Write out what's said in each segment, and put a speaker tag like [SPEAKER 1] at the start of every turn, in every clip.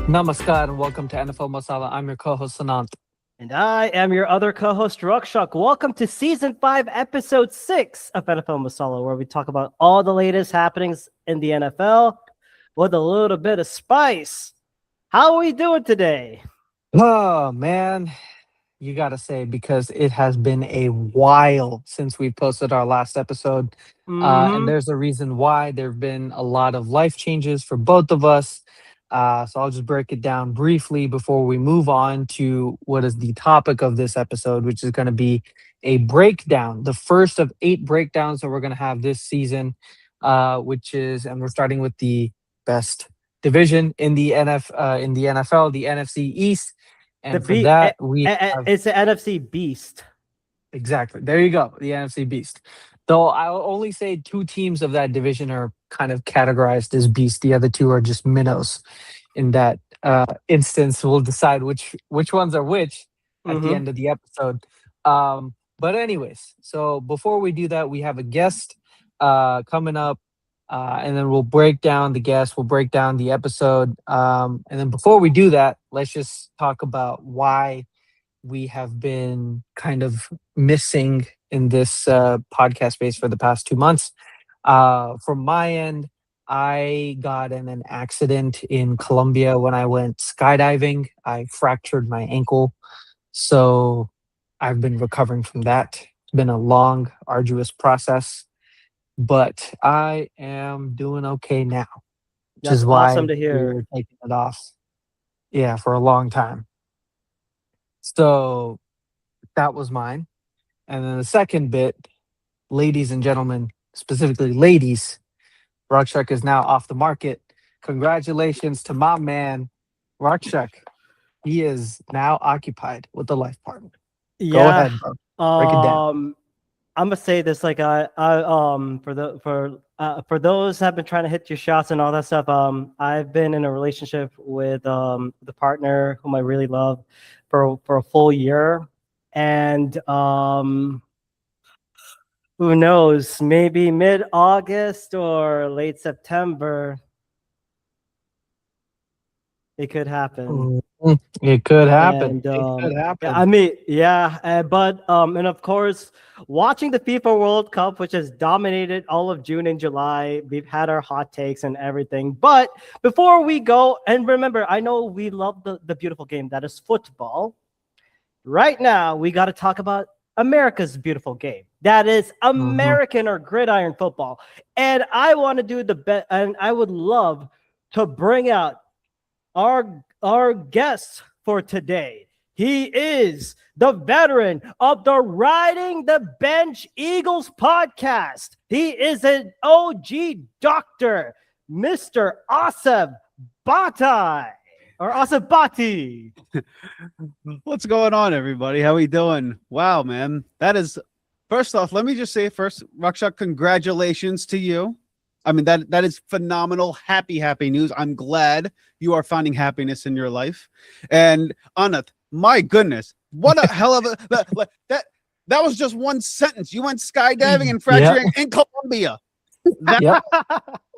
[SPEAKER 1] Namaskar and welcome to NFL Masala. I'm your co-host Sanant.
[SPEAKER 2] And I am your other co-host, Rakshak. Welcome to Season 5, Episode 6 of NFL Masala, where we talk about all the latest happenings in the NFL with a little bit of spice. How are we doing today?
[SPEAKER 1] Oh man, you gotta say, because it has been a while since we posted our last episode. And there's a reason why. There have been a lot of life changes for both of us. So I'll just break it down briefly before we move on to what is the topic of this episode, which is going to be a breakdown, the first of 8 breakdowns that we're going to have this season, and we're starting with the best division in the NFL, the NFC East. And for that,
[SPEAKER 2] it's the NFC Beast.
[SPEAKER 1] Exactly. There you go. The NFC Beast. Though I'll only say 2 teams of that division are kind of categorized as beast. The other 2 are just minnows. In that instance, we'll decide which ones are which at the end of the episode. But anyways, so before we do that, we have a guest coming up, and then we'll break down the guest. We'll break down the episode, and then before we do that, let's just talk about why we have been kind of missing in this podcast space for the past 2 months. From my end, I got in an accident in Colombia when I went skydiving. I fractured my ankle. So I've been recovering from that. It's been a long, arduous process, but I am doing okay now. Which is why
[SPEAKER 2] awesome to hear.
[SPEAKER 1] we're taking it off. Yeah, for a long time. So that was mine. And then the second bit, ladies and gentlemen, specifically ladies, Rakshak is now off the market. Congratulations to my man, Rakshak. He is now occupied with a life partner.
[SPEAKER 2] Yeah.
[SPEAKER 1] Go ahead, bro. Break it down.
[SPEAKER 2] I'm gonna say this like for those who have been trying to hit your shots and all that stuff. I've been in a relationship with the partner whom I really love for a full year, and who knows, maybe mid-August or late September, it could happen.
[SPEAKER 1] It could happen.
[SPEAKER 2] And,
[SPEAKER 1] it could happen.
[SPEAKER 2] I mean, yeah, but and of course, watching the FIFA World Cup, which has dominated all of June and July, we've had our hot takes and everything. But before we go, and remember, I know we love the beautiful game that is football. Right now, we got to talk about America's beautiful game. That is American or gridiron football. And I want to do the bet, and I would love to bring out our guest for today. He is the veteran of the Riding the Bench Eagles podcast. He is an OG doctor, Mr. Asif Bhatia. Or Asabati.
[SPEAKER 3] What's going on, everybody? How we doing? Wow, man. That is, first off, let me just say first, Rakshak, congratulations to you. I mean, that is phenomenal. Happy news. I'm glad you are finding happiness in your life. And Anath, my goodness, what a hell of a that was just one sentence. You went skydiving and fracturing in Colombia.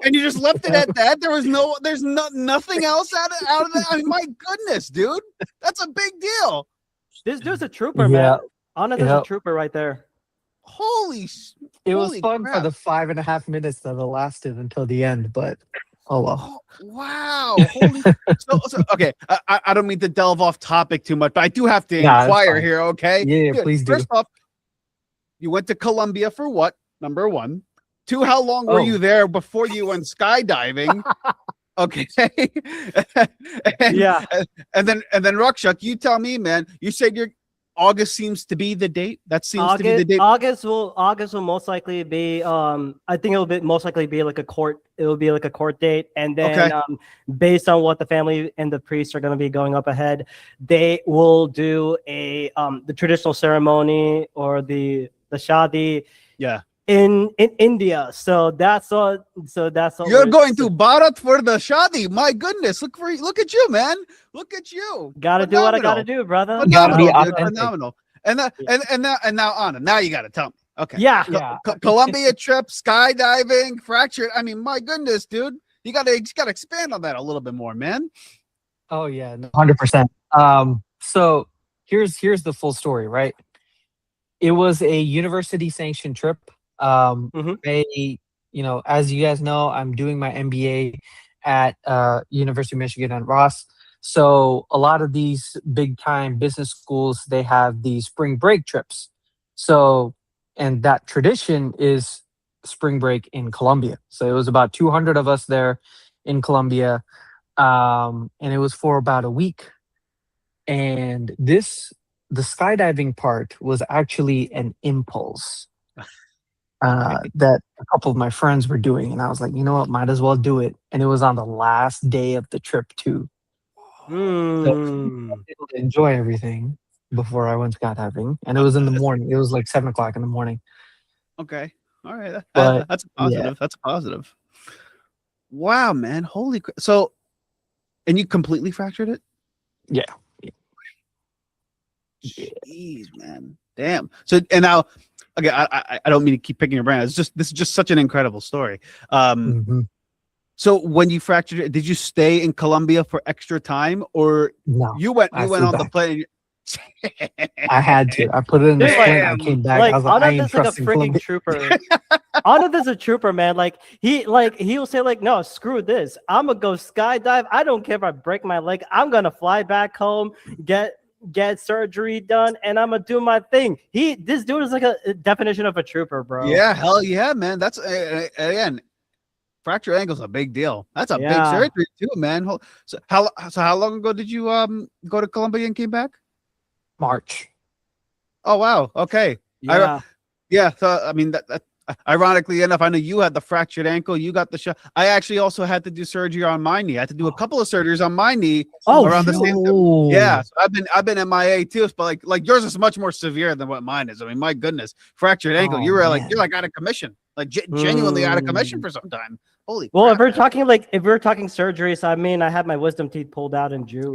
[SPEAKER 3] And you just left it at that. There's nothing else out of that. I mean, my goodness, dude, that's a big deal.
[SPEAKER 2] This dude's a trooper, man. Anna is a trooper right there.
[SPEAKER 1] It was fun for the 5.5 minutes that it lasted until the end, but oh well.
[SPEAKER 3] Wow. Okay, I don't mean to delve off topic too much, but I do have to inquire here. Okay.
[SPEAKER 1] Yeah, dude, please do.
[SPEAKER 3] First off, you went to Colombia for what? Number 1. 2, how long were you there before you went skydiving? Okay. And then Rakshak, you tell me, man, you said August seems to be the date. That seems to be the date.
[SPEAKER 2] August will most likely be I think it'll be most likely be like a court. It will be like a court date, and then based on what the family and the priest are going to be going up ahead, they will do the traditional ceremony or the shadi.
[SPEAKER 3] Yeah.
[SPEAKER 2] In India, so that's all.
[SPEAKER 3] You're going to Bharat for the shadi. My goodness, look at you, man. Look at you.
[SPEAKER 2] Gotta do what I gotta do, brother.
[SPEAKER 3] Phenomenal. And now Anna, now you gotta tell me. Okay.
[SPEAKER 2] Yeah.
[SPEAKER 3] Colombia trip, skydiving, fractured. I mean, my goodness, dude. You gotta expand on that a little bit more, man.
[SPEAKER 1] Oh yeah, 100%. So here's the full story, right? It was a university sanctioned trip.
[SPEAKER 2] Mhm.
[SPEAKER 1] They, as you guys know, I'm doing my MBA at University of Michigan at Ross. So a lot of these big time business schools, they have these spring break trips. So, and that tradition is spring break in Colombia. So it was about 200 of us there in Colombia, and it was for about a week. And the skydiving part was actually an impulse that a couple of my friends were doing, and I was like, you know what, might as well do it. And it was on the last day of the trip too, so I
[SPEAKER 2] Mm.
[SPEAKER 1] was able to enjoy everything before I went skydiving. And it was in the morning. It was like 7 o'clock in the morning.
[SPEAKER 3] Okay. All right.
[SPEAKER 1] But
[SPEAKER 3] That's a
[SPEAKER 1] yeah,
[SPEAKER 3] positive. That's a positive. Wow, man. Holy so and you completely fractured it?
[SPEAKER 1] yeah.
[SPEAKER 3] Jeez, man. Damn. So and now again, I don't mean to keep picking your brain. This is just such an incredible story.
[SPEAKER 1] Mhm.
[SPEAKER 3] So when you fractured it, did you stay in Colombia for extra time, or
[SPEAKER 1] No,
[SPEAKER 3] you went
[SPEAKER 1] I flew
[SPEAKER 3] on the
[SPEAKER 1] back.
[SPEAKER 3] plane?
[SPEAKER 1] I had to. I put it in the
[SPEAKER 2] Dude, like,
[SPEAKER 1] sprint. I
[SPEAKER 3] Damn.
[SPEAKER 1] came back. I
[SPEAKER 2] like
[SPEAKER 1] was like, I
[SPEAKER 2] Anand
[SPEAKER 1] ain't
[SPEAKER 2] is like a
[SPEAKER 1] trusting
[SPEAKER 2] freaking
[SPEAKER 1] Colombia.
[SPEAKER 2] trooper. Anand is a trooper, man. Like he'll say like, no, screw this. I'm gonna go skydive. I don't care if I break my leg. I'm gonna fly back home, get surgery done, and I'm gonna do my thing. This dude is like a definition of a trooper, bro.
[SPEAKER 3] Yeah, hell yeah, man. That's again, fracture ankle's a big deal. That's a big
[SPEAKER 2] Yeah.
[SPEAKER 3] surgery too, man. So how long ago did you go to Colombia and came back?
[SPEAKER 1] March.
[SPEAKER 3] Oh wow. Okay.
[SPEAKER 2] Yeah.
[SPEAKER 3] Yeah. So I mean that ironically enough, I know you had the fractured ankle. You got the shot. I actually also had to do surgery on my knee. I had to do a couple of surgeries on my knee
[SPEAKER 2] Oh,
[SPEAKER 3] around the
[SPEAKER 2] shoot.
[SPEAKER 3] same time. Yeah. So I've been MIA too, but like yours is much more severe than what mine is. I mean, my goodness, fractured ankle.
[SPEAKER 1] Oh,
[SPEAKER 3] You're
[SPEAKER 1] man.
[SPEAKER 3] like out of commission, like genuinely out of commission
[SPEAKER 2] Mm.
[SPEAKER 3] for some time. Holy
[SPEAKER 2] Well,
[SPEAKER 3] crap.
[SPEAKER 2] if we're talking surgeries, I mean, I had my wisdom teeth pulled out in June.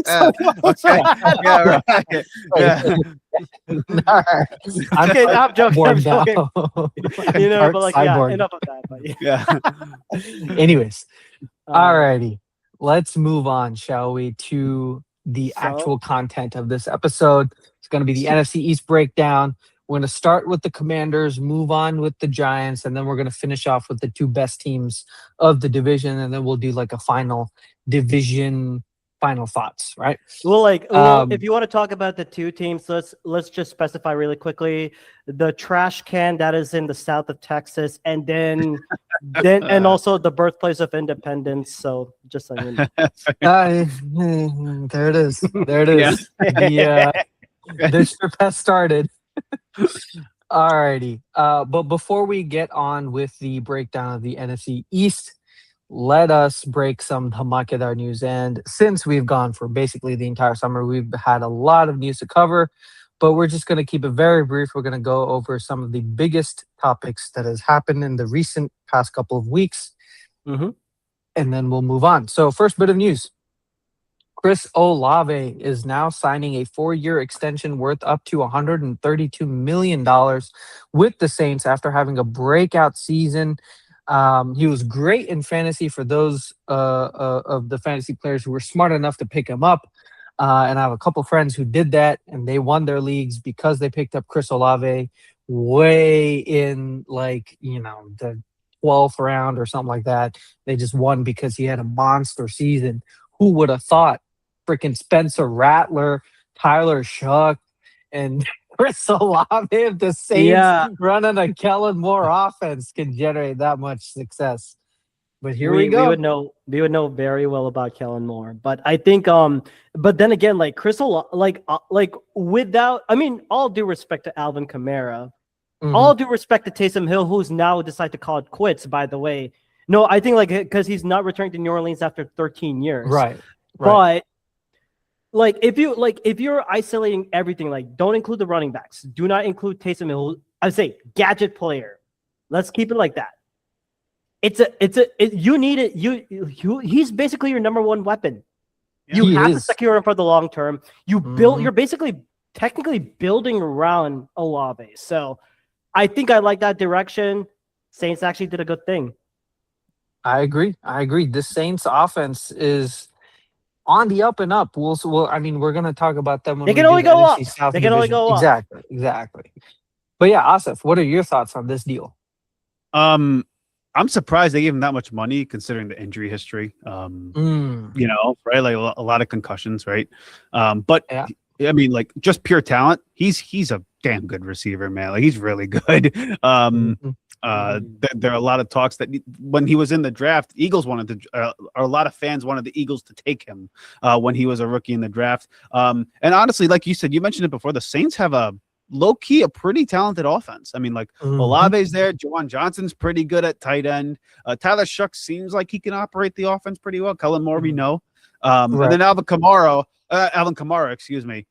[SPEAKER 2] So,
[SPEAKER 3] Okay. Yeah, right. Yeah.
[SPEAKER 1] Alright. I'm
[SPEAKER 2] okay, I'm joking. I'm
[SPEAKER 1] cyborg now.
[SPEAKER 2] joking.
[SPEAKER 1] I'm
[SPEAKER 2] You know,
[SPEAKER 1] part
[SPEAKER 2] but like,
[SPEAKER 1] cyborg.
[SPEAKER 2] yeah, enough of that. But yeah.
[SPEAKER 3] Yeah.
[SPEAKER 1] Anyways,
[SPEAKER 2] Uh,
[SPEAKER 1] alrighty. Let's move on, shall we, to the
[SPEAKER 2] So-
[SPEAKER 1] actual content of this episode. It's going to be the NFC East breakdown. We're going to start with the Commanders, move on with the Giants, and then we're going to finish off with the two best teams of the division, and then we'll do like a final division final thoughts, right?
[SPEAKER 2] Well,
[SPEAKER 1] Um,
[SPEAKER 2] if you want to talk about the two teams, let's just specify really quickly the trash can that is in the south of Texas, and then and also the birthplace of independence. So just so you know.
[SPEAKER 1] there it is. There it is. The trip has started. Alrighty. But before we get on with the breakdown of the NFC East, let us break some Hamakidar news. And since we've gone for basically the entire summer, we've had a lot of news to cover, but we're just going to keep it very brief. We're going to go over some of the biggest topics that has happened in the recent past couple of weeks,
[SPEAKER 2] Mm-hmm.
[SPEAKER 1] and then we'll move on. So first bit of news. Chris Olave is now signing a 4-year extension worth up to $132 million with the Saints after having a breakout season. He was great in fantasy for those of the fantasy players who were smart enough to pick him up. And I have a couple friends who did that, and they won their leagues because they picked up Chris Olave way in, like, the 12th round or something like that. They just won because he had a monster season. Who would have thought freaking Spencer Rattler, Tyler Shuck, and Chris Olave of the Saints
[SPEAKER 2] Yeah.
[SPEAKER 1] running a Kellen Moore offense can generate that much success? But here we go.
[SPEAKER 2] We would know very well about Kellen Moore, but I think but then again, like without, I mean, all due respect to Alvin Kamara,
[SPEAKER 1] Mhm.
[SPEAKER 2] all due respect to Taysom Hill, who's now decided to call it quits. By the way, no, I think because he's not returning to New Orleans after 13 years,
[SPEAKER 1] Right.
[SPEAKER 2] But if you're isolating everything, like don't include the running backs, do not include Taysom Hill. I would say gadget player. Let's keep it like that. You need it. He's basically your number one weapon. You
[SPEAKER 1] He
[SPEAKER 2] have to
[SPEAKER 1] is.
[SPEAKER 2] secure him for the long term. You're basically technically building around Olave. So I think I like that direction. Saints actually did a good thing.
[SPEAKER 1] I agree. This Saints offense is on the up and up. I mean, we're gonna talk about them when
[SPEAKER 2] They
[SPEAKER 1] we
[SPEAKER 2] can
[SPEAKER 1] do
[SPEAKER 2] only
[SPEAKER 1] the
[SPEAKER 2] go
[SPEAKER 1] NFC
[SPEAKER 2] up.
[SPEAKER 1] South
[SPEAKER 2] They can only
[SPEAKER 1] division.
[SPEAKER 2] go up.
[SPEAKER 1] Exactly. But yeah, Asif, what are your thoughts on this deal?
[SPEAKER 3] I'm surprised they gave him that much money considering the injury history. You know, right? Like a lot of concussions, right? But
[SPEAKER 1] Yeah.
[SPEAKER 3] I mean, like just pure talent. He's a damn good receiver, man. Like he's really good. There are a lot of talks that when he was in the draft, Eagles wanted to, or a lot of fans wanted the Eagles to take him when he was a rookie in the draft. And honestly, like you said, you mentioned it before, the Saints have a low-key a pretty talented offense. I mean, like Olave's there, Juwan Johnson's pretty good at tight end. Tyler Shuck seems like he can operate the offense pretty well. Kellen Moore, we know. And then Alvin Kamara, excuse me.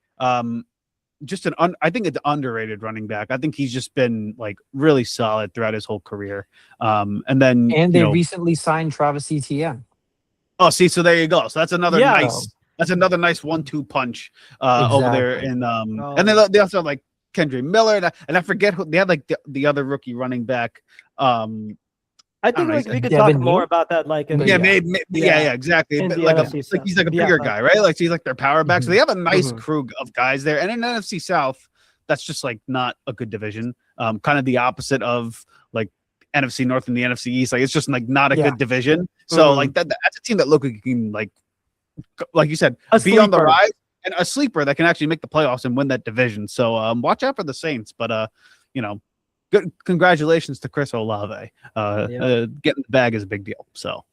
[SPEAKER 3] Just I think it's underrated running back. I think he's just been like really solid throughout his whole career. And they
[SPEAKER 1] recently signed Travis Etienne.
[SPEAKER 3] Oh, see, so there you go. So that's another nice 1-2 punch over there. And they also have like Kendrick Miller, and I forget who they had, like the other rookie running back.
[SPEAKER 2] I think like we could talk more about that, like
[SPEAKER 3] exactly. He's like a bigger guy, right? Like he's like their power back. So they have a nice crew of guys there, and in NFC South, that's just like not a good division. Kind of the opposite of like NFC North and the NFC East. Like it's just like not a good division. So like that's a team that look can like you said, be on the rise. And a sleeper that can actually make the playoffs and win that division. So watch out for the Saints. But good congratulations to Chris Olave. Getting the bag is a big deal. So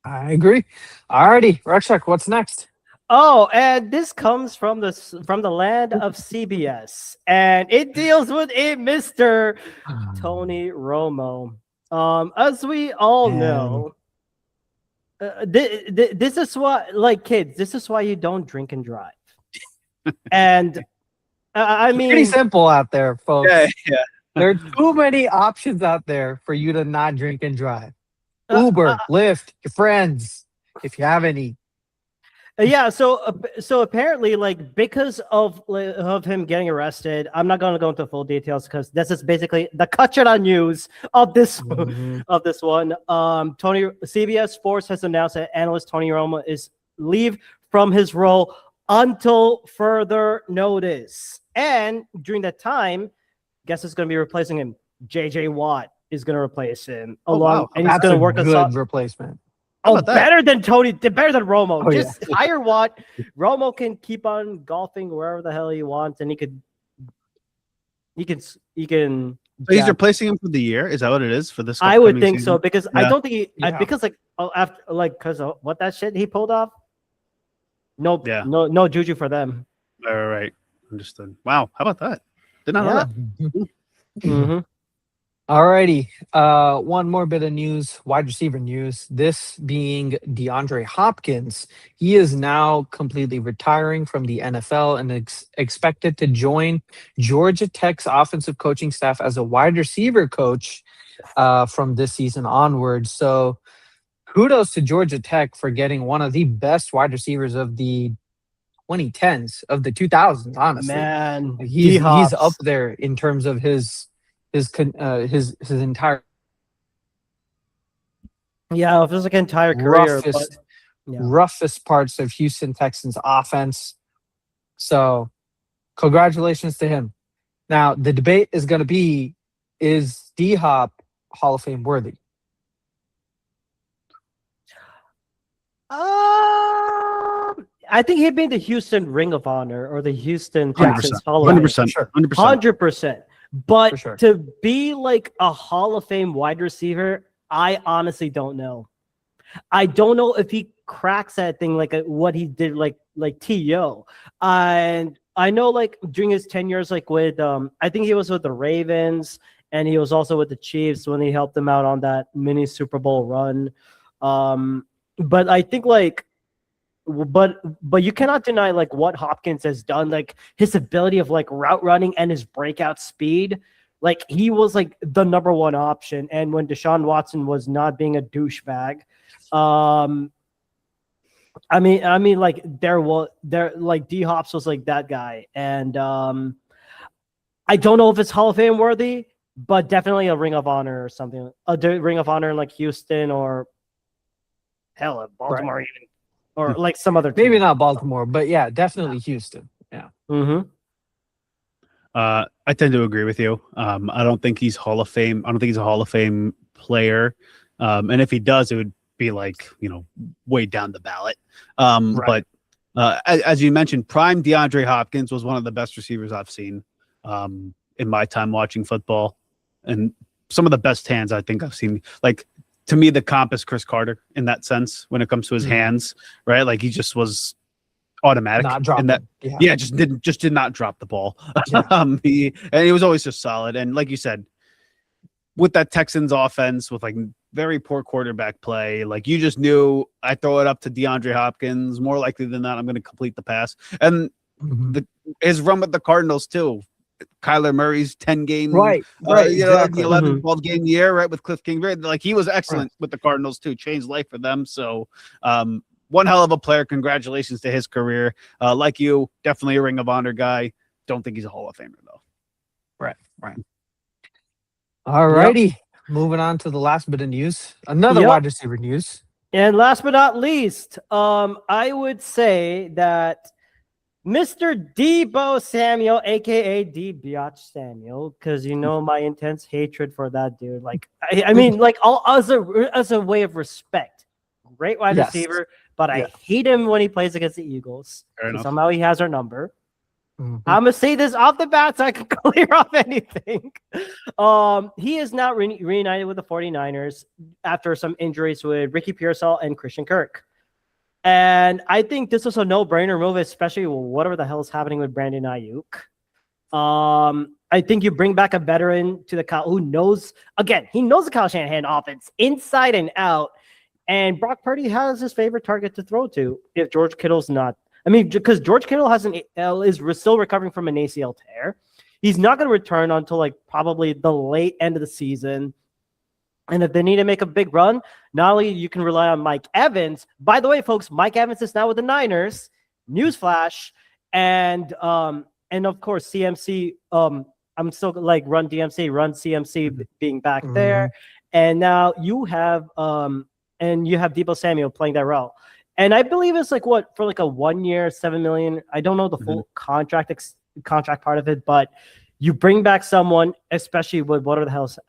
[SPEAKER 1] I agree. Alrighty, Rakshak, what's next?
[SPEAKER 2] Oh, and this comes from the land of CBS, and it deals with a Mr. Tony Romo. As we all know. This is why, like kids, this is why you don't drink and drive. And I mean,
[SPEAKER 1] pretty simple out there, folks.
[SPEAKER 3] Yeah.
[SPEAKER 1] There are too many options out there for you to not drink and drive. Uber, Lyft, your friends, if you have any.
[SPEAKER 2] Yeah, so apparently, like because of him getting arrested, I'm not gonna go into full details because this is basically the Kachara news of this of this one. CBS Sports has announced that analyst Tony Romo is leave from his role until further notice, and during that time, guess who's gonna be replacing him? JJ Watt is gonna replace him and he's gonna work a good
[SPEAKER 1] replacement.
[SPEAKER 2] Better than Romo. Hire Watt. Romo can keep on golfing wherever the hell he wants, and he can.
[SPEAKER 3] So he's replacing him for the year. Is that what it is for this?
[SPEAKER 2] I would think so because I don't think he because because of what that shit he pulled off. No juju for them.
[SPEAKER 3] Right. Understood. Wow. How about that? Did not know that.
[SPEAKER 1] Alrighty, one more bit of news, wide receiver news. This being DeAndre Hopkins. He is now completely retiring from the NFL and expected to join Georgia Tech's offensive coaching staff as a wide receiver coach from this season onwards. So kudos to Georgia Tech for getting one of the best wide receivers of the 2010s, of the 2000s, honestly.
[SPEAKER 2] Man,
[SPEAKER 1] he's up there in terms of his entire
[SPEAKER 2] it was like entire career,
[SPEAKER 1] roughest parts of Houston Texans offense. So congratulations to him. Now the debate is going to be, is D-Hop Hall of Fame worthy?
[SPEAKER 2] I think he'd be in the Houston Ring of Honor or the Houston Texans Hall of Fame. 100%. But to be like a Hall of Fame wide receiver, I honestly don't know. I don't know if he cracks that thing like what he did like T.O. And I know like during his 10 years like with I think he was with the Ravens and he was also with the Chiefs when he helped them out on that mini Super Bowl run. But I think like but you cannot deny like what Hopkins has done, like his ability of like route running and his breakout speed. Like he was like the number one option. And when Deshaun Watson was not being a douchebag, I mean like there like D-Hops was like that guy. And I don't know if it's Hall of Fame worthy, but definitely a Ring of Honor or something. A Ring of Honor in like Houston or hell, Baltimore even. or like some other team.
[SPEAKER 1] Maybe not Baltimore, but yeah, definitely Houston. Yeah.
[SPEAKER 2] Mm-hmm.
[SPEAKER 3] I tend to agree with you. I don't think he's Hall of Fame. I don't think he's a Hall of Fame player. And if he does, it would be like, way down the ballot.
[SPEAKER 2] Right.
[SPEAKER 3] But as you mentioned, prime DeAndre Hopkins was one of the best receivers I've seen in my time watching football, and some of the best hands I think I've seen. Like, to me, the comp is Chris Carter in that sense when it comes to his hands, right? Like, he just was automatic.
[SPEAKER 1] Not dropping.
[SPEAKER 3] Just did not drop the ball.
[SPEAKER 1] Yeah.
[SPEAKER 3] He was always just solid. And like you said, with that Texans offense, with like very poor quarterback play, like you just knew I throw it up to DeAndre Hopkins, more likely than not, I'm going to complete the pass. And his run with the Cardinals too. Kyler Murray's 10 game,
[SPEAKER 1] right, exactly.
[SPEAKER 3] the 11, 12 game year, right, with Cliff Kingsbury. Like, he was excellent with the Cardinals too, changed life for them. So, one hell of a player. Congratulations to his career. Like you, definitely a Ring of Honor guy. Don't think he's a Hall of Famer though.
[SPEAKER 1] Right. All righty. Moving on to the last bit of news. Another wide receiver news.
[SPEAKER 2] And last but not least, I would say that Mr. Deebo Samuel, aka D. Biatch Samuel, because my intense hatred for that dude. Like, I mean, like, all as a way of respect. Great wide receiver, but I hate him when he plays against the Eagles. Somehow he has our number. I'm gonna say this off the bat so I can clear off anything. He is now reunited with the 49ers after some injuries with Ricky Pearsall and Christian Kirk. And I think this was a no-brainer move, especially whatever the hell is happening with Brandon Ayuk. I think you bring back a veteran to the who knows, again, he knows the Kyle Shanahan offense inside and out. And Brock Purdy has his favorite target to throw to if George Kittle's not. I mean, because George Kittle is still recovering from an ACL tear. He's not going to return until like probably the late end of the season. And if they need to make a big run, not only you can rely on Mike Evans. By the way, folks, Mike Evans is now with the Niners. Newsflash. And of course, CMC. I'm still like run CMC being back there. And now you have Deebo Samuel playing that role. And I believe it's like for like a 1 year, $7 million. I don't know the full contract part of it, but you bring back someone, especially with whatever the hell's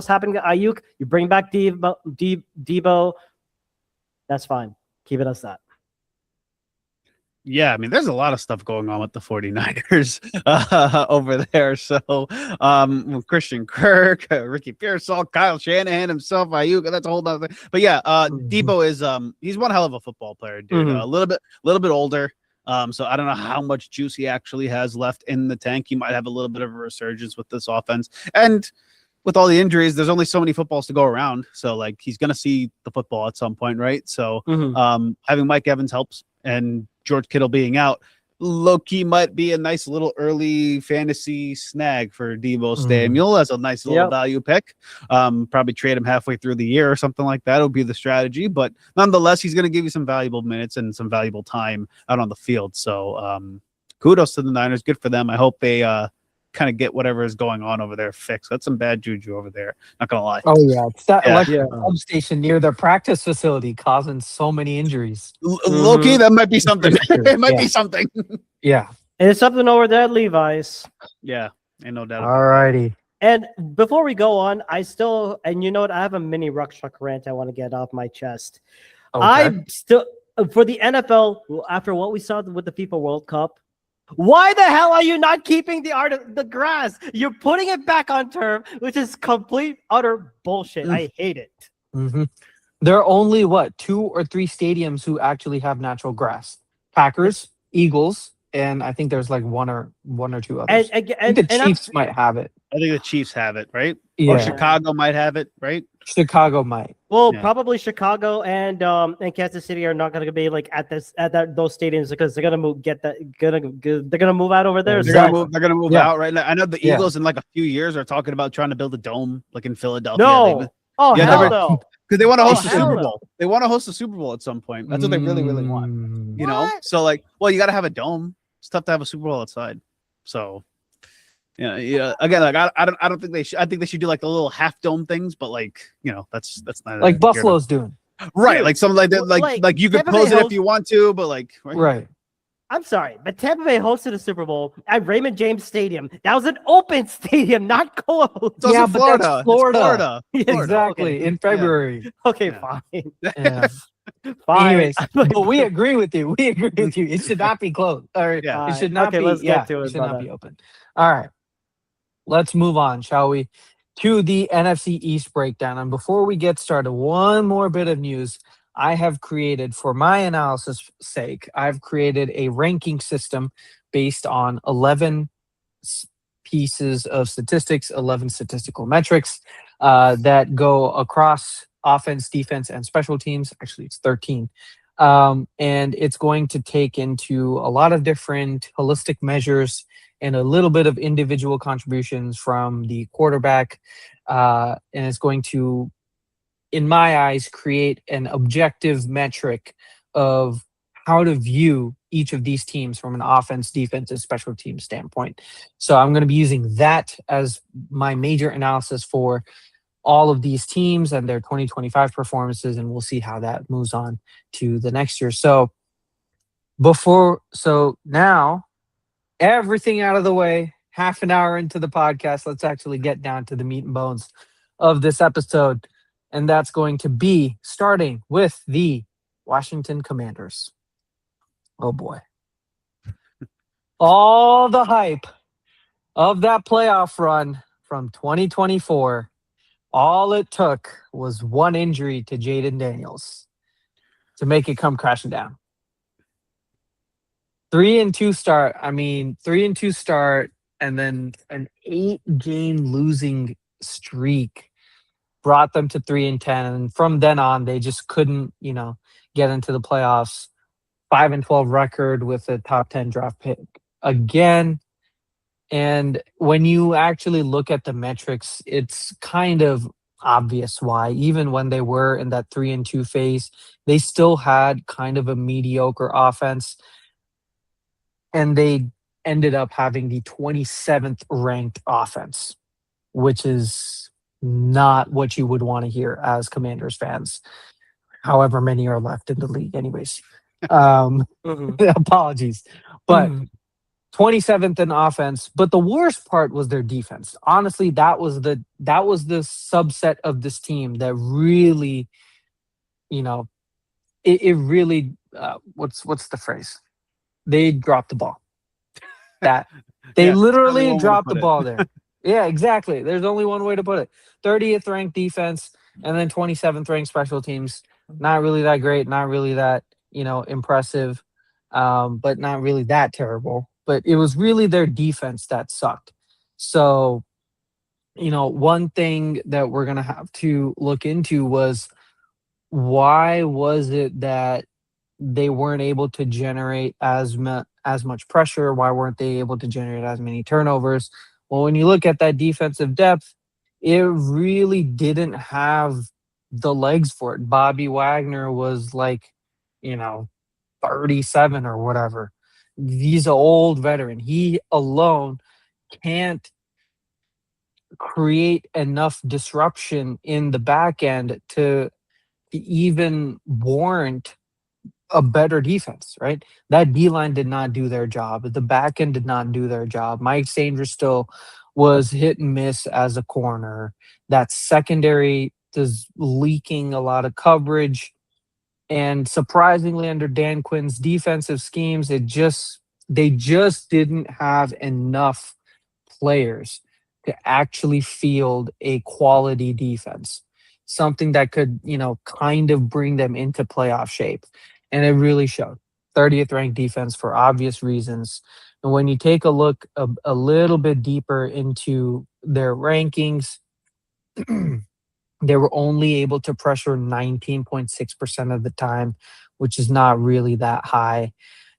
[SPEAKER 2] happening to Ayuk, you bring back Deebo. That's fine. Keep it as that.
[SPEAKER 3] Yeah, I mean, there's a lot of stuff going on with the 49ers over there. So, Christian Kirk, Ricky Pearsall, Kyle Shanahan himself, Ayuk, that's a whole other thing. But yeah, Deebo is he's one hell of a football player, dude. A little bit older. So I don't know how much juice he actually has left in the tank. He might have a little bit of a resurgence with this offense. And with all the injuries, there's only so many footballs to go around. So like he's gonna see the football at some point, right? So having Mike Evans helps, and George Kittle being out, low-key might be a nice little early fantasy snag for Deebo Samuel as a nice little value pick. Probably trade him halfway through the year or something like that would be the strategy. But nonetheless, he's going to give you some valuable minutes and some valuable time out on the field. So kudos to the Niners. Good for them. I hope they kind of get whatever is going on over there fixed. That's some bad juju over there. Not going to lie.
[SPEAKER 1] Oh, yeah. It's that electric substation near their practice facility causing so many injuries.
[SPEAKER 3] Low-key, that might be something. It might be something.
[SPEAKER 1] Yeah.
[SPEAKER 2] And it's something over there at Levi's.
[SPEAKER 3] Yeah. Ain't no doubt.
[SPEAKER 1] All righty.
[SPEAKER 2] And before we go on, I have a mini Ruckchuck rant I want to get off my chest.
[SPEAKER 1] Okay.
[SPEAKER 2] I still, for the NFL, after what we saw with the FIFA World Cup, why the hell are you not keeping the grass? You're putting it back on turf, which is complete, utter bullshit. I hate it.
[SPEAKER 1] There are only, 2 or 3 stadiums who actually have natural grass. Packers, Eagles, and I think there's like one or two others. I think the Chiefs might have it.
[SPEAKER 3] I think the Chiefs have it, right?
[SPEAKER 1] Yeah.
[SPEAKER 3] Or Chicago might have it, right?
[SPEAKER 1] Chicago might.
[SPEAKER 2] Well, probably Chicago and Kansas City are not going to be like at those stadiums because they're going to they're going to move out over there.
[SPEAKER 3] They're going to move out right now. I know the Eagles in like a few years are talking about trying to build a dome like in Philadelphia.
[SPEAKER 2] No. Hell no.
[SPEAKER 3] Because they want to host the Super Bowl. They want to host the Super Bowl at some point. That's what they really, really want. You know? So like, well, you got to have a dome. It's tough to have a Super Bowl outside. So yeah. Again, like I don't think they should. I think they should do like the little half dome things, but like that's not
[SPEAKER 1] like Buffalo's doing.
[SPEAKER 3] Right,
[SPEAKER 2] Dude,
[SPEAKER 3] like something like that. Like you could
[SPEAKER 2] Tampa Bay
[SPEAKER 3] close it if
[SPEAKER 2] hosts-
[SPEAKER 3] you want to, but like
[SPEAKER 1] Right.
[SPEAKER 2] I'm sorry, but Tampa Bay hosted a Super Bowl at Raymond James Stadium. That was an open stadium, not closed.
[SPEAKER 3] It's also
[SPEAKER 1] Yeah, but
[SPEAKER 3] Florida.
[SPEAKER 1] that's
[SPEAKER 3] It's
[SPEAKER 1] Florida.
[SPEAKER 3] Florida.
[SPEAKER 1] Exactly.
[SPEAKER 2] Okay.
[SPEAKER 1] In February.
[SPEAKER 2] Okay,
[SPEAKER 3] Yeah.
[SPEAKER 2] fine.
[SPEAKER 1] Yeah.
[SPEAKER 2] Fine.
[SPEAKER 1] Anyways, but we agree with you. We agree with you. It should not be closed. Or
[SPEAKER 3] Yeah.
[SPEAKER 1] it should not
[SPEAKER 2] Okay,
[SPEAKER 1] be.
[SPEAKER 2] let's get to
[SPEAKER 1] It
[SPEAKER 2] it,
[SPEAKER 1] should not
[SPEAKER 2] brother.
[SPEAKER 1] be open. All right. Let's move on, shall we? To the NFC East breakdown. And before we get started, one more bit of news. I have created, for my analysis sake, I've created a ranking system based on 11 pieces of statistics, 11 statistical metrics that go across offense, defense, and special teams. Actually, it's 13. And it's going to take into a lot of different holistic measures and a little bit of individual contributions from the quarterback. And it's going to, in my eyes, create an objective metric of how to view each of these teams from an offense, defense, and special team standpoint. So I'm going to be using that as my major analysis for all of these teams and their 2025 performances, and we'll see how that moves on to the next year. So now everything out of the way, half an hour into the podcast, let's actually get down to the meat and bones of this episode. And that's going to be starting with the Washington Commanders. Oh boy. All the hype of that playoff run from 2024, all it took was one injury to Jaden Daniels to make it come crashing down. 3-2 start. I mean, 3-2 start, and then an 8-game losing streak brought them to 3-10. And from then on, they just couldn't, get into the playoffs. 5-12 record with a top 10 draft pick again. And when you actually look at the metrics, it's kind of obvious why. Even when they were in that 3-2 phase, they still had kind of a mediocre offense. And they ended up having the 27th ranked offense, which is not what you would want to hear as Commanders fans, however many are left in the league anyways. Apologies. But 27th in offense, but the worst part was their defense. Honestly, that was the subset of this team that really, it really what's the phrase? They dropped the ball. That they literally dropped the ball there. Yeah, exactly. There's only one way to put it. 30th ranked defense and then 27th ranked special teams. Not really that great, not really that, impressive, but not really that terrible. But it was really their defense that sucked. So, one thing that we're going to have to look into was why was it that they weren't able to generate as much pressure? Why weren't they able to generate as many turnovers? Well, when you look at that defensive depth, it really didn't have the legs for it. Bobby Wagner was like, 37 or whatever. He's an old veteran. He alone can't create enough disruption in the back end to even warrant a better defense, right? That D-line did not do their job. The back end did not do their job. Mike Sainristil was hit and miss as a corner. That secondary is leaking a lot of coverage. And surprisingly, under Dan Quinn's defensive schemes, they just didn't have enough players to actually field a quality defense. Something that could, kind of bring them into playoff shape. And it really showed. 30th ranked defense for obvious reasons. And when you take a look a little bit deeper into their rankings, they were only able to pressure 19.6% of the time, which is not really that high.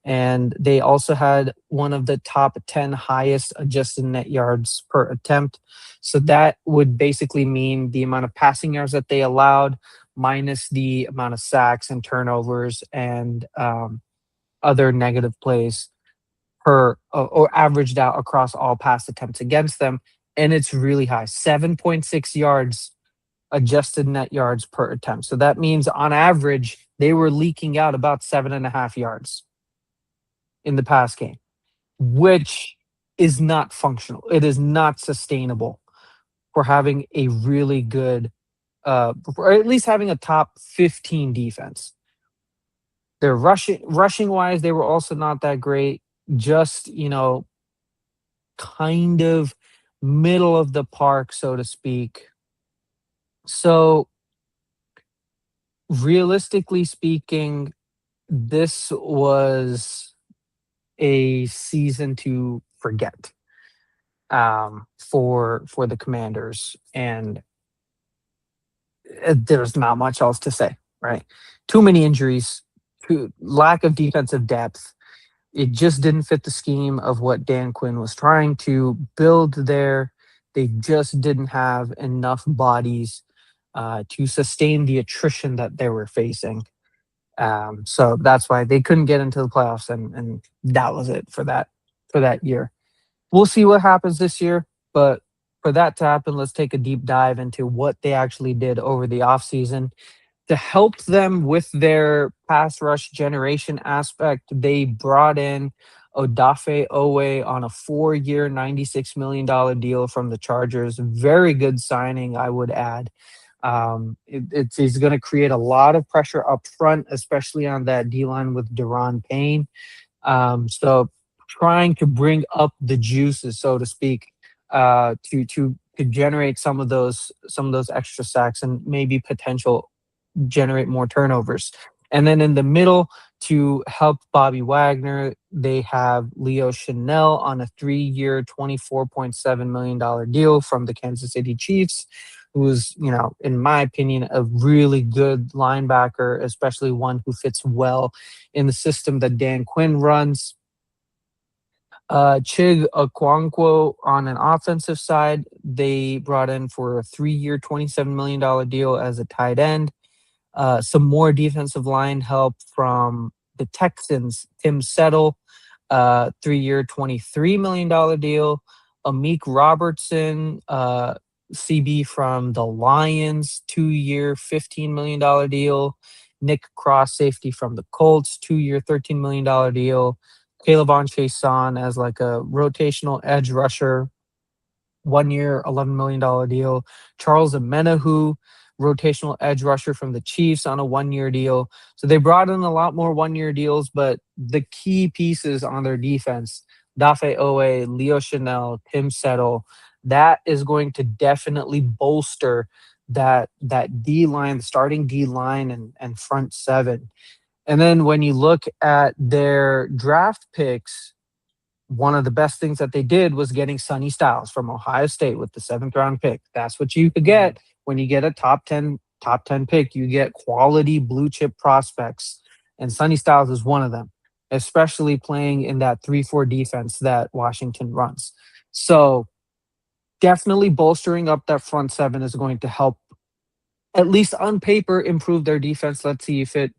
[SPEAKER 1] And they also had one of the top 10 highest adjusted net yards per attempt. So that would basically mean the amount of passing yards that they allowed minus the amount of sacks and turnovers and other negative plays or averaged out across all pass attempts against them. And it's really high, 7.6 yards adjusted net yards per attempt. So that means on average, they were leaking out about 7.5 yards in the pass game, which is not functional. It is not sustainable for having a really good, or at least having a top 15 defense. They're rushing wise, they were also not that great. Just, kind of middle of the park, so to speak. So realistically speaking, this was a season to forget for the Commanders, and there's not much else to say, right? Too many injuries, lack of defensive depth. It just didn't fit the scheme of what Dan Quinn was trying to build there. They just didn't have enough bodies to sustain the attrition that they were facing. So that's why they couldn't get into the playoffs, and that was it for that year. We'll see what happens this year, but for that to happen, let's take a deep dive into what they actually did over the offseason. To help them with their pass rush generation aspect, they brought in Odafe Owe on a 4-year, $96 million deal from the Chargers. Very good signing, I would add. It's going to create a lot of pressure up front, especially on that D-line with Deron Payne. So trying to bring up the juices, so to speak, to generate some of those extra sacks and maybe potential generate more turnovers. And then in the middle, to help Bobby Wagner, they have Leo Chanel on a 3-year, $24.7 million deal from the Kansas City Chiefs, who is, in my opinion, a really good linebacker, especially one who fits well in the system that Dan Quinn runs. Chig Okonkwo on an offensive side, they brought in for a 3-year, $27 million deal as a tight end. Some more defensive line help from the Texans. Tim Settle, 3-year, $23 million deal. Amik Robertson, CB from the Lions, 2-year, $15 million deal. Nick Cross, safety from the Colts, 2-year, $13 million deal. Caleb Chason as like a rotational edge rusher, 1-year, $11 million deal. Charles Amenahu, rotational edge rusher from the Chiefs on a 1-year deal. So they brought in a lot more 1-year deals, but the key pieces on their defense, Dafe Owe, Leo Chanel, Tim Settle, that is going to definitely bolster that D-line, starting D-line and front seven. And then when you look at their draft picks, one of the best things that they did was getting Sonny Styles from Ohio State with the 7th round pick. That's what you could get when you get a top 10 pick. You get quality blue chip prospects, and Sonny Styles is one of them, especially playing in that 3-4 defense that Washington runs. So definitely bolstering up that front seven is going to help, at least on paper, improve their defense. Let's see if it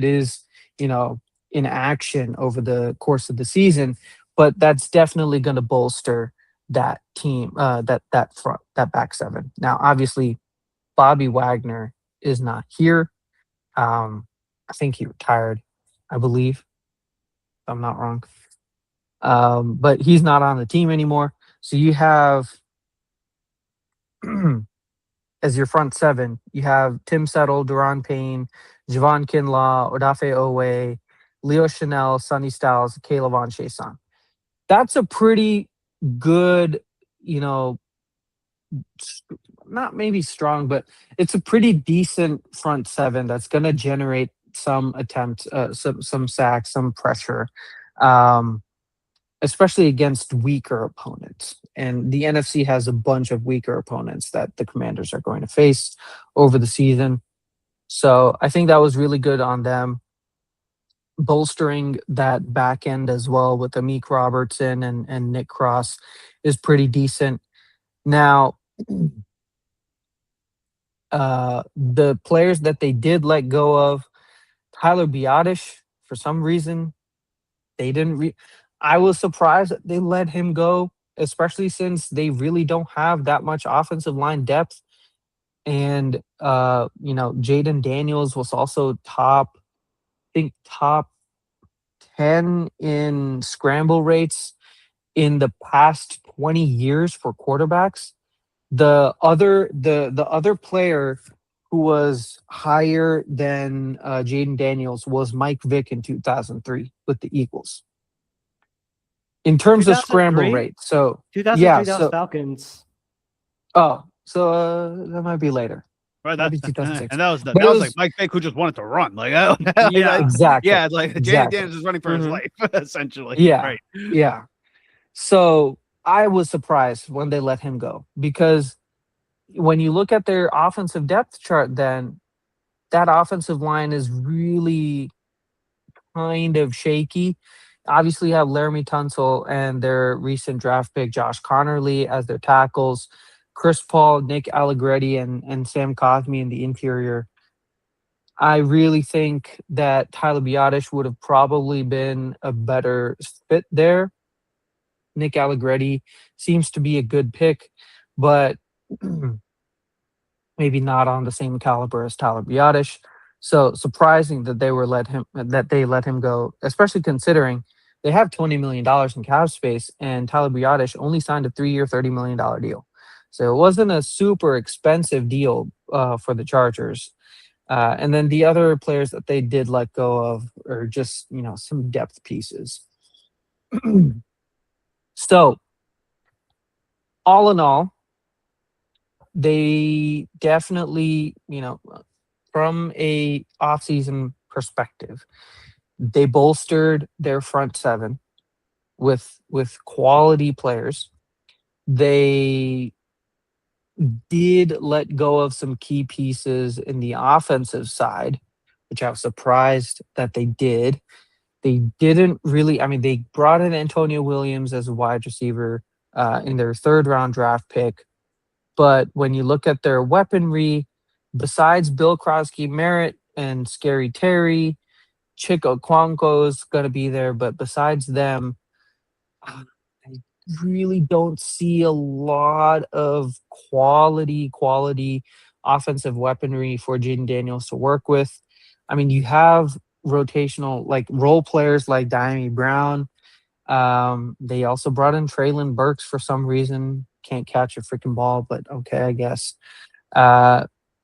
[SPEAKER 1] is, in action over the course of the season. But that's definitely going to bolster that team, that back seven. Now, obviously, Bobby Wagner is not here. I think he retired, I believe, if I'm not wrong. But he's not on the team anymore. So you have, as your front seven, you have Tim Settle, Deron Payne, Javon Kinlaw, Odafe Owe, Leo Chanel, Sonny Styles, Caleb Chason. That's a pretty good, not maybe strong, but it's a pretty decent front seven that's going to generate some attempts, some sacks, some pressure, especially against weaker opponents. And the NFC has a bunch of weaker opponents that the Commanders are going to face over the season. So I think that was really good on them. Bolstering that back end as well with Amik Robertson and Nick Cross is pretty decent. Now, the players that they did let go of, Tyler Biadasz, for some reason, they didn't. I was surprised that they let him go, especially since they really don't have that much offensive line depth. and Jaden Daniels was also top 10 in scramble rates in the past 20 years for quarterbacks. The other player who was higher than Jaden Daniels was Mike Vick in 2003 with the Eagles in terms of scramble
[SPEAKER 2] 2003?
[SPEAKER 1] rate. So
[SPEAKER 2] 2003,
[SPEAKER 1] yeah,
[SPEAKER 2] that was
[SPEAKER 1] so
[SPEAKER 2] Falcons.
[SPEAKER 1] that might be later.
[SPEAKER 3] Right,
[SPEAKER 1] Might be
[SPEAKER 3] that
[SPEAKER 1] 2006.
[SPEAKER 3] and that was
[SPEAKER 1] But it
[SPEAKER 3] like
[SPEAKER 1] was
[SPEAKER 3] Mike Vick who just wanted to run. Like,
[SPEAKER 2] Yeah.
[SPEAKER 1] exactly,
[SPEAKER 3] yeah, it's like Jaden
[SPEAKER 1] exactly.
[SPEAKER 3] Daniels is running for his
[SPEAKER 2] Mhm.
[SPEAKER 3] life, essentially.
[SPEAKER 1] Yeah,
[SPEAKER 3] Right.
[SPEAKER 1] yeah. So I was surprised when they let him go because when you look at their offensive depth chart, then that offensive line is really kind of shaky. Obviously, you have Laramie Tunsil and their recent draft pick Josh Connerly as their tackles, Chris Paul, Nick Allegretti, and Sam Cosmi in the interior. I really think that Tyler Biotish would have probably been a better fit there. Nick Allegretti seems to be a good pick, but maybe not on the same caliber as Tyler Biotish. So surprising that they let him go, especially considering they have $20 million in cap space and Tyler Biotish only signed a 3-year, $30 million deal. So it wasn't a super expensive deal for the Chargers. And then the other players that they did let go of are just, some depth pieces. So all in all, they definitely, from a offseason perspective, they bolstered their front seven with quality players. They did let go of some key pieces in the offensive side, which I was surprised that they did. They didn't really, I mean, they brought in Antonio Williams as a wide receiver in their third round draft pick. But when you look at their weaponry, besides Bill Krosky Merritt and Scary Terry, Chico Okonkwo's going to be there. But besides them, I really don't see a lot of quality offensive weaponry for Jaden Daniels to work with. I mean, you have rotational, like role players like Diami Brown. They also brought in Traylon Burks for some reason. Can't catch a freaking ball, but okay, I guess.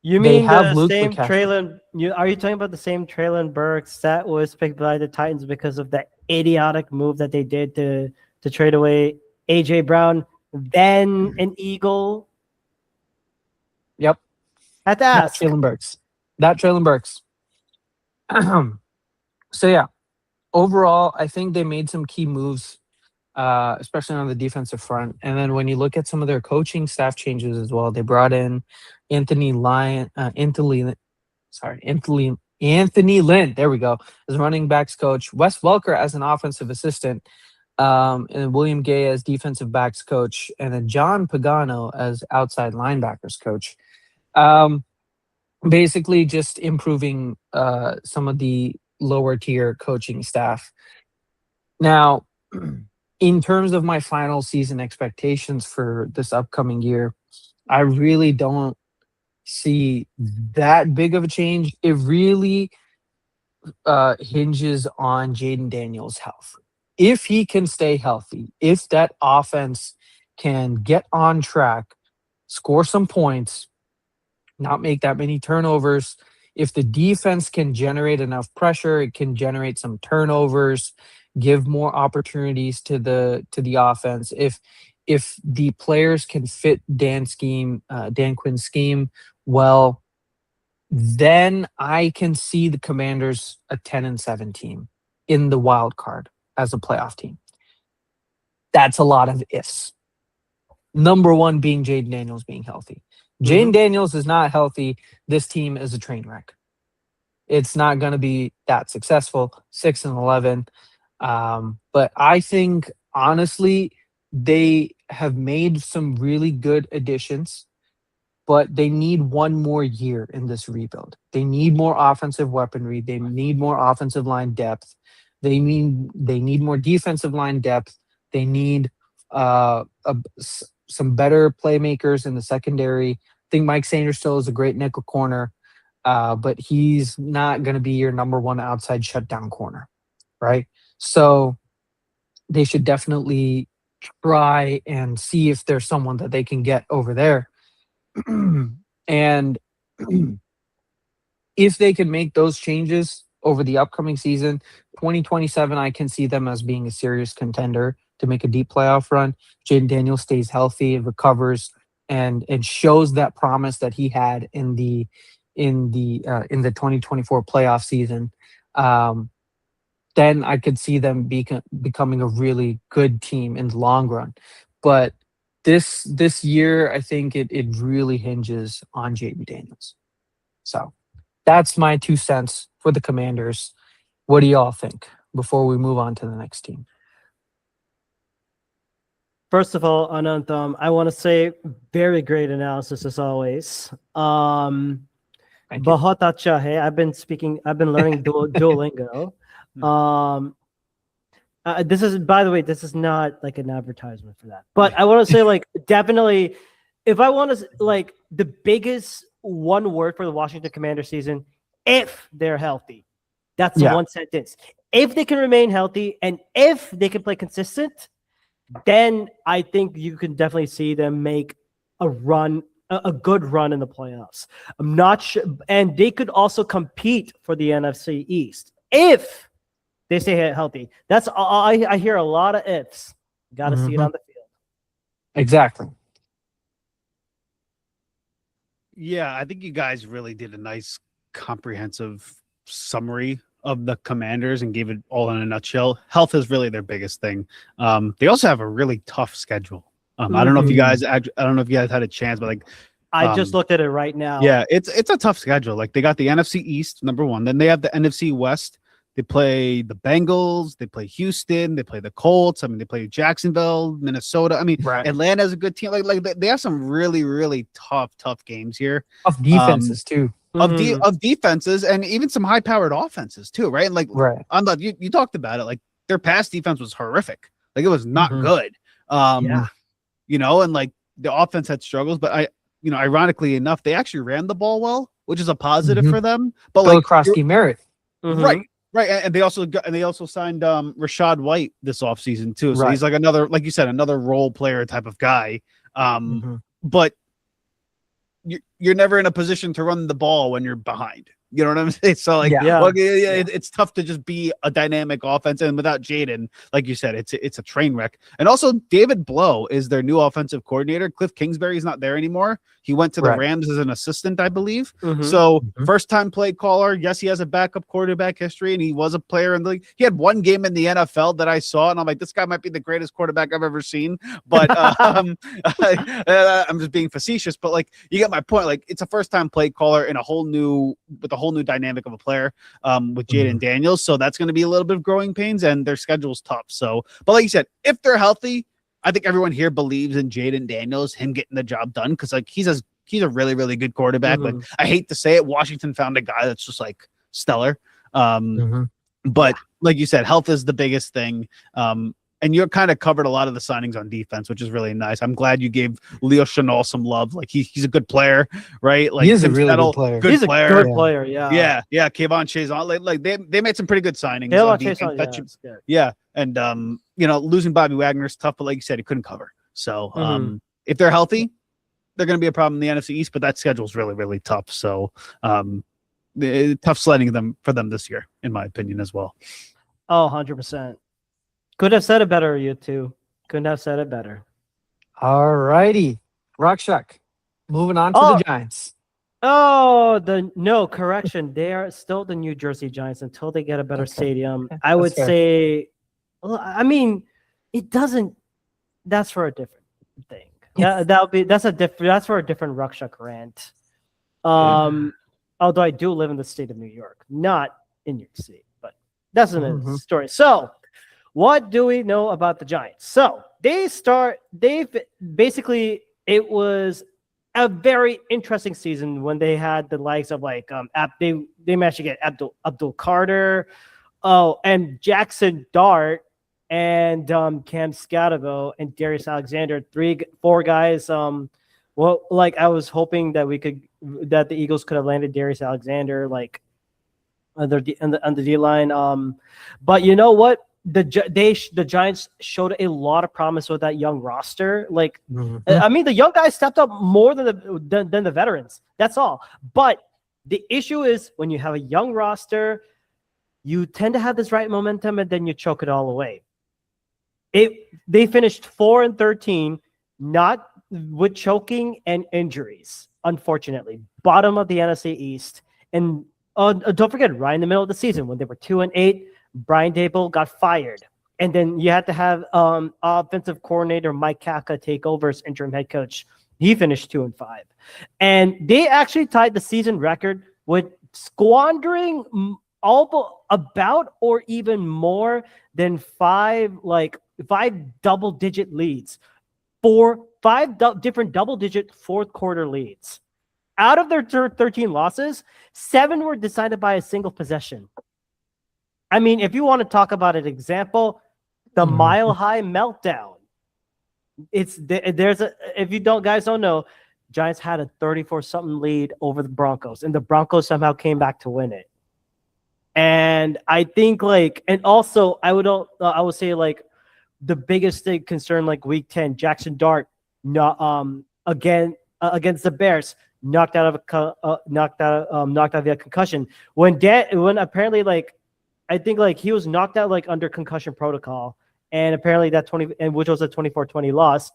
[SPEAKER 2] You
[SPEAKER 1] They
[SPEAKER 2] mean
[SPEAKER 1] have
[SPEAKER 2] the
[SPEAKER 1] Luke
[SPEAKER 2] same
[SPEAKER 1] McCaffrey.
[SPEAKER 2] Are you talking about the same Traylon Burks that was picked by the Titans because of the idiotic move that they did to trade away AJ Brown, then an Eagle?
[SPEAKER 1] Yep,
[SPEAKER 2] Had to
[SPEAKER 1] that
[SPEAKER 2] ask.
[SPEAKER 1] Traylon Burks. That Traylon Burks. So yeah, overall, I think they made some key moves, especially on the defensive front. And then when you look at some of their coaching staff changes as well, they brought in Anthony Lyon, Anthony Lynn. There we go, as running backs coach. Wes Welker as an offensive assistant, and William Gay as defensive backs coach, and then John Pagano as outside linebackers coach. Basically, just improving some of the lower tier coaching staff. Now, in terms of my final season expectations for this upcoming year, I really don't see that big of a change. It really hinges on Jaden Daniels' health. If he can stay healthy, if that offense can get on track, score some points, not make that many turnovers, if the defense can generate enough pressure, it can generate some turnovers, give more opportunities to the offense. If the players can fit Dan Quinn's scheme well, then I can see the Commanders a 10-7 team in the wild card as a playoff team. That's a lot of ifs. Number one being Jaden Daniels being healthy. Jaden Daniels is not healthy. This team is a train wreck. It's not going to be that successful. 6-11. But I think honestly, they have made some really good additions, but they need one more year in this rebuild. They need more offensive weaponry. They need more offensive line depth. They need more defensive line depth. They need some better playmakers in the secondary. think Mike Sainristil is a great nickel corner, but he's not going to be your number one outside shutdown corner, right? So they should definitely try and see if there's someone that they can get over there. And if they can make those changes over the upcoming season, 2027, I can see them as being a serious contender to make a deep playoff run. Jaden Daniels stays healthy and recovers and shows that promise that he had in the 2024 playoff season. Then I could see them becoming a really good team in the long run. But this year, I think it really hinges on Jaden Daniels. So that's my 2 cents for the Commanders. What do y'all think before we move on to the next team?
[SPEAKER 2] First of all, Anantham, I want to say very great analysis as always. Bahut acha hai. I've been learning Duolingo. This is, by the way, this is not like an advertisement for that. But I want to say, like, definitely, if I want to, like, the biggest one word for the Washington Commanders season, if they're healthy. That's the one sentence. If they can remain healthy and if they can play consistent, then I think you can definitely see them make a run, a good run in the playoffs. I'm not sure. And they could also compete for the NFC East if they stay healthy. That's all. I hear a lot of ifs. Got to see it on the field.
[SPEAKER 1] Exactly.
[SPEAKER 3] Yeah, I think you guys really did a nice comprehensive summary of the Commanders and gave it all in a nutshell. Health is really their biggest thing. They also have a really tough schedule. I don't know if you guys had a chance, but like
[SPEAKER 2] I just looked at it right now.
[SPEAKER 3] Yeah, it's a tough schedule. Like they got the NFC East, number one. Then they have the NFC West. They play the Bengals. They play Houston. They play the Colts. I mean, they play Jacksonville, Minnesota. I mean, Atlanta's a good team. Like they have some really, really tough games here.
[SPEAKER 1] Of defenses too.
[SPEAKER 3] Of defenses and even some high-powered offenses too, right? And like, you talked about it. Like their pass defense was horrific. Like it was not good. You know, and like the offense had struggles, but ironically enough, they actually ran the ball well, which is a positive for them. But
[SPEAKER 1] Bill Krosky merit.
[SPEAKER 3] Right, and they also signed Rashad White this offseason too. So he's like another, like you said, another role player type of guy. But you're never in a position to run the ball when you're behind. You know what I'm saying? So like, it's tough to just be a dynamic offense, and without Jaden, like you said, it's a train wreck. And also, David Blow is their new offensive coordinator. Cliff Kingsbury's not there anymore. He went to the Rams as an assistant, I believe. So first time play caller. Yes, he has a backup quarterback history, and he was a player in the league. He had one game in the NFL that I saw, and I'm like, this guy might be the greatest quarterback I've ever seen. But I'm just being facetious. But like, you get my point. Like, it's a first time play caller in a whole new dynamic of a player with Jaden Daniels. So that's going to be a little bit of growing pains, and their schedule's tough. So, but like you said, if they're healthy, I think everyone here believes in Jaden Daniels, him getting the job done, because like he's a really, really good quarterback. Like, I hate to say it, Washington found a guy that's just like stellar. But like you said, health is the biggest thing. And you're kind of covered a lot of the signings on defense, which is really nice. I'm glad you gave Leo Chenal some love. Like he's a good player, right? Like
[SPEAKER 1] he is a really good player.
[SPEAKER 2] He's a good player. Yeah.
[SPEAKER 3] Kayvon Chazon. Like they made some pretty good signings. And losing Bobby Wagner is tough, but like you said, he couldn't cover. So if they're healthy, they're going to be a problem in the NFC East. But that schedule is really, really tough. So tough sledding for them this year, in my opinion, as well.
[SPEAKER 2] Oh, 100%. Could have said it better, you two. Couldn't have said it better.
[SPEAKER 1] All righty. Rakshak, moving on to the Giants.
[SPEAKER 2] No, correction. They are still the New Jersey Giants until they get a better stadium. I would say, I mean, it doesn't, that's for a different thing. That's for a different Rakshak rant. Although I do live in the state of New York, not in New York City, but that's another story. So, what do we know about the Giants? So it was a very interesting season when they had the likes of like they managed to get Abdul Carter, and Jackson Dart, and Cam Scatterbo and Darius Alexander, 4 guys Well, like I was hoping that the Eagles could have landed Darius Alexander, like on the D line. But you know what? The Giants showed a lot of promise with that young roster. Like, I mean, the young guys stepped up more than the veterans. That's all. But the issue is when you have a young roster, you tend to have this right momentum, and then you choke it all away. They finished 4-13, not with choking and injuries, unfortunately. Bottom of the NFC East. And don't forget, right in the middle of the season, when they were 2-8, Brian Daboll got fired. And then you had to have offensive coordinator Mike Kafka take over as interim head coach. He finished 2-5. And they actually tied the season record with squandering about or even more than five double-digit leads. Five different double-digit fourth quarter leads. Out of their 13 losses, 7 were decided by a single possession. I mean, if you want to talk about an example, the Mile High Meltdown. If you guys don't know, Giants had a 34-something lead over the Broncos, and the Broncos somehow came back to win it. And I think and also I would say the biggest thing concern week 10, Jackson Dart against the Bears knocked out via concussion when apparently I think he was knocked out under concussion protocol, and apparently which was a 24-20 loss.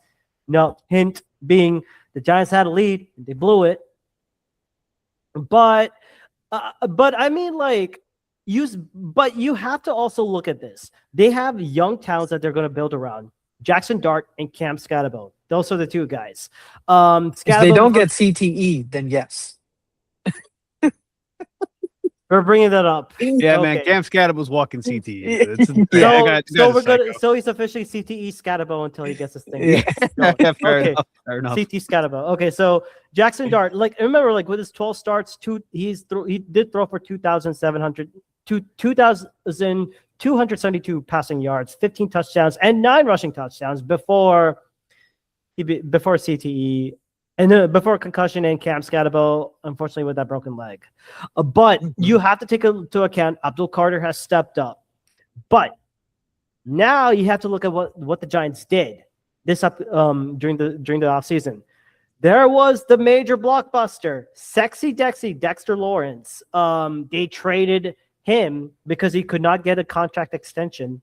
[SPEAKER 2] No, hint being the Giants had a lead, and they blew it. But I mean you have to also look at this. They have young talents that they're going to build around. Jackson Dart and Cam Scatterbo. Those are the two guys.
[SPEAKER 1] If they don't get CTE, then yes.
[SPEAKER 2] We're bringing that up.
[SPEAKER 3] Yeah,
[SPEAKER 2] okay.
[SPEAKER 3] Man. Cam Scatterbo's walking CTE.
[SPEAKER 2] So he's officially CTE Scatterbo until he gets his thing.
[SPEAKER 3] Yeah, fair enough.
[SPEAKER 2] CT Scatterbo. Okay, so Jackson Dart, remember, with his 12 starts, he did throw for 2,272 passing yards, 15 touchdowns, and 9 rushing touchdowns before CTE. And then before concussion and Cam Scatterbo, unfortunately, with that broken leg. But you have to take into account Abdul Carter has stepped up. But now you have to look at what the Giants did during the offseason. There was the major blockbuster, Sexy Dexy, Dexter Lawrence. They traded him because he could not get a contract extension.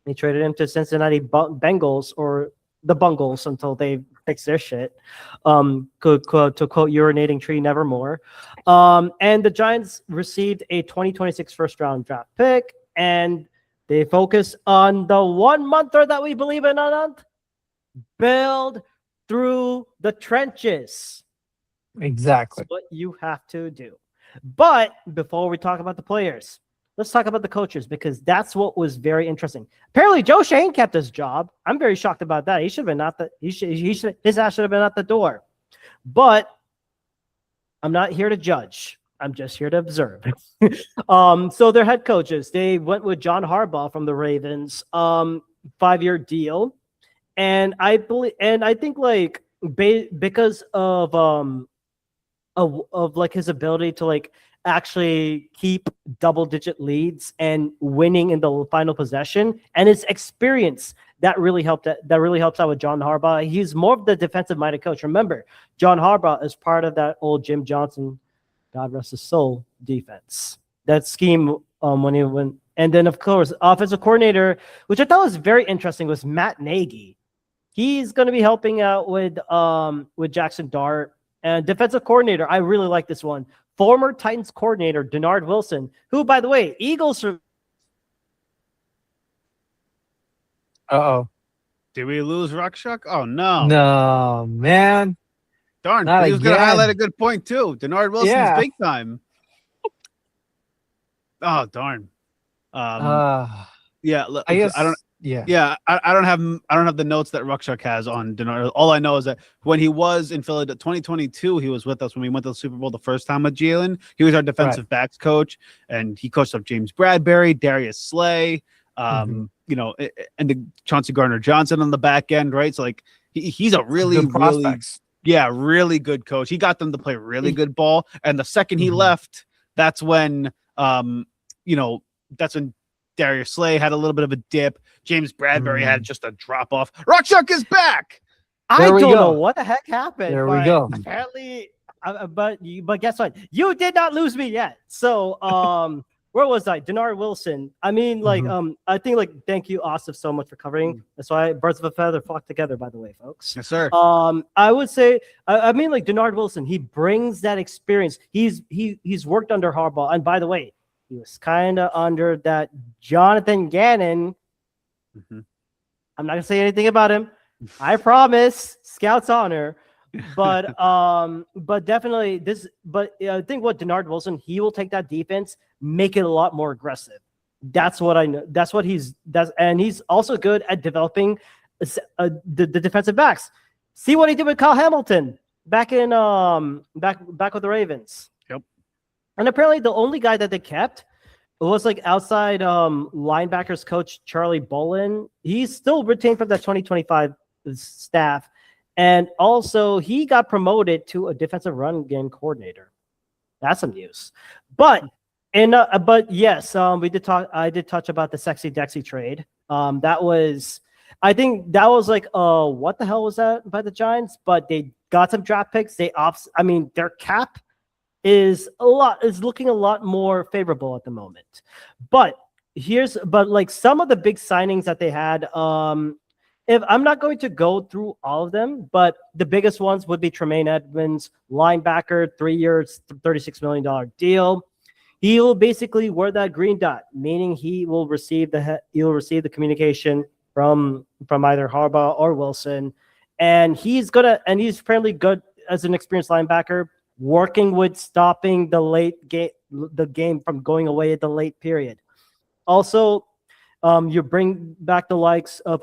[SPEAKER 2] They traded him to Cincinnati Bengals, or the Bungles, until they fix their shit. To quote Urinating Tree Nevermore. And the Giants received a 2026 first-round draft pick, and they focus on the one-monther that we believe in, build through the trenches.
[SPEAKER 1] Exactly.
[SPEAKER 2] That's what you have to do. But before we talk about the players, let's talk about the coaches, because that's what was very interesting. Apparently, Joe Shane kept his job. I'm very shocked about that. He should have been his ass should have been at the door. But I'm not here to judge. I'm just here to observe. So their head coaches, they went with John Harbaugh from the Ravens, 5-year deal, and I think because of his ability to actually keep double-digit leads and winning in the final possession, and his experience, that really helped out with John Harbaugh. He's more of the defensive-minded coach. Remember, John Harbaugh is part of that old Jim Johnson, God rest his soul, defense. That scheme when he went, and then of course offensive coordinator, which I thought was very interesting, was Matt Nagy. He's going to be helping out with Jackson Dart. And defensive coordinator, I really like this one. Former Titans coordinator Denard Wilson, who, by the way, Eagles are.
[SPEAKER 3] Did we lose Ruckchuck? Oh no!
[SPEAKER 1] No, man.
[SPEAKER 3] Darn, he was going to highlight a good point too. Denard Wilson's big time. Oh darn. Yeah, look, I don't. Yeah, I don't have the notes that Ruckchuck has on Denard. All I know is that when he was in Philadelphia, 2022, he was with us when we went to the Super Bowl the first time with Jalen. He was our defensive backs coach, and he coached up James Bradbury, Darius Slay, and the Chauncey Gardner-Johnson on the back end, right? So he's a really Yeah, really good coach. He got them to play really good ball. And the second he left, that's when that's when Darius Slay had a little bit of a dip. James Bradbury had just a drop off. Rockchuck is back.
[SPEAKER 2] I
[SPEAKER 1] There we
[SPEAKER 2] don't know
[SPEAKER 1] go.
[SPEAKER 2] what the heck happened.
[SPEAKER 1] There we
[SPEAKER 2] but
[SPEAKER 1] go.
[SPEAKER 2] Apparently, but guess what? You did not lose me yet. So where was I? Denard Wilson. I mean, like I think like thank you, Asif, so much for covering. That's why birds of a feather flock together. By the way, folks.
[SPEAKER 3] Yes, sir.
[SPEAKER 2] I would say I mean like Denard Wilson. He brings that experience. He's worked under Harbaugh, and by the way, he was kind of under that Jonathan Gannon. I'm not gonna say anything about him. I promise. Scouts honor. But definitely this. But I think what Denard Wilson, he will take that defense, make it a lot more aggressive. That's what I know. That's what and he's also good at developing the defensive backs. See what he did with Kyle Hamilton back in back with the Ravens.
[SPEAKER 3] Yep.
[SPEAKER 2] And apparently the only guy that they kept was like outside linebackers coach Charlie Bolin. He's still retained from that 2025 staff. And also he got promoted to a defensive run game coordinator. That's some news. But yes, we did talk. I did touch about the Sexy Dexy trade. I think that was like what the hell was that by the Giants? But they got some draft picks. I mean, their cap is looking a lot more favorable at the moment. But like some of the big signings that they had, if I'm not going to go through all of them, but the biggest ones would be Tremaine Edmonds, linebacker, 3 years, $36 million deal. He will basically wear that green dot, meaning he will receive the communication from either Harbaugh or Wilson, and he's fairly good as an experienced linebacker, working with stopping the game from going away at the late period. Also, you bring back the likes of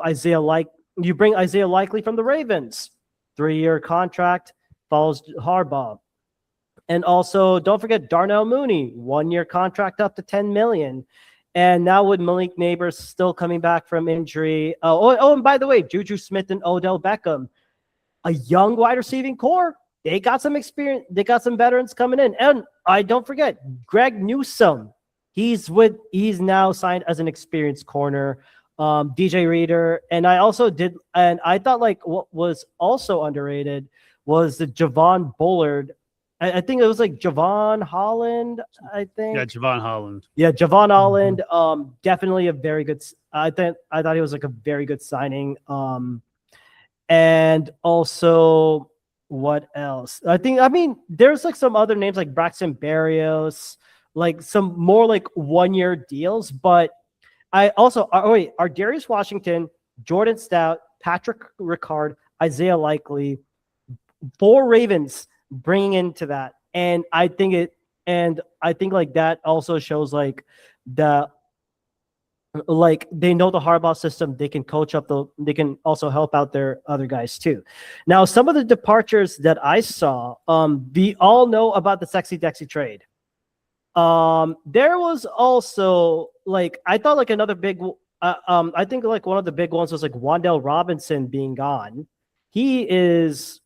[SPEAKER 2] You bring Isaiah Likely from the Ravens, 3-year contract, follows Harbaugh. And also, don't forget Darnell Mooney, 1-year contract up to $10 million. And now with Malik Neighbors still coming back from injury. And by the way, Juju Smith and Odell Beckham, a young wide receiving core. They got some experience. They got some veterans coming in. And I don't forget Greg Newsome. He's now signed as an experienced corner. DJ Reader, and I thought like what was also underrated was the Javon Bullard. I think it was like Javon Holland. I think.
[SPEAKER 3] Yeah, Javon Holland.
[SPEAKER 2] Yeah, Javon Holland. Definitely a very good. I thought he was like a very good signing. And also what else? I mean, there's like some other names like Braxton Berrios, like some more like 1-year deals, but. Are Darius Washington, Jordan Stout, Patrick Ricard, Isaiah Likely, 4 Ravens bringing into that, and I think like that also shows like they know the Harbaugh system. They can coach up they can also help out their other guys too. Now, some of the departures that I saw, we all know about the Sexy Dexy trade. There was also like I thought like another big I think like one of the big ones was like Wan'Dale Robinson being gone. He is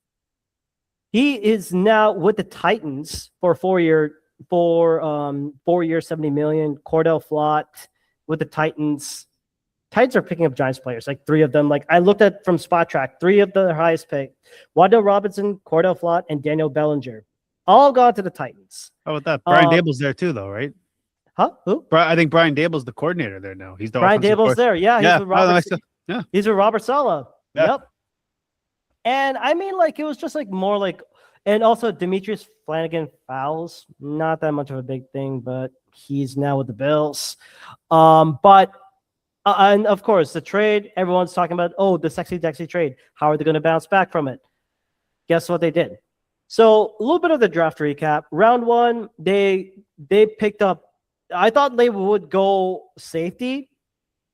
[SPEAKER 2] now with the Titans for 4 year 70 million. Cordell Flott with the Titans. Titans are picking up Giants players, like 3 of them. Like I looked at from Spot Track, 3 of the highest pick: Wan'Dale Robinson, Cordell Flott, and Daniel Bellinger. All gone to the Titans.
[SPEAKER 3] How about that? Brian Dable's there too, though, right?
[SPEAKER 2] Huh? Who?
[SPEAKER 3] I think Brian Dable's the coordinator there now. He's the
[SPEAKER 2] Brian Dable's there. Yeah, he's with Robert Saleh.
[SPEAKER 3] Yeah.
[SPEAKER 2] Yep. And I mean, like it was just like more like, and also Demetrius Flanagan fouls, not that much of a big thing, but he's now with the Bills. But and of course the trade, everyone's talking about. Oh, the Sexy Dexy trade. How are they going to bounce back from it? Guess what they did? So a little bit of the draft recap. Round 1, they picked up. I thought they would go safety.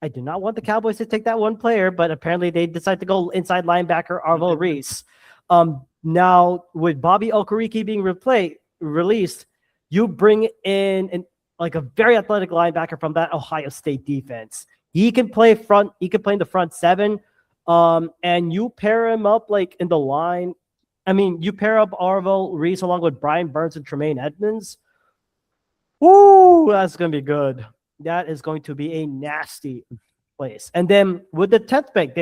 [SPEAKER 2] I did not want the Cowboys to take that one player, but apparently they decided to go inside linebacker Arvo Reese. Now with Bobby Okereke being released, you bring in like a very athletic linebacker from that Ohio State defense. He can play in the front 7, and you pair him up like in the line. I mean, you pair up Arvo Reese along with Brian Burns and Tremaine Edmonds. Woo, that's going to be good. That is going to be a nasty place. And then with the 10th pick,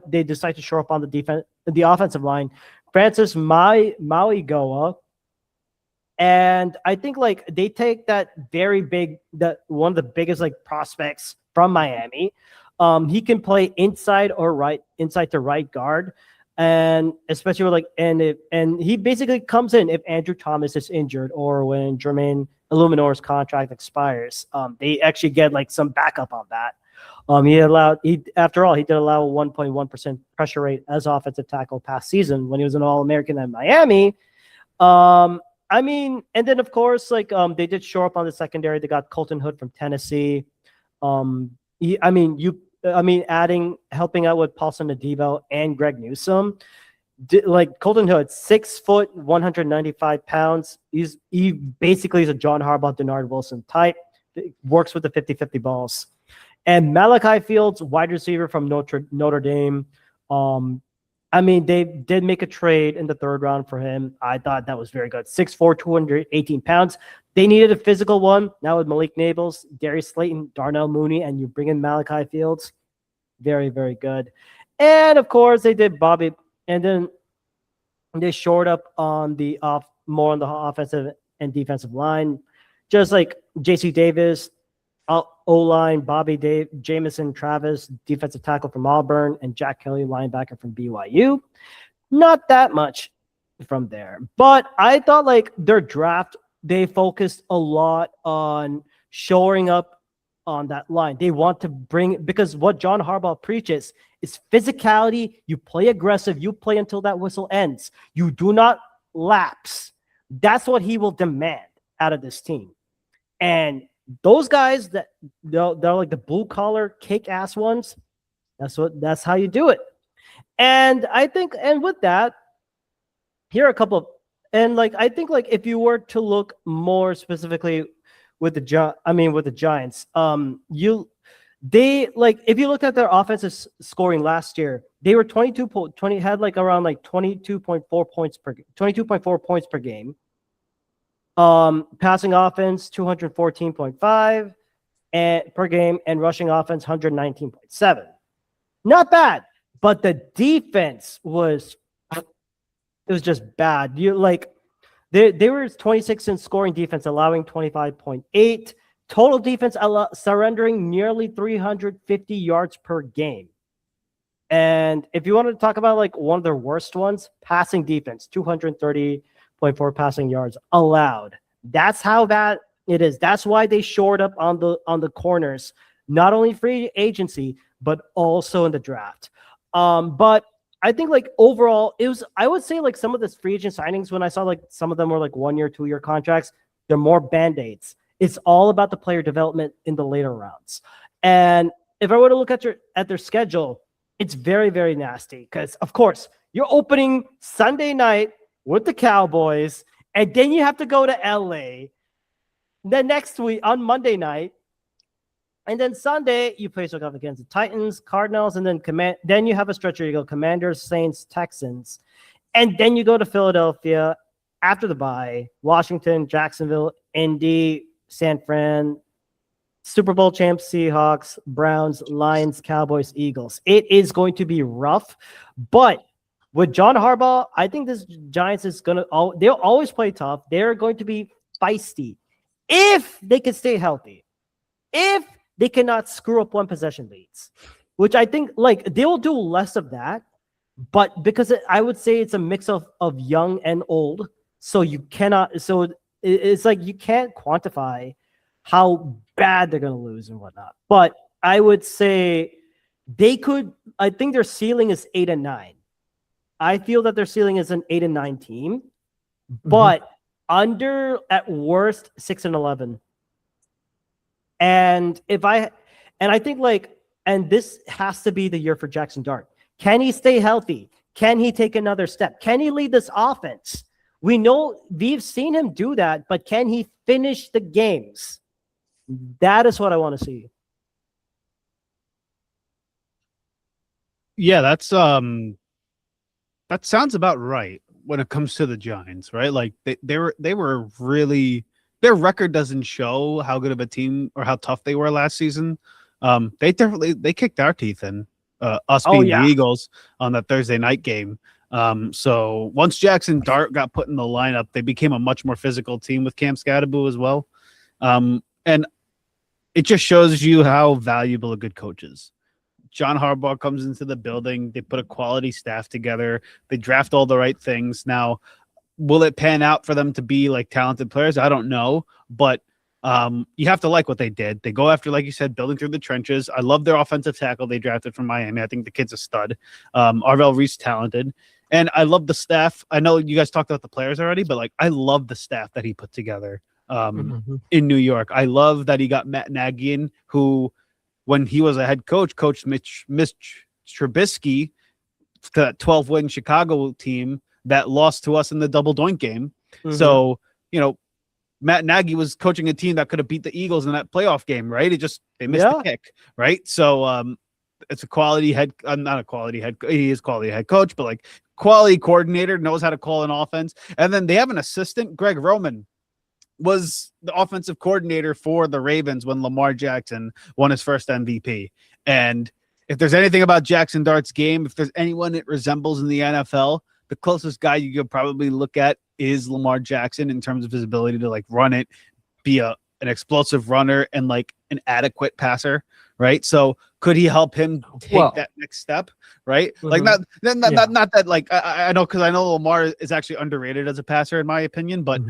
[SPEAKER 2] they decide to shore up on the offensive line. Francis Mauigoa. And I think like they take that one of the biggest like prospects from Miami. He can play inside to right guard. And especially with and he basically comes in if Andrew Thomas is injured or when Jermaine Illuminor's contract expires. They actually get like some backup on that. He did allow 1.1% pressure rate as offensive tackle past season when he was an All-American at Miami. I mean, and then of course, like they did shore up on the secondary. They got Colton Hood from Tennessee. Helping out with Paulson Adebo and Greg Newsome. Like Colton Hood, 6 foot, 195 pounds. He basically is a John Harbaugh, Denard Wilson type. Works with the 50-50 balls. And Malachi Fields, wide receiver from Notre Dame. They did make a trade in the 3rd round for him. I thought that was very good. 6'4", 218 pounds. They needed a physical one. Now with Malik Nabels, Darius Slayton, Darnell Mooney, and you bring in Malachi Fields. Very, very good. And of course, they did Bobby. And then they shored up on more on the offensive and defensive line. Just like J.C. Davis, O-line, Bobby Jamison Travis, defensive tackle from Auburn, and Jack Kelly, linebacker from BYU. Not that much from there. But I thought like their draft, they focused a lot on shoring up on that line. They want to because what John Harbaugh preaches is physicality. You play aggressive. You play until that whistle ends. You do not lapse. That's what he will demand out of this team. And those guys they're like the blue collar kick ass ones. That's how you do it. And I think, and with that, here are a couple of, and like I think like if you were to look more specifically with the Giants, if you looked at their offensive scoring last year, they were 22.4 points per game. Passing offense 214.5 per game, and rushing offense 119.7. Not bad, but the defense was just bad. They were 26 in scoring defense, allowing 25.8. Total defense surrendering nearly 350 yards per game. And if you want to talk about like one of their worst ones, passing defense, 230.4 passing yards allowed. That's how bad it is. That's why they shored up on the corners, not only free agency, but also in the draft. But I think like overall, I would say like some of the free agent signings, when I saw like some of them were like 1 year, 2 year contracts, they're more band-aids. It's all about the player development in the later rounds. And if I were to look at their schedule, it's very, very nasty because, of course, you're opening Sunday night with the Cowboys, and then you have to go to LA. Then next week on Monday night, and then Sunday you play off against the Titans, Cardinals, and then you have a stretch where you go Commanders, Saints, Texans, and then you go to Philadelphia after the bye, Washington, Jacksonville, Indy, San Fran, Super Bowl champs, Seahawks, Browns, Lions, Cowboys, Eagles. It is going to be rough, but with John Harbaugh, I think this Giants is they'll always play tough. They're going to be feisty if they can stay healthy, if they cannot screw up one possession leads, which I think like they will do less of that, but because I would say it's a mix of young and old. So it's like you can't quantify how bad they're going to lose and whatnot. But I would say I think their ceiling is 8-9. I feel that their ceiling is an 8-9 team, but under at worst 6-11. And I think like, and this has to be the year for Jackson Dart. Can he stay healthy? Can he take another step? Can he lead this offense? We know we've seen him do that, but can he finish the games? That is what I want to see.
[SPEAKER 3] Yeah, that sounds about right. when it comes to the Giants, right? Like they were really, their record doesn't show how good of a team or how tough they were last season. They kicked our teeth in, us being the Eagles on that Thursday night game. So once Jackson Dart got put in the lineup, they became a much more physical team with Cam Scadaboo as well. And it just shows you how valuable a good coach is. John Harbaugh comes into the building. They put a quality staff together. They draft all the right things. Now, will it pan out for them to be like talented players? I don't know, but you have to like what they did. They go after, like you said, building through the trenches. I love their offensive tackle they drafted from Miami. I think the kid's a stud. Arvell Reese, talented. And I love the staff. I know you guys talked about the players already, but like I love the staff that he put together in New York. I love that he got Matt Nagy in, who, when he was a head coach, coached Mitch Trubisky, that 12-win Chicago team that lost to us in the double doink game. So, Matt Nagy was coaching a team that could have beat the Eagles in that playoff game, right? They missed the kick, right? So it's a quality not a quality head. He is quality head coach, but like quality coordinator, knows how to call an offense. And then they have an assistant, Greg Roman, was the offensive coordinator for the Ravens when Lamar Jackson won his first MVP. And if there's anything about Jackson Dart's game, if there's anyone it resembles in the NFL, the closest guy you could probably look at is Lamar Jackson in terms of his ability to like run it, be an explosive runner and like an adequate passer, right? So could he help him take that next step, right? Like not that like I know, because I know Lamar is actually underrated as a passer in my opinion, but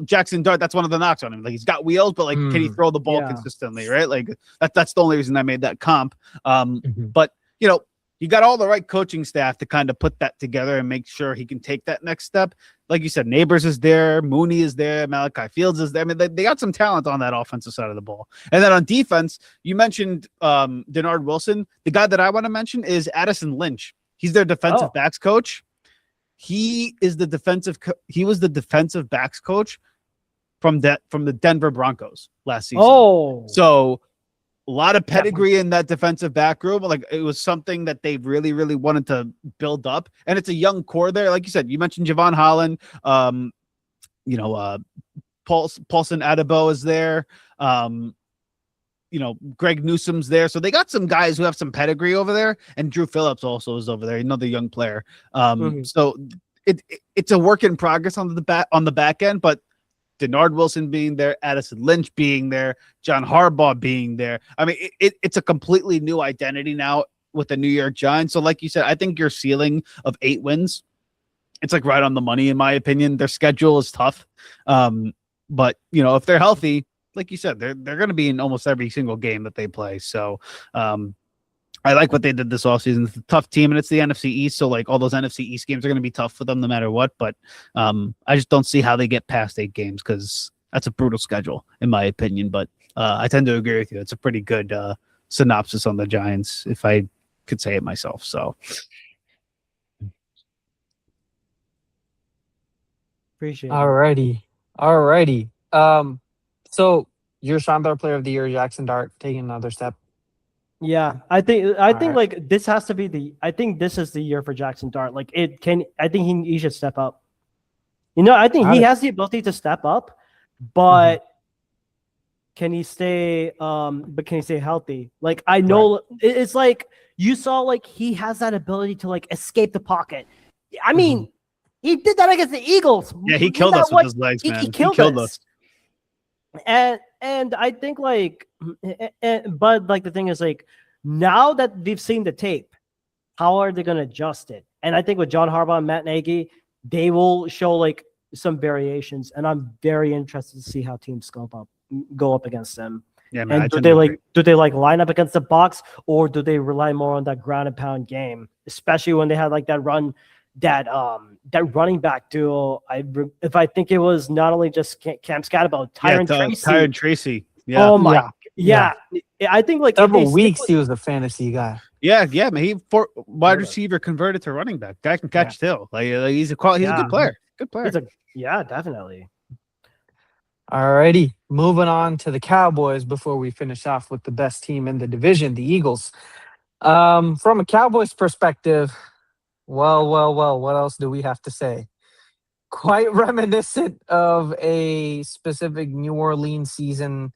[SPEAKER 3] Jackson Dart, that's one of the knocks on him. Like he's got wheels, but like can he throw the ball consistently, right? Like that's the only reason I made that comp. But you got all the right coaching staff to kind of put that together and make sure he can take that next step. Like you said, Neighbors is there, Mooney is there, Malachi Fields is there. I mean, they got some talent on that offensive side of the ball. And then on defense, you mentioned Denard Wilson. The guy that I want to mention is Addison Lynch. He's their defensive backs coach. He was the defensive backs coach from the Denver Broncos last season. So a lot of pedigree in that defensive back room. Like it was something that they really, really wanted to build up. And it's a young core there. Like you said, you mentioned Javon Holland, Paulson Adebo is there. Greg Newsom's there. So they got some guys who have some pedigree over there. And Drew Phillips also is over there, another young player. So it's a work in progress on the back end, but Denard Wilson being there, Addison Lynch being there, John Harbaugh being there. I mean, it's a completely new identity now with the New York Giants. So like you said, I think your ceiling of 8 wins, it's like right on the money, in my opinion. Their schedule is tough. But, if they're healthy, like you said, they're going to be in almost every single game that they play. So I like what they did this offseason. It's a tough team, and it's the NFC East, so like all those NFC East games are going to be tough for them no matter what. But I just don't see how they get past 8 games because that's a brutal schedule, in my opinion. But I tend to agree with you. It's a pretty good synopsis on the Giants, if I could say it myself. So
[SPEAKER 2] appreciate it.
[SPEAKER 1] Alrighty. So your Shandar Player of the Year, Jackson Dart, taking another step.
[SPEAKER 2] Yeah, I think like this has to be I think this is the year for Jackson Dart. Like I think he should step up. I think he has the ability to step up, but can he stay healthy? Like I know it's like you saw like he has that ability to like escape the pocket. I mean, he did that against the Eagles.
[SPEAKER 3] Yeah, he killed us with his legs, man.
[SPEAKER 2] He killed us. And I think like, but like the thing is like, now that we've seen the tape, how are they going to adjust it? And I think with John Harbaugh and Matt Nagy, they will show like some variations, and I'm very interested to see how teams go up against them.
[SPEAKER 3] Yeah, man,
[SPEAKER 2] and do they line up against the box, or do they rely more on that ground and pound game, especially when they had like that running back duo? If I think it was not only just Cam Scadaboo,
[SPEAKER 3] Tyron Tracy. Yeah.
[SPEAKER 2] Oh my. Yeah. I think like
[SPEAKER 1] several weeks he was a fantasy guy.
[SPEAKER 3] Yeah, man. He wide receiver converted to running back. Guy can catch too. Like he's a good player. Good player.
[SPEAKER 2] Definitely.
[SPEAKER 1] Alrighty, moving on to the Cowboys before we finish off with the best team in the division, the Eagles. From a Cowboys perspective, Well. What else do we have to say? Quite reminiscent of a specific New Orleans season,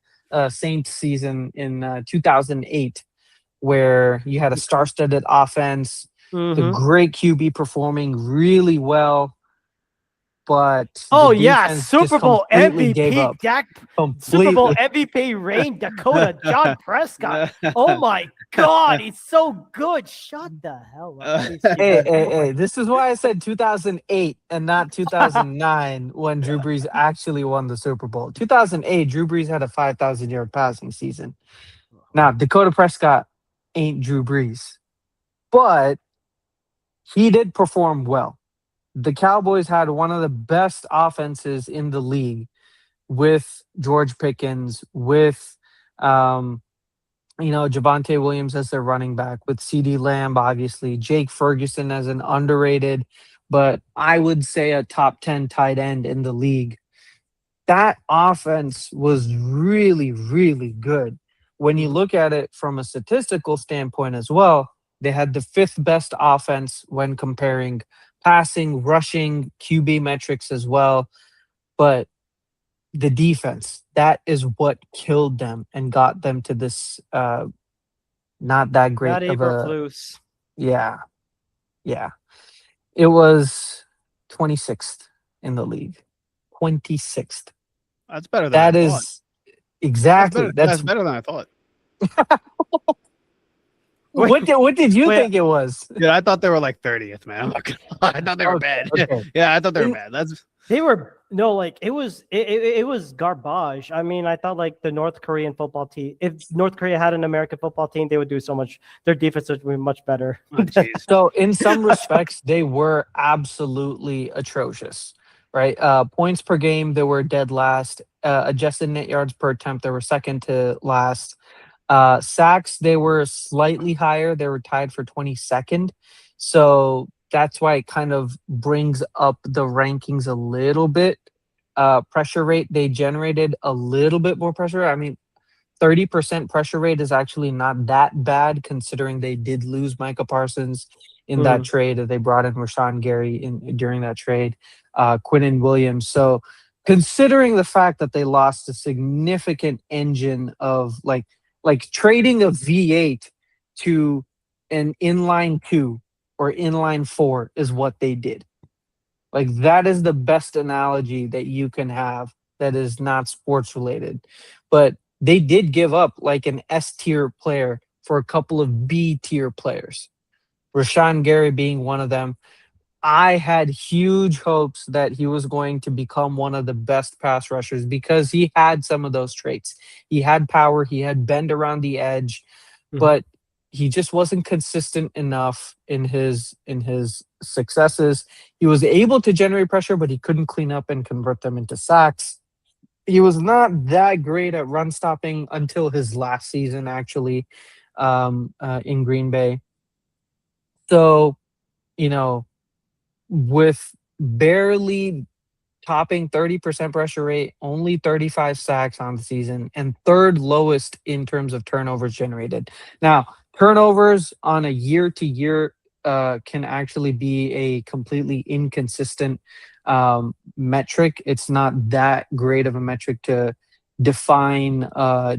[SPEAKER 1] Saints season in 2008, where you had a star-studded offense, the
[SPEAKER 2] Mm-hmm.
[SPEAKER 1] great QB performing really well, but the
[SPEAKER 2] Oh yeah,
[SPEAKER 1] defense just
[SPEAKER 2] Super Bowl
[SPEAKER 1] completely gave
[SPEAKER 2] MVP
[SPEAKER 1] up.
[SPEAKER 2] Dak, Super Bowl
[SPEAKER 1] Completely.
[SPEAKER 2] MVP Rain Dakota John Prescott. Oh my God, he's so good. Shut the hell up. Please keep
[SPEAKER 1] Hey,
[SPEAKER 2] going.
[SPEAKER 1] hey, hey, this is why I said 2008 and not 2009 when Drew Brees actually won the Super Bowl. 2008, Drew Brees had a 5,000-yard passing season. Now, Dakota Prescott ain't Drew Brees, but he did perform well. The Cowboys had one of the best offenses in the league with George Pickens, with Javonte Williams as their running back, with CD Lamb, obviously, Jake Ferguson as an underrated, but I would say a top 10 tight end in the league. That offense was really, really good. When you
[SPEAKER 2] Mhm.
[SPEAKER 1] look at it from a statistical standpoint as well, they had the fifth best offense when comparing passing, rushing, QB metrics as well. But the defense, that is what killed them and got them to this not that
[SPEAKER 2] Not
[SPEAKER 1] great of a
[SPEAKER 2] Eberflus.
[SPEAKER 1] yeah, yeah. It was 26th in the league. 26th.
[SPEAKER 3] That's better than I
[SPEAKER 1] That
[SPEAKER 3] thought.
[SPEAKER 1] is exactly.
[SPEAKER 3] That's
[SPEAKER 1] That's
[SPEAKER 3] better than I thought.
[SPEAKER 2] Wait,
[SPEAKER 1] what did you
[SPEAKER 2] wait.
[SPEAKER 1] think it was?
[SPEAKER 3] Yeah, I thought they were like 30th, man. I'm not gonna lie. I thought they were
[SPEAKER 1] Okay,
[SPEAKER 3] bad.
[SPEAKER 1] okay.
[SPEAKER 3] Yeah, I thought they were
[SPEAKER 1] In-
[SPEAKER 3] bad. That's
[SPEAKER 2] They were no, like it was garbage. I mean, I thought like the North Korean football team. If North Korea had an American football team, they would do so much. Their defense would be much better.
[SPEAKER 3] oh jeez.
[SPEAKER 1] So in some respects, they were absolutely atrocious, right? Points per game, they were dead last. Adjusted net yards per attempt, they were second to last. Sacks, they were slightly higher. They were tied for 22nd. So that's why it kind of brings up the rankings a little bit. Pressure rate, they generated a little bit more pressure. I mean, 30% pressure rate is actually not that bad considering they did lose Micah Parsons in that
[SPEAKER 2] Mhm.
[SPEAKER 1] trade. They brought in Rashawn Gary during that trade, Quinnen Williams. So considering the fact that they lost a significant engine of like trading a V8 to an inline 2 or inline 4 is what they did. Like that is the best analogy that you can have that is not sports related. But they did give up like an S tier player for a couple of B tier players. Rashawn Gary being one of them. I had huge hopes that he was going to become one of the best pass rushers because he had some of those traits. He had power, he had bend around the edge,
[SPEAKER 2] Mhm.
[SPEAKER 1] but he just wasn't consistent enough in his successes. He was able to generate pressure, but he couldn't clean up and convert them into sacks. He was not that great at run stopping until his last season, actually, in Green Bay. So, you know, with barely topping 30% pressure rate, only 35 sacks on the season, and third lowest in terms of turnovers generated. Now, turnovers on a year to year can actually be a completely inconsistent metric. It's not that great of a metric to define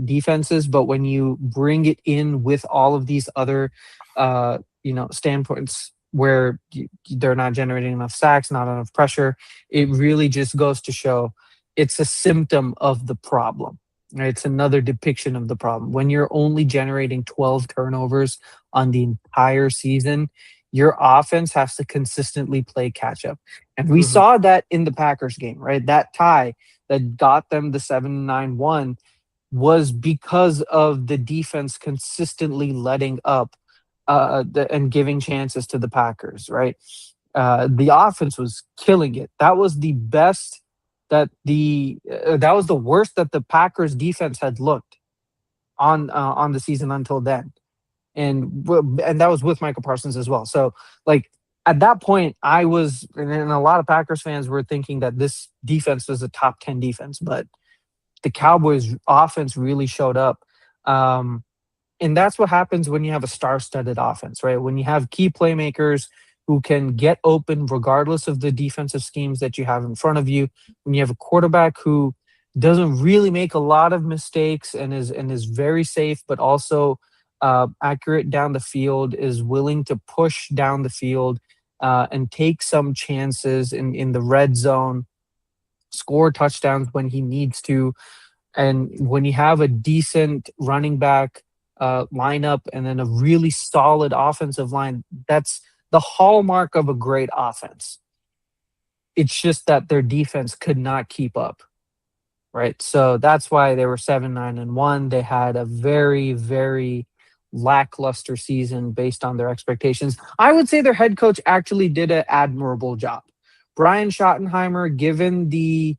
[SPEAKER 1] defenses, but when you bring it in with all of these other, standpoints where they're not generating enough sacks, not enough pressure, it really just goes to show it's a symptom of the problem. Right? It's another depiction of the problem. When you're only generating 12 turnovers on the entire season, your offense has to consistently play catch up. And we
[SPEAKER 2] Mhm.
[SPEAKER 1] saw that in the Packers game, right? That tie that got them the 7-9-1 was because of the defense consistently letting up and giving chances to the Packers, right? The offense was killing it. That was the best that was the worst that the Packers defense had looked on the season until then, and that was with Michael Parsons as well. So like at that point, I was and a lot of Packers fans were thinking that this defense was a top 10 defense, but the Cowboys offense really showed up. And that's what happens when you have a star-studded offense, right? When you have key playmakers, who can get open regardless of the defensive schemes that you have in front of you. When you have a quarterback who doesn't really make a lot of mistakes and is very safe, but also accurate down the field, is willing to push down the field and take some chances in the red zone, score touchdowns when he needs to. And when you have a decent running back lineup and then a really solid offensive line, that's the hallmark of a great offense. It's just that their defense could not keep up, right? So that's why they were 7-9-1. They had a very, very lackluster season based on their expectations. I would say their head coach actually did an admirable job. Brian Schottenheimer, given the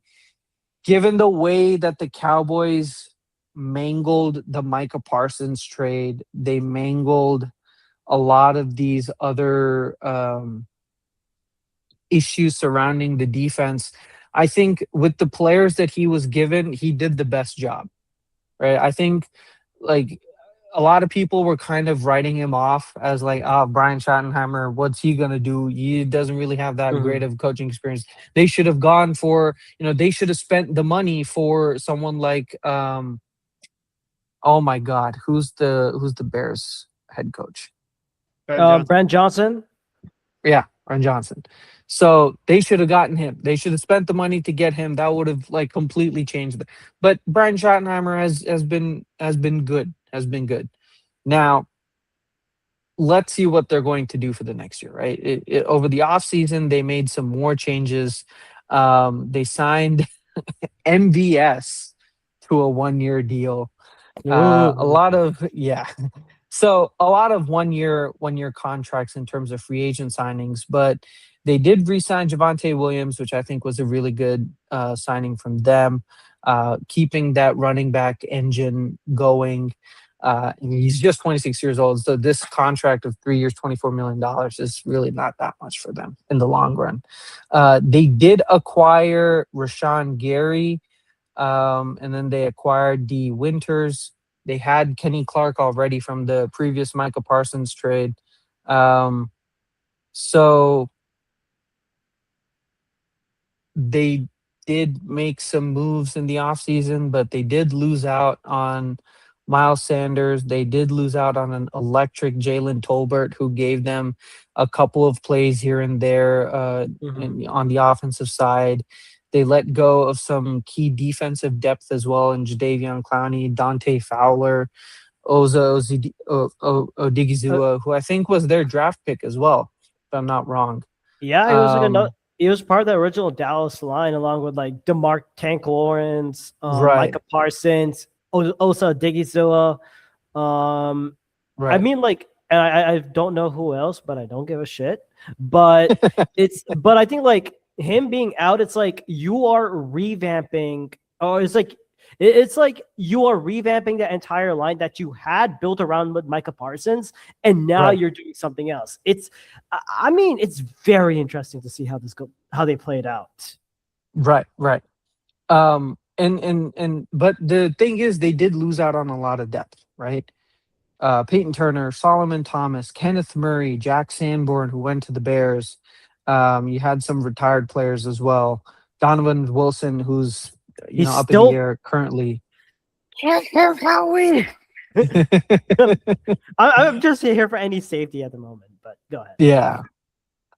[SPEAKER 1] way that the Cowboys mangled the Micah Parsons trade, they mangled a lot of these other issues surrounding the defense. I think with the players that he was given, he did the best job, right? I think like a lot of people were kind of writing him off as like, oh, Brian Schottenheimer, what's he going to do? He doesn't really have that great of coaching experience. They should have gone for, they should have spent the money for someone like, oh my God, who's the Bears head coach?
[SPEAKER 2] Brent Johnson.
[SPEAKER 1] Yeah, Brent Johnson. So they should have gotten him. They should have spent the money to get him. That would have like completely changed it. But Brian Schottenheimer has been good. Now, let's see what they're going to do for the next year, right? Over the offseason, they made some more changes. They signed MVS to a 1-year deal. So a lot of one-year contracts in terms of free agent signings, but they did re-sign Javonte Williams, which I think was a really good signing from them, keeping that running back engine going. He's just 26 years old, so this contract of 3 years, $24 million is really not that much for them in the long run. They did acquire Rashawn Gary, and then they acquired D. Winters. They had Kenny Clark already from the previous Micah Parsons trade. So they did make some moves in the offseason, but they did lose out on Miles Sanders. They did lose out on an electric Jalen Tolbert, who gave them a couple of plays here and there on the offensive side. They let go of some key defensive depth as well in Jadeveon Clowney, Dante Fowler, Odigizua, who I think was their draft pick as well, if I'm not wrong.
[SPEAKER 2] Yeah, it was it was part of the original Dallas line, along with like Tank Lawrence, Micah Parsons, Osa Odigizua. I mean, like, and I don't know who else, but I don't give a shit. But but I think like him being out, it's like you are revamping, or it's like you are revamping the entire line that you had built around with Micah Parsons, and now you're doing something else. I mean, it's very interesting to see how they play it out.
[SPEAKER 1] Right. But the thing is, they did lose out on a lot of depth, right? Peyton Turner, Solomon Thomas, Kenneth Murray, Jack Sanborn, who went to the Bears. You had some retired players as well. Donovan Wilson, who's up in the air currently.
[SPEAKER 2] I'm just here for any safety at the moment, but go ahead.
[SPEAKER 1] Yeah.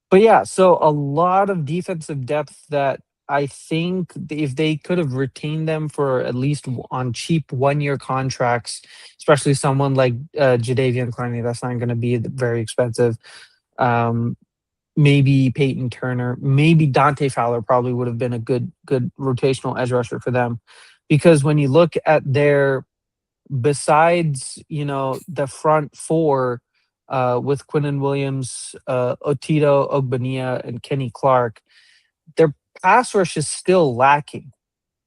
[SPEAKER 1] But yeah, so a lot of defensive depth that I think if they could have retained them for at least on cheap 1-year contracts, especially someone like Jadeveon Clowney, that's not going to be very expensive. Maybe Peyton Turner, maybe Dante Fowler probably would have been a good rotational edge rusher for them, because when you look at besides the front four with Quinnen Williams, Otito Ogbania, and Kenny Clark, their pass rush is still lacking,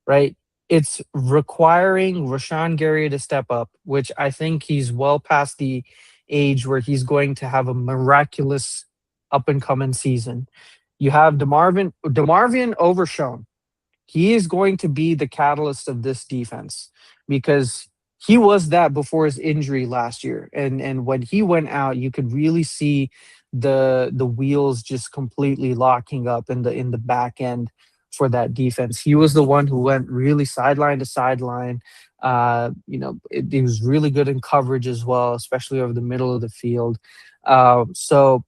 [SPEAKER 1] right? It's requiring Rashawn Gary to step up, which I think he's well past the age where he's going to have a miraculous up-and-coming season. You have DeMarvin Overshown. He is going to be the catalyst of this defense, because he was that before his injury last year. And when he went out, you could really see the wheels just completely locking up in the back end for that defense. He was the one who went really sideline to sideline. He was really good in coverage as well, especially over the middle of the field. So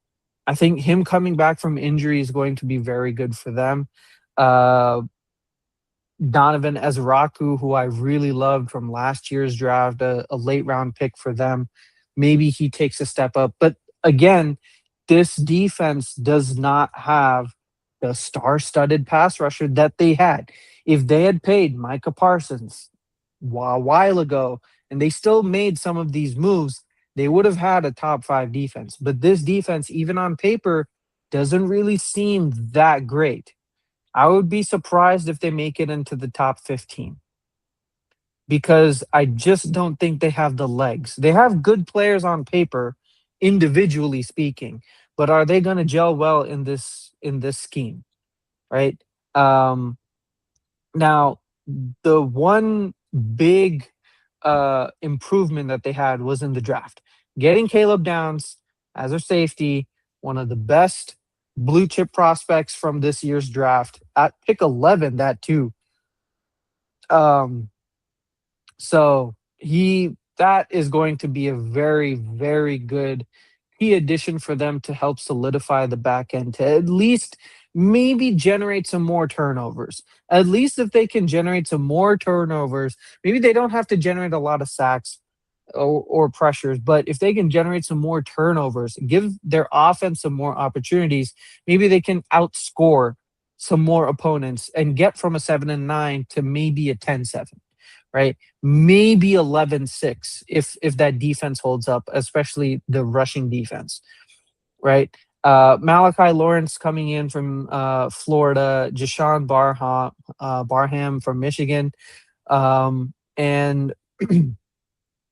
[SPEAKER 1] I think him coming back from injury is going to be very good for them. Donovan Ezraku, who I really loved from last year's draft, a late round pick for them. Maybe he takes a step up. But again, this defense does not have the star-studded pass rusher that they had. If they had paid Micah Parsons a while ago and they still made some of these moves, they would have had a top 5 defense. But this defense, even on paper, doesn't really seem that great. I would be surprised if they make it into the top 15 because I just don't think they have the legs. They have good players on paper, individually speaking, but are they going to gel well in this scheme, right? Now, the one big improvement that they had was in the draft. Getting Caleb Downs as a safety, one of the best blue chip prospects from this year's draft at pick 11, that too. So that is going to be a very, very good key addition for them to help solidify the back end, to at least maybe generate some more turnovers. At least if they can generate some more turnovers, maybe they don't have to generate a lot of sacks or pressures, but if they can generate some more turnovers, give their offense some more opportunities, maybe they can outscore some more opponents and get from a 7-9 to maybe a 10-7, right? Maybe 11-6 if that defense holds up, especially the rushing defense, right? Malachi Lawrence coming in from Florida, Jashawn Barham from Michigan, and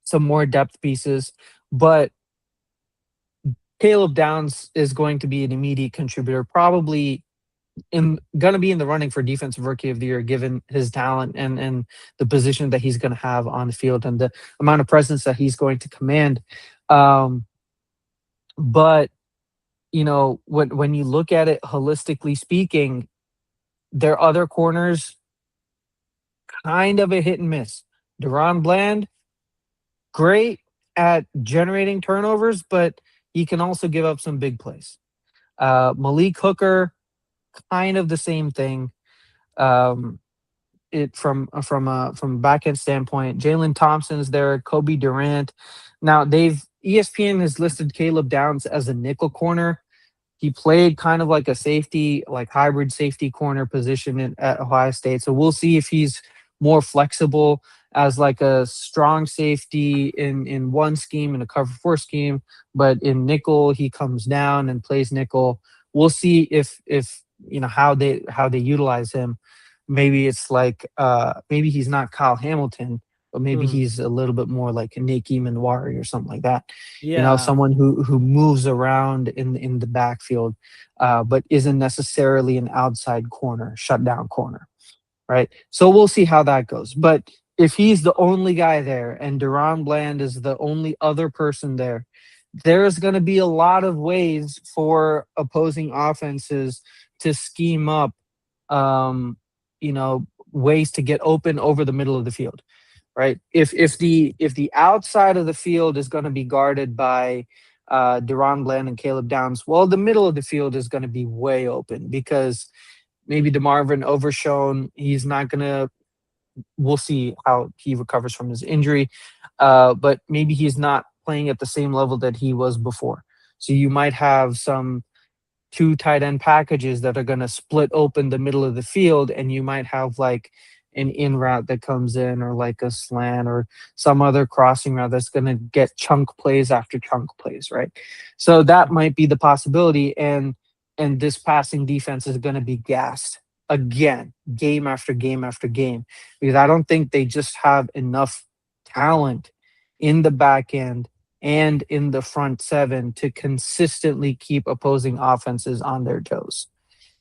[SPEAKER 1] some more depth pieces. But Caleb Downs is going to be an immediate contributor, probably going to be in the running for Defensive Rookie of the Year, given his talent and the position that he's going to have on the field and the amount of presence that he's going to command. But when you look at it holistically speaking, their other corners kind of a hit and miss. Deron Bland, great at generating turnovers, but he can also give up some big plays. Malik Hooker, kind of the same thing. From a back end standpoint, Jalen Thompson is there, Kobe Durant. Now ESPN has listed Caleb Downs as a nickel corner. He played kind of like a safety, like hybrid safety corner position at Ohio State. So we'll see if he's more flexible as like a strong safety in one scheme, in a cover 4 scheme, but in nickel he comes down and plays nickel. We'll see if how they utilize him. Maybe it's like maybe he's not Kyle Hamilton, but maybe he's a little bit more like a Nick Emanwari or something like that.
[SPEAKER 2] Yeah.
[SPEAKER 1] Someone who moves around in the backfield, but isn't necessarily an outside corner, shutdown corner, right? So we'll see how that goes. But if he's the only guy there and Deron Bland is the only other person there, there's going to be a lot of ways for opposing offenses to scheme up, ways to get open over the middle of the field, right? If the outside of the field is going to be guarded by Deron Bland and Caleb Downs, well, the middle of the field is going to be way open because maybe DeMarvin Overshown, he's not going to. We'll see how he recovers from his injury, but maybe he's not playing at the same level that he was before. So you might have some 2 tight end packages that are going to split open the middle of the field, and you might have like an in route that comes in, or like a slant or some other crossing route that's going to get chunk plays after chunk plays, right? So that might be the possibility, and this passing defense is going to be gassed again, game after game after game, because I don't think they just have enough talent in the back end and in the front 7 to consistently keep opposing offenses on their toes.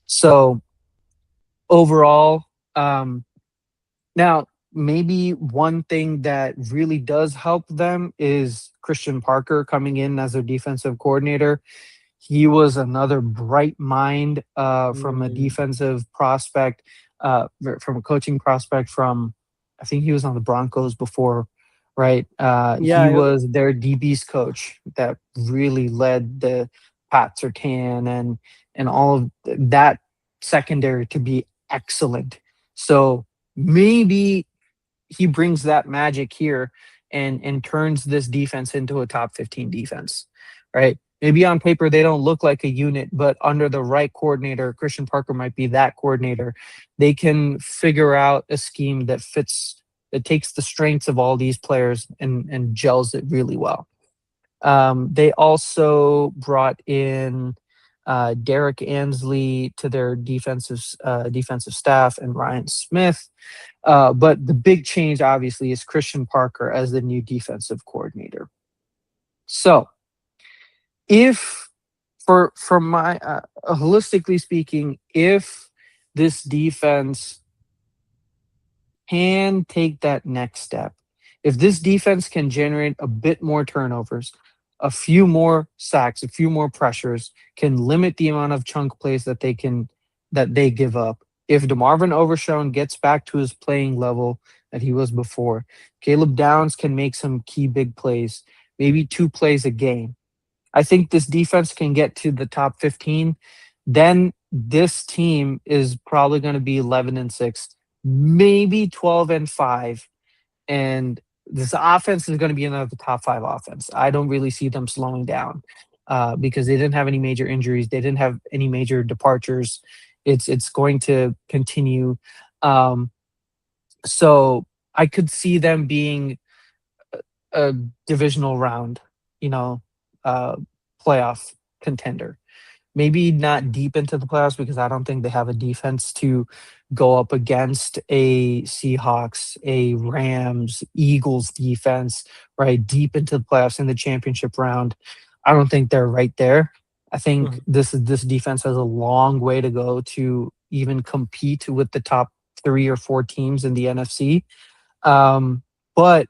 [SPEAKER 1] So overall, now maybe one thing that really does help them is Christian Parker coming in as their defensive coordinator. He was another bright mind from a defensive prospect, from a coaching prospect. From I think he was on the Broncos before, right? He
[SPEAKER 2] Yeah,
[SPEAKER 1] was their DB's coach that really led the Pat Surtain and all of that secondary to be excellent. So maybe he brings that magic here and turns this defense into a top 15 defense, right? Maybe on paper they don't look like a unit, but under the right coordinator, Christian Parker might be that coordinator. They can figure out a scheme that fits, that takes the strengths of all these players and gels it really well. They also brought in Derek Ansley to their defensive staff and Ryan Smith. But the big change, obviously, is Christian Parker as the new defensive coordinator. So, if from my holistically speaking, if this defense can take that next step, if this defense can generate a bit more turnovers, a few more sacks, a few more pressures, can limit the amount of chunk plays that they give up. If DeMarvin Overshown gets back to his playing level that he was before, Caleb Downs can make some key big plays, maybe 2 plays a game. I think this defense can get to the top 15. Then this team is probably going to be 11-6, maybe 12-5. And this offense is going to be another top 5 offense. I don't really see them slowing down because they didn't have any major injuries. They didn't have any major departures. It's going to continue. So I could see them being a divisional round, playoff contender. Maybe not deep into the playoffs because I don't think they have a defense to go up against a Seahawks, a Rams, Eagles defense, right? Deep into the playoffs in the championship round. I don't think they're right there. I think this defense has a long way to go to even compete with the top 3 or 4 teams in the NFC. But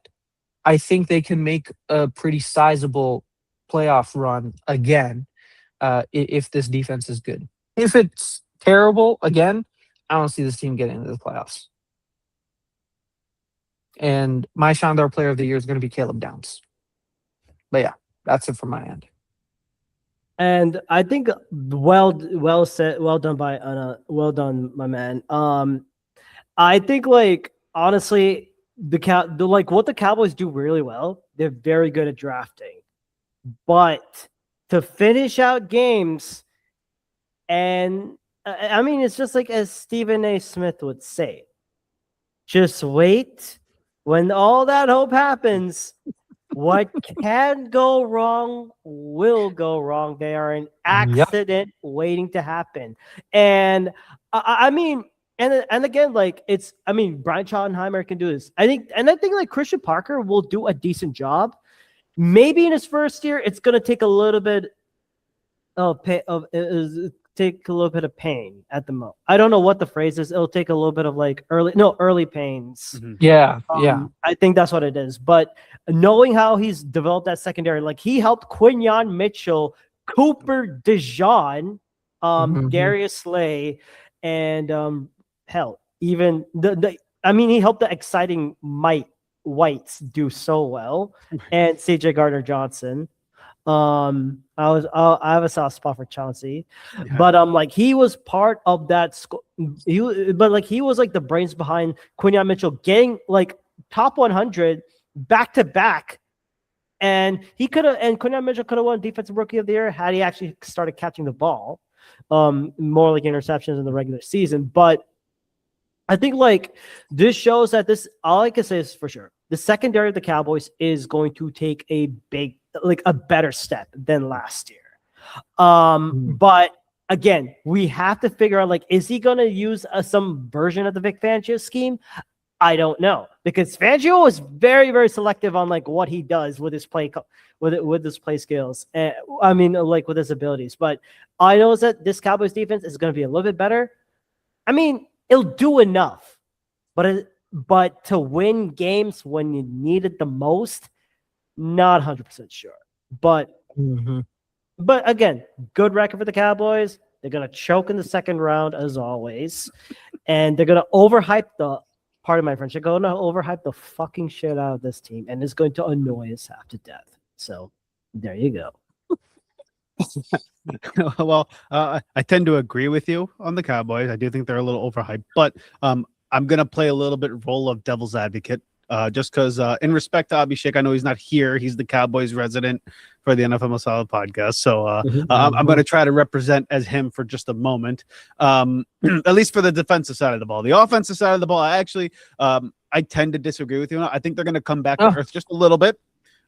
[SPEAKER 1] I think they can make a pretty sizable playoff run again if this defense is good. If it's terrible, again, I don't see this team getting into the playoffs. And my Shandar Player of the Year is going to be Caleb Downs. But yeah, that's it from my end.
[SPEAKER 2] And I think well said, well done, my man. I think honestly, what the Cowboys do really well, they're very good at drafting. But to finish out games, and I mean, it's just like as Stephen A. Smith would say, just wait. When all that hope happens, what can go wrong will go wrong. They are an accident waiting to happen. And I mean, and again, Brian Schottenheimer can do this. I think Christian Parker will do a decent job. Maybe in his first year, it's going to take a little bit of pain at the moment. I don't know what the phrase is. It'll take a little bit of early pains.
[SPEAKER 1] Mm-hmm. Yeah.
[SPEAKER 2] I think that's what it is. But knowing how he's developed that secondary, he helped Quinyon Mitchell, Cooper DeJean, Darius Slay, and even he helped the exciting Mike Whites do so well, and CJ Gardner-Johnson. I have a soft spot for Chauncey, but he was part of that. He was the brains behind Quinyon Mitchell getting top 100 back to back, and Quinyon Mitchell could have won Defensive Rookie of the Year had he actually started catching the ball, more like interceptions in the regular season. But I think this shows that all I can say is for sure the secondary of the Cowboys is going to take a better step than last year. But again, we have to figure out is he going to use some version of the Vic Fangio scheme? I don't know, because Fangio is very, very selective on what he does with his play with his play skills. And with his abilities. But I know that this Cowboys defense is going to be a little bit better. I mean, it'll do enough, but to win games when you need it the most, not 100% sure. But But again, good record for the Cowboys. They're gonna choke in the second round as always, and they're gonna overhype the. Pardon my French. They're gonna overhype the fucking shit out of this team, and it's going to annoy us half to death. So there you go.
[SPEAKER 3] Well, I tend to agree with you on the Cowboys. I do think they're a little overhyped, but I'm gonna play a little bit role of devil's advocate, just because in respect to Abhishek, I know he's not here. He's the Cowboys resident for the NFL Masala podcast, so I'm gonna try to represent as him for just a moment, at least for the defensive side of the ball. The offensive side of the ball, I actually I tend to disagree with you. I think they're gonna come back to earth just a little bit.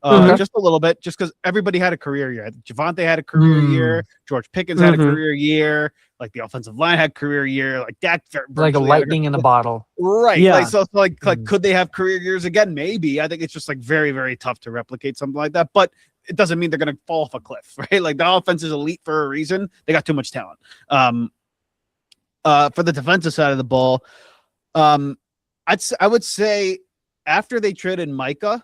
[SPEAKER 3] Just a little bit, just because everybody had a career year. Javonte had a career year. George Pickens had a career year. Like the offensive line had career year. Like Dak,
[SPEAKER 1] like a lightning in a bottle.
[SPEAKER 3] Right.
[SPEAKER 2] Yeah.
[SPEAKER 3] Like could they have career years again? Maybe. I think it's just like very, very tough to replicate something like that. But it doesn't mean they're going to fall off a cliff, right? Like the offense is elite for a reason. They got too much talent. For the defensive side of the ball, I would say after they traded Micah,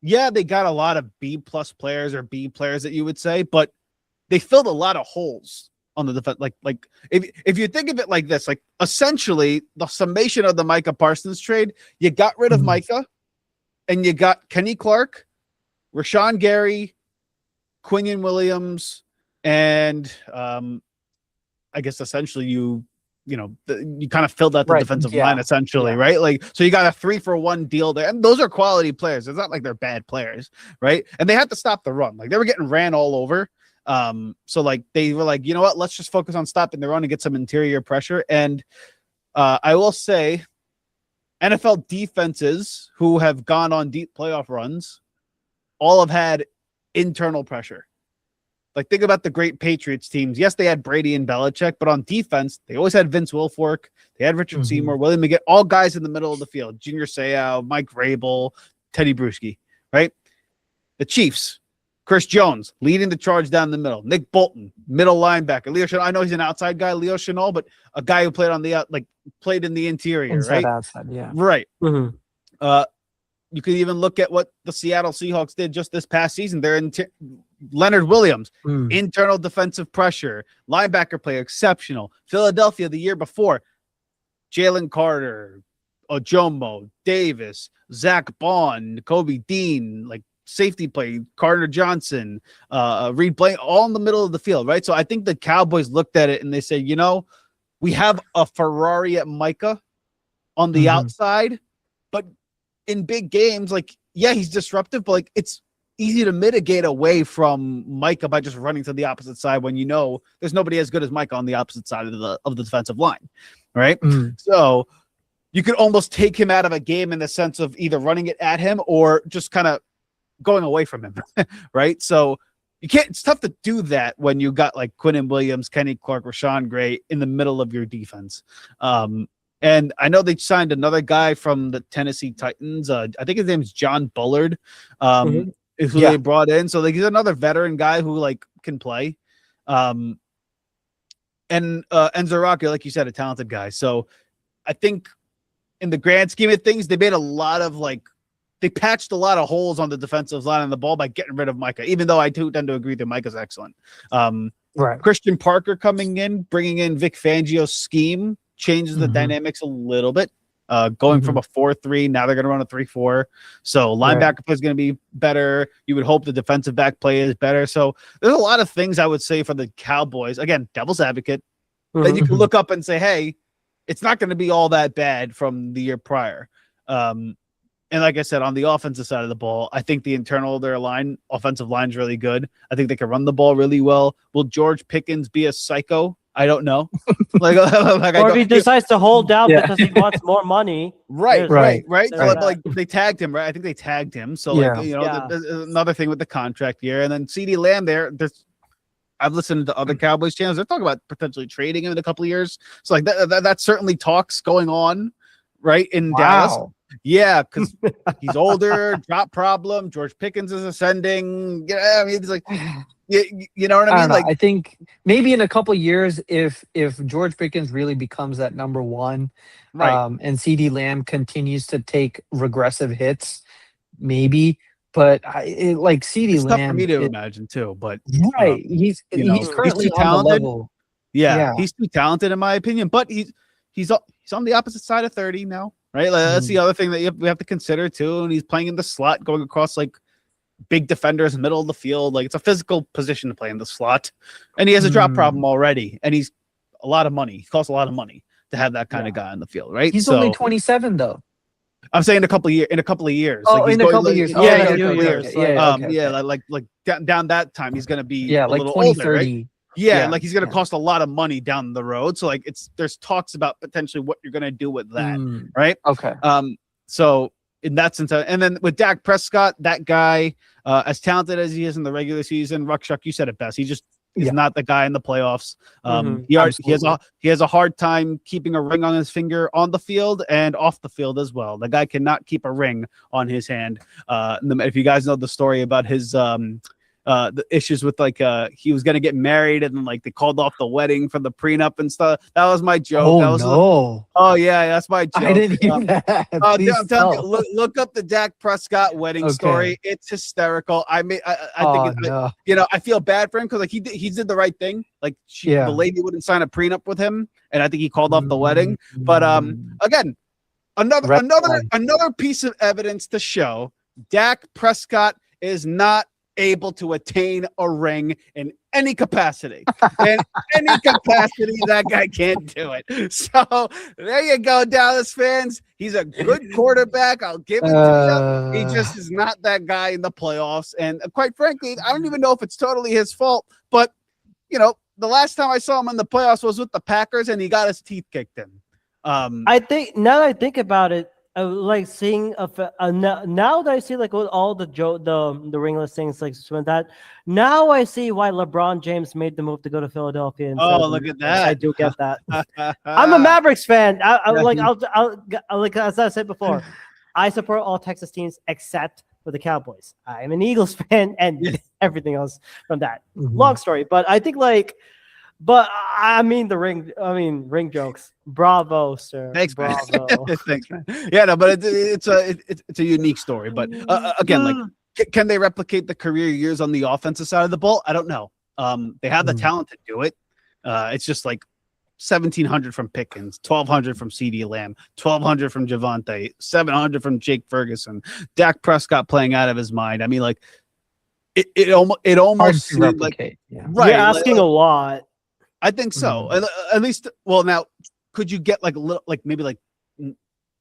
[SPEAKER 3] yeah, they got a lot of B+ players or B players that you would say, but they filled a lot of holes on the defense. Like if you think of it like this, like essentially the summation of the Micah Parsons trade, you got rid of Micah and you got Kenny Clark, Rashawn Gary, Quinnen Williams, and I guess essentially you kind of filled out the defensive line essentially, right? Like, so you got a 3-for-1 deal there. And those are quality players. It's not like they're bad players, right? And they had to stop the run. Like they were getting ran all over. So like they were like, you know what, let's just focus on stopping the run and get some interior pressure. And I will say NFL defenses who have gone on deep playoff runs all have had internal pressure. Like, think about the great Patriots teams. Yes, they had Brady and Belichick, but on defense, they always had Vince Wilfork. They had Richard Seymour, William McGinn, all guys in the middle of the field. Junior Seau, Mike Vrabel, Teddy Bruschi, right? The Chiefs, Chris Jones leading the charge down the middle. Nick Bolton, middle linebacker. Leo Chenal, I know he's an outside guy, Leo Chenal, but a guy who played on the played in the interior,
[SPEAKER 1] inside,
[SPEAKER 3] right?
[SPEAKER 1] outside, yeah.
[SPEAKER 3] Right. You could even look at what the Seattle Seahawks did just this past season. They're in Leonard Williams, internal defensive pressure, linebacker play, exceptional. Philadelphia the year before, Jalen Carter, Ojomo, Davis, Zach Bond, Kobe Dean, like safety play, Carter Johnson, Reed Blaine, all in the middle of the field, right? So I think the Cowboys looked at it and they said, we have a Ferrari at Micah on the outside, but in big games, like, yeah, he's disruptive, but like it's easy to mitigate away from Micah by just running to the opposite side when there's nobody as good as Micah on the opposite side of the defensive line, right? So you could almost take him out of a game in the sense of either running it at him or just kind of going away from him, right? So it's tough to do that when you got like Quinnen Williams, Kenny Clark, Rashawn Gray in the middle of your defense. And I know they signed another guy from the Tennessee Titans. I think his name's John Bullard, is who they brought in. So like he's another veteran guy who like can play. And Zaraki, like you said, a talented guy. So I think in the grand scheme of things, they made a lot of they patched a lot of holes on the defensive line on the ball by getting rid of Micah, even though I too tend to agree that Micah's excellent.
[SPEAKER 1] Right.
[SPEAKER 3] Christian Parker coming in, bringing in Vic Fangio's scheme, changes the dynamics a little bit, going from a 4-3. Now they're going to run a 3-4. So linebacker play is going to be better. You would hope the defensive back play is better. So there's a lot of things I would say for the Cowboys. Again, devil's advocate, that you can look up and say, hey, it's not going to be all that bad from the year prior. And like I said, on the offensive side of the ball, I think the internal of their offensive line is really good. I think they can run the ball really well. Will George Pickens be a psycho? I don't know. Or
[SPEAKER 2] if he decides to hold out because he wants more money.
[SPEAKER 3] Right.
[SPEAKER 2] So
[SPEAKER 3] like they tagged him, right? I think they tagged him. So there's another thing with the contract year. And then CeeDee Lamb I've listened to other Cowboys channels. They're talking about potentially trading him in a couple of years. So like that certainly talks going on, right, in Dallas. Yeah, because he's older, drop problem. George Pickens is ascending. Yeah, I mean, it's like, you know what I mean? Like,
[SPEAKER 1] I think maybe in a couple of years, if George Pickens really becomes that number one,
[SPEAKER 3] right,
[SPEAKER 1] and CeeDee Lamb continues to take regressive hits, maybe. but like CeeDee
[SPEAKER 3] It's tough for
[SPEAKER 1] Lamb,
[SPEAKER 3] me to imagine too, but
[SPEAKER 1] right? He's
[SPEAKER 3] he's
[SPEAKER 1] currently
[SPEAKER 3] too
[SPEAKER 1] on the
[SPEAKER 3] talented.
[SPEAKER 1] level.
[SPEAKER 3] Yeah, he's too talented in my opinion, but he's on the opposite side of 30 now, right? Like, that's the other thing that we have to consider too. And he's playing in the slot, going across like big defenders, middle of the field. Like, it's a physical position to play in the slot, and he has a drop problem already, and he's a lot of money. He costs a lot of money to have that kind of guy on the field, right?
[SPEAKER 1] He's only 27 though.
[SPEAKER 3] I'm saying in a couple of years.
[SPEAKER 1] Oh,
[SPEAKER 3] like, he's
[SPEAKER 1] in a
[SPEAKER 3] going,
[SPEAKER 1] couple of
[SPEAKER 3] like,
[SPEAKER 1] years.
[SPEAKER 3] Yeah,
[SPEAKER 1] Okay,
[SPEAKER 3] in a couple
[SPEAKER 2] years.
[SPEAKER 3] Like down that time, he's gonna be
[SPEAKER 1] a
[SPEAKER 3] little
[SPEAKER 1] 20,
[SPEAKER 3] older,
[SPEAKER 1] 30.
[SPEAKER 3] right? Yeah, like he's gonna cost a lot of money down the road. So like there's talks about potentially what you're gonna do with that, right?
[SPEAKER 1] Okay.
[SPEAKER 3] So in that sense, and then with Dak Prescott, that guy, as talented as he is in the regular season, Ruckchuck, you said it best. He just is not the guy in the playoffs. He has a hard time keeping a ring on his finger on the field and off the field as well. The guy cannot keep a ring on his hand. If you guys know the story about his the issues with like he was gonna get married and then like they called off the wedding for the prenup and stuff. That was my joke.
[SPEAKER 1] Oh
[SPEAKER 3] that was that's my joke.
[SPEAKER 1] I didn't hear that.
[SPEAKER 3] Look up the Dak Prescott wedding story. It's hysterical. I feel bad for him because like he did the right thing. Like the lady wouldn't sign a prenup with him, and I think he called off the wedding. But again, another piece of evidence to show Dak Prescott is not able to attain a ring in any capacity. In any capacity, that guy can't do it. So there you go, Dallas fans. He's a good quarterback. I'll give it to you. He just is not that guy in the playoffs. And quite frankly, I don't even know if it's totally his fault. But, the last time I saw him in the playoffs was with the Packers, and he got his teeth kicked in.
[SPEAKER 2] I think now that I think about it, like seeing now that I see like with all the ringless things like that, now I see why LeBron James made the move to go to Philadelphia.
[SPEAKER 3] Look at that!
[SPEAKER 2] I do get that. I'm a Mavericks fan. I'll as I said before, I support all Texas teams except for the Cowboys. I'm an Eagles fan and everything else from that. Long story, but I think But I mean ring jokes. Bravo, sir.
[SPEAKER 3] Thanks, man.
[SPEAKER 2] Bravo.
[SPEAKER 3] Thanks, man. Yeah, no, but it's a unique story. But again, like, can they replicate the career years on the offensive side of the ball? I don't know. They have the talent to do it. It's just like 1,700 from Pickens, 1,200 from CeeDee Lamb, 1,200 from Javonte, 700 from Jake Ferguson, Dak Prescott playing out of his mind. I mean, like it almost seemed like
[SPEAKER 1] right.
[SPEAKER 2] You're asking a lot.
[SPEAKER 3] I think so. At least, well, now, could you get like a little, like maybe like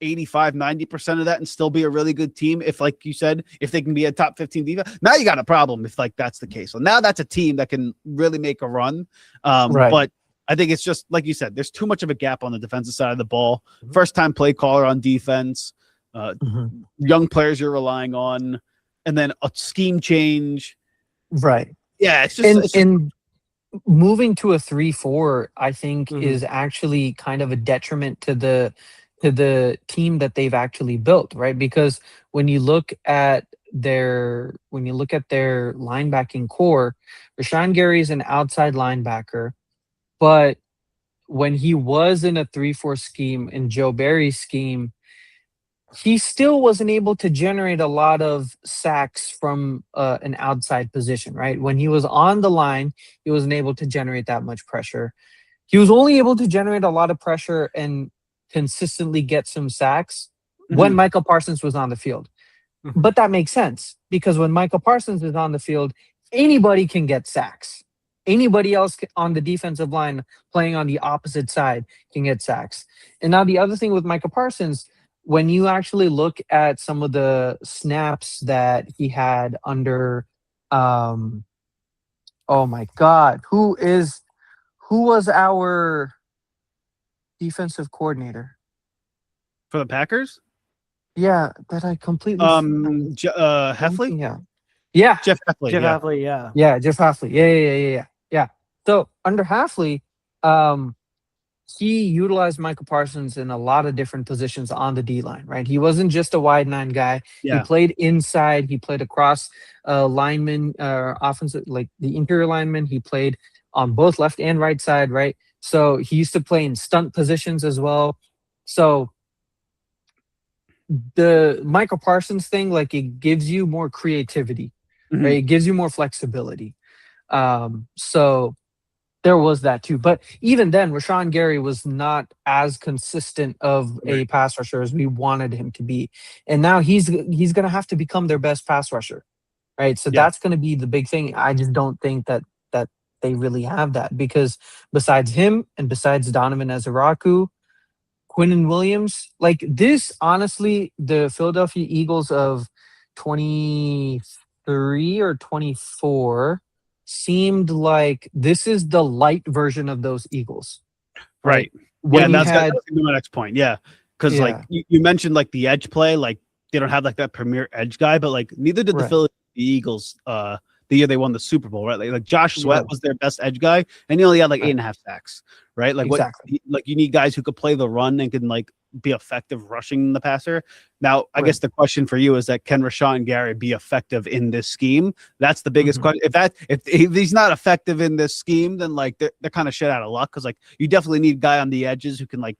[SPEAKER 3] 85-90% of that and still be a really good team? If, like you said, if they can be a top 15 defense, now you got a problem if like that's the case. So now that's a team that can really make a run. But I think it's just like you said, there's too much of a gap on the defensive side of the ball. First time play caller on defense, young players you're relying on, and then a scheme change.
[SPEAKER 1] Right.
[SPEAKER 3] Yeah, it's just
[SPEAKER 1] moving to a 3-4, I think, is actually kind of a detriment to the team that they've actually built, right? Because when you look at their linebacking core, Rashawn Gary is an outside linebacker, but when he was in a 3-4 scheme in Joe Barry's scheme, he still wasn't able to generate a lot of sacks from an outside position, right? When he was on the line, he wasn't able to generate that much pressure. He was only able to generate a lot of pressure and consistently get some sacks when Michael Parsons was on the field. But that makes sense because when Michael Parsons is on the field, anybody can get sacks. Anybody else on the defensive line playing on the opposite side can get sacks. And now the other thing with Michael Parsons, when you actually look at some of the snaps that he had under, oh my God, who was our defensive coordinator
[SPEAKER 3] for the Packers?
[SPEAKER 1] Yeah, that I completely.
[SPEAKER 3] Heffley.
[SPEAKER 1] Yeah,
[SPEAKER 3] Jeff Heffley.
[SPEAKER 1] Yeah, Jeff Heffley. Yeah. So under Heffley, he utilized Michael Parsons in a lot of different positions on the D line, right? He wasn't just a wide nine guy.
[SPEAKER 3] Yeah.
[SPEAKER 1] He played inside. He played across linemen, offensive, like the interior linemen. He played on both left and right side, right? So he used to play in stunt positions as well. So the Michael Parsons thing, like it gives you more creativity, right? It gives you more flexibility. So there was that too. But even then, Rashawn Gary was not as consistent of a pass rusher as we wanted him to be. And now he's going to have to become their best pass rusher, right? So that's going to be the big thing. I just don't think that they really have that, because besides him and besides Donovan Ezeraku, Quinnen Williams, like this, honestly, the Philadelphia Eagles of 23 or 24 seemed like this is the light version of those Eagles.
[SPEAKER 3] Right.
[SPEAKER 1] When
[SPEAKER 3] that's my next point. Yeah. Because like you mentioned, like the edge play, like they don't have like that premier edge guy, but like neither did the Philadelphia Eagles the year they won the Super Bowl, right? Like Josh Sweat was their best edge guy, and he only had like 8.5 sacks, right? Like like you need guys who could play the run and can like be effective rushing the passer. Now, I guess the question for you is that can Rashawn Gary be effective in this scheme? That's the biggest question. If he's not effective in this scheme, then like they're kind of shit out of luck, because like you definitely need a guy on the edges who can like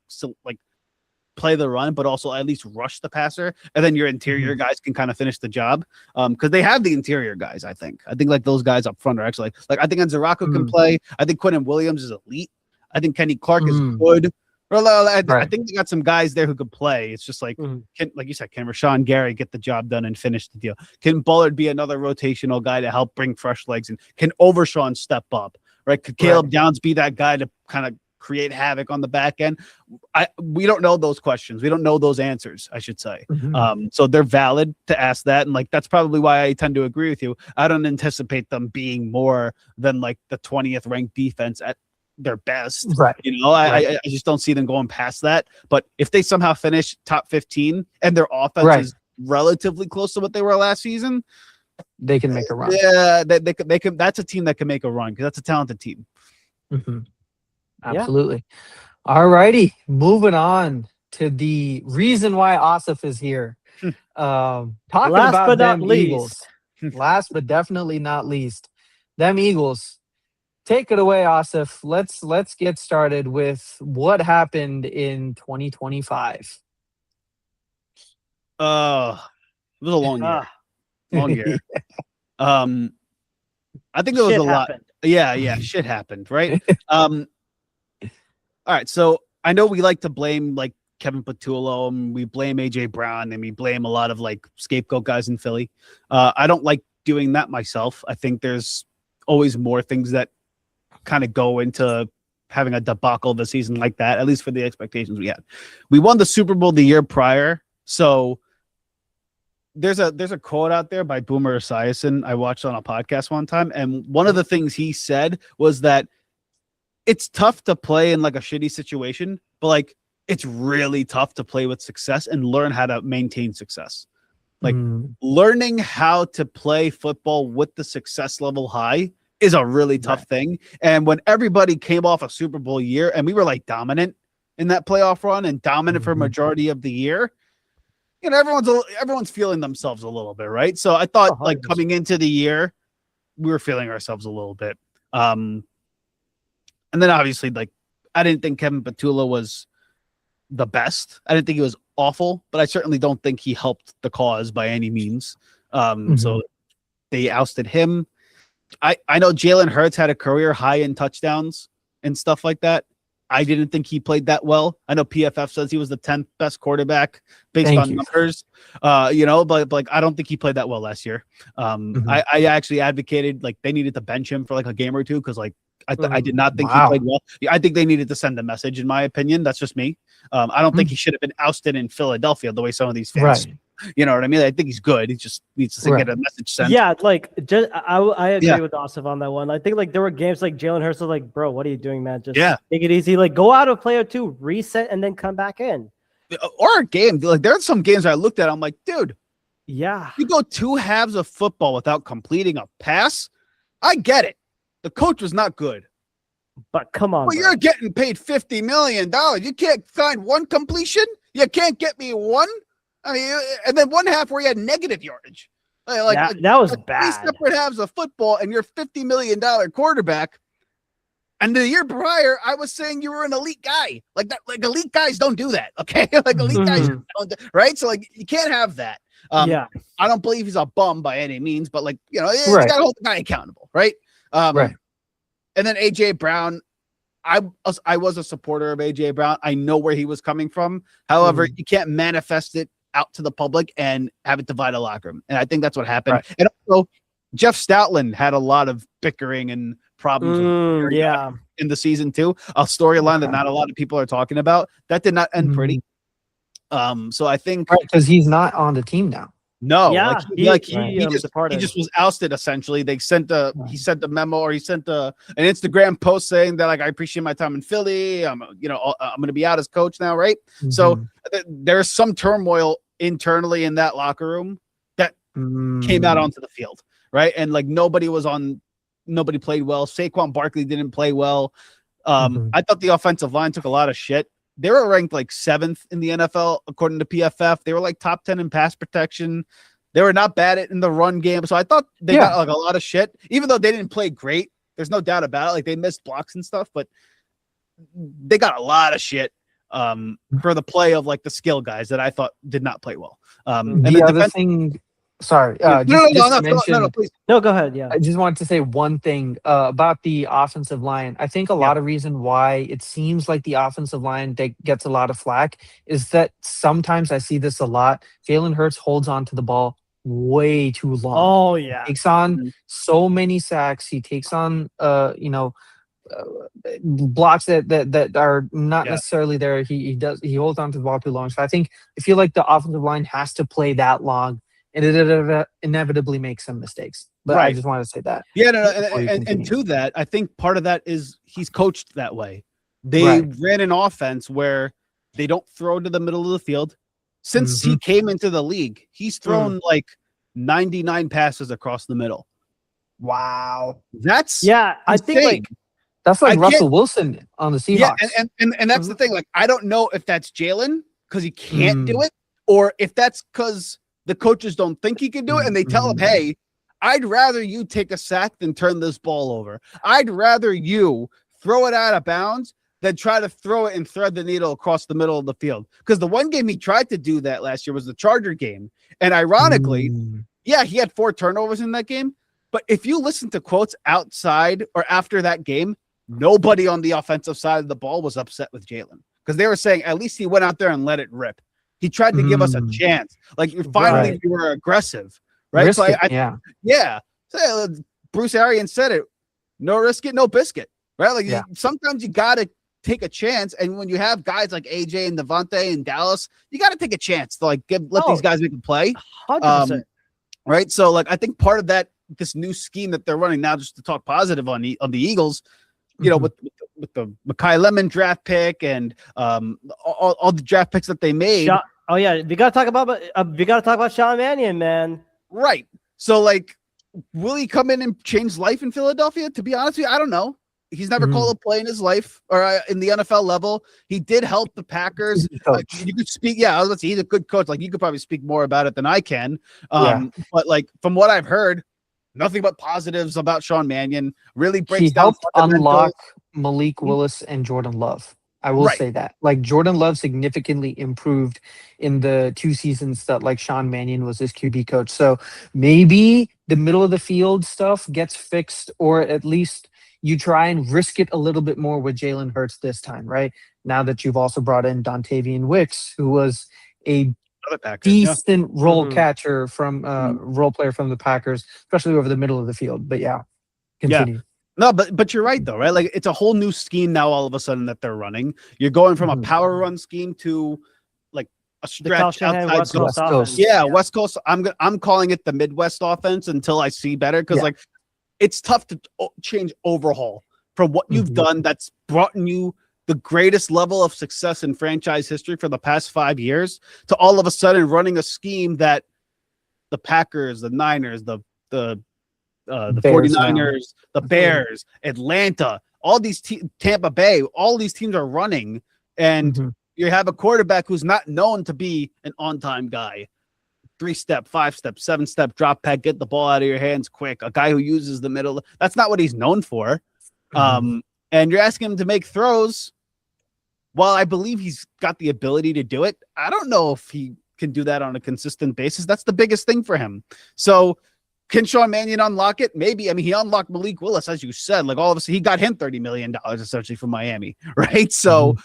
[SPEAKER 3] play the run, but also at least rush the passer, and then your interior guys can kind of finish the job. Because they have the interior guys. I think like those guys up front are actually like I think Ezeraku can play. I think Quinnen Williams is elite. I think Kenny Clark is good. I think they got some guys there who could play. It's just like, like you said, can Rashawn Gary get the job done and finish the deal? Can Bullard be another rotational guy to help bring fresh legs? And can Overshawn step up? Right? Could Caleb Downs be that guy to kind of create havoc on the back end? We don't know those questions. We don't know those answers, I should say. So they're valid to ask that. And like, that's probably why I tend to agree with you. I don't anticipate them being more than like the 20th ranked defense at their best. You know, I just don't see them going past that. But if they somehow finish top 15 and their offense is relatively close to what they were last season,
[SPEAKER 1] they can make a run.
[SPEAKER 3] Yeah, they can. That's a team that can make a run, because that's a talented team.
[SPEAKER 1] Absolutely. All righty, moving on to the reason why Asif is here. Talking about them Eagles. Last but definitely not least, them Eagles. Take it away, Asif. Let's get started with what happened in 2025.
[SPEAKER 3] It was a long year. Long year. I think it was a lot. Yeah, shit happened, right? All right, so I know we like to blame like Kevin Patullo, and we blame AJ Brown, and we blame a lot of like scapegoat guys in Philly. I don't like doing that myself. I think there's always more things that kind of go into having a debacle of a season like that, at least for the expectations we had. We won the Super Bowl the year prior, so there's a quote out there by Boomer Esiason I watched on a podcast one time, and one of the things he said was that it's tough to play in like a shitty situation, but like it's really tough to play with success and learn how to maintain success. Like learning how to play football with the success level high is a really tough thing. And when everybody came off a Super Bowl year and we were like dominant in that playoff run and dominant for a majority of the year, you know, everyone's feeling themselves a little bit, right? So I thought like coming into the year, we were feeling ourselves a little bit. And then obviously, like, I didn't think Kevin Patullo was the best. I didn't think he was awful, but I certainly don't think he helped the cause by any means. So they ousted him. I know Jalen Hurts had a career high in touchdowns and stuff like that. I didn't think he played that well. I know PFF says he was the 10th best quarterback based on numbers, you know, but like, I don't think he played that well last year. I actually advocated like they needed to bench him for like a game or two, because like I did not think he played well. I think they needed to send a message, in my opinion. That's just me. I don't think he should have been ousted in Philadelphia the way some of these fans, you know what I mean? I think he's good. He just needs to get a message sent.
[SPEAKER 2] Yeah, like just I agree with Asif on that one. I think like there were games like Jalen Hurts was like, bro, what are you doing, man? Just take it easy. Like go out a play or two, reset, and then come back in.
[SPEAKER 3] Or a game. Like there are some games I looked at. I'm like, dude,
[SPEAKER 2] you
[SPEAKER 3] go 2 halves of football without completing a pass. I get it. The coach was not good.
[SPEAKER 2] But come on.
[SPEAKER 3] Well, you're getting paid $50 million. You can't find one completion? You can't get me one? I mean, and then 1 half where you had negative yardage.
[SPEAKER 2] That was bad.
[SPEAKER 3] 3 separate halves of football, and you're $50 million quarterback. And the year prior, I was saying you were an elite guy. Like that, like elite guys don't do that. Okay. Like elite guys don't, right? So like you can't have that.
[SPEAKER 2] Yeah.
[SPEAKER 3] I don't believe he's a bum by any means, but like, you
[SPEAKER 1] Right.
[SPEAKER 3] gotta hold the guy accountable, right?
[SPEAKER 1] Right.
[SPEAKER 3] And then AJ Brown, I was a supporter of AJ Brown. I know where he was coming from. However, you can't manifest it out to the public and have it divide a locker room. And I think that's what happened.
[SPEAKER 1] Right.
[SPEAKER 3] And also, Jeff Stoutland had a lot of bickering and problems with in the season too. A storyline that not a lot of people are talking about. That did not end pretty. So I think
[SPEAKER 1] because he's not on the team now.
[SPEAKER 3] no,
[SPEAKER 2] Yeah,
[SPEAKER 3] he just was ousted essentially. They sent he sent a memo or he sent an Instagram post saying that like I appreciate my time in Philly. I'm going to be out as coach now, right? So there's some turmoil internally in that locker room that came out onto the field, right? And like nobody played well. Saquon Barkley didn't play well. I thought the offensive line took a lot of shit. They were ranked like 7th in the NFL according to PFF. They were like top 10 in pass protection. They were not bad in the run game. So I thought they got like a lot of shit, even though they didn't play great. There's no doubt about it. Like they missed blocks and stuff, but they got a lot of shit for the play of like the skill guys that I thought did not play well. And
[SPEAKER 1] the other thing, sorry,
[SPEAKER 3] no, please.
[SPEAKER 2] No, go ahead. Yeah.
[SPEAKER 1] I just wanted to say one thing about the offensive line. I think a lot of reason why it seems like the offensive line that gets a lot of flack is that sometimes I see this a lot. Jalen Hurts holds on to the ball way too long.
[SPEAKER 2] Oh yeah.
[SPEAKER 1] Takes on so many sacks. He takes on blocks that are not necessarily there. He holds on to the ball too long. So I feel like the offensive line has to play that long. And it inevitably makes some mistakes. But I just wanted to say that.
[SPEAKER 3] Yeah, and to that, I think part of that is he's coached that way. They ran an offense where they don't throw to the middle of the field. Since he came into the league, he's thrown like 99 passes across the middle.
[SPEAKER 1] Wow.
[SPEAKER 3] That's
[SPEAKER 2] I think like
[SPEAKER 1] that's like Russell Wilson on the Seahawks.
[SPEAKER 3] Yeah, and that's the thing. Like, I don't know if that's Jalen because he can't do it, or if that's because the coaches don't think he can do it, and they tell him, hey, I'd rather you take a sack than turn this ball over. I'd rather you throw it out of bounds than try to throw it and thread the needle across the middle of the field. Because the one game he tried to do that last year was the Charger game. And ironically, he had 4 turnovers in that game. But if you listen to quotes outside or after that game, nobody on the offensive side of the ball was upset with Jalen. Because they were saying, at least he went out there and let it rip. He tried to give us a chance. Like finally, you were aggressive, right?
[SPEAKER 1] Risk
[SPEAKER 3] so
[SPEAKER 1] it,
[SPEAKER 3] So, Bruce Arians said it: no risk it, no biscuit, right? Like sometimes you got to take a chance, and when you have guys like AJ and Devontae and Dallas, you got to take a chance to like let these guys make a play,
[SPEAKER 2] 100%.
[SPEAKER 3] Right? So, like I think part of that, this new scheme that they're running now, just to talk positive on the Eagles, you know, with the Mekhi Lemon draft pick and all the draft picks that they made.
[SPEAKER 2] We gotta talk about Sean Mannion, man.
[SPEAKER 3] Right. So like, will he come in and change life in Philadelphia? To be honest with you, I don't know. He's never called a play in his life or in the NFL level. He did help the Packers. You could speak. Yeah, I was about to say he's a good coach. Like you could probably speak more about it than I can. But like from what I've heard, nothing but positives about Sean Mannion. Really breaks down.
[SPEAKER 1] Helped unlock Malik Willis and Jordan Love. I will say that. Like Jordan Love significantly improved in the 2 seasons that like Sean Mannion was his QB coach. So maybe the middle of the field stuff gets fixed, or at least you try and risk it a little bit more with Jalen Hurts this time, right? Now that you've also brought in Dontavian Wicks, who was a decent role catcher from role player from the Packers, especially over the middle of the field. But continue.
[SPEAKER 3] No, but you're right though, right? Like it's a whole new scheme now all of a sudden that they're running. You're going from a power run scheme to like a stretch outside
[SPEAKER 2] West Coast offense.
[SPEAKER 3] West Coast. I'm calling it the Midwest offense until I see better, because like it's tough to change overhaul from what you've done that's brought you the greatest level of success in franchise history for the past 5 years to all of a sudden running a scheme that the Packers, the Niners, the 49ers, the Bears, Atlanta, all these Tampa Bay, all these teams are running, and you have a quarterback who's not known to be an on-time guy. 3-step, 5-step, 7-step drop back, get the ball out of your hands quick. A guy who uses the middle. That's not what he's known for. And and you're asking him to make throws. While I believe he's got the ability to do it, I don't know if he can do that on a consistent basis. That's the biggest thing for him. So can Sean Mannion unlock it? Maybe. I mean, he unlocked Malik Willis, as you said. Like, all of a sudden, he got him $30 million essentially from Miami, right? So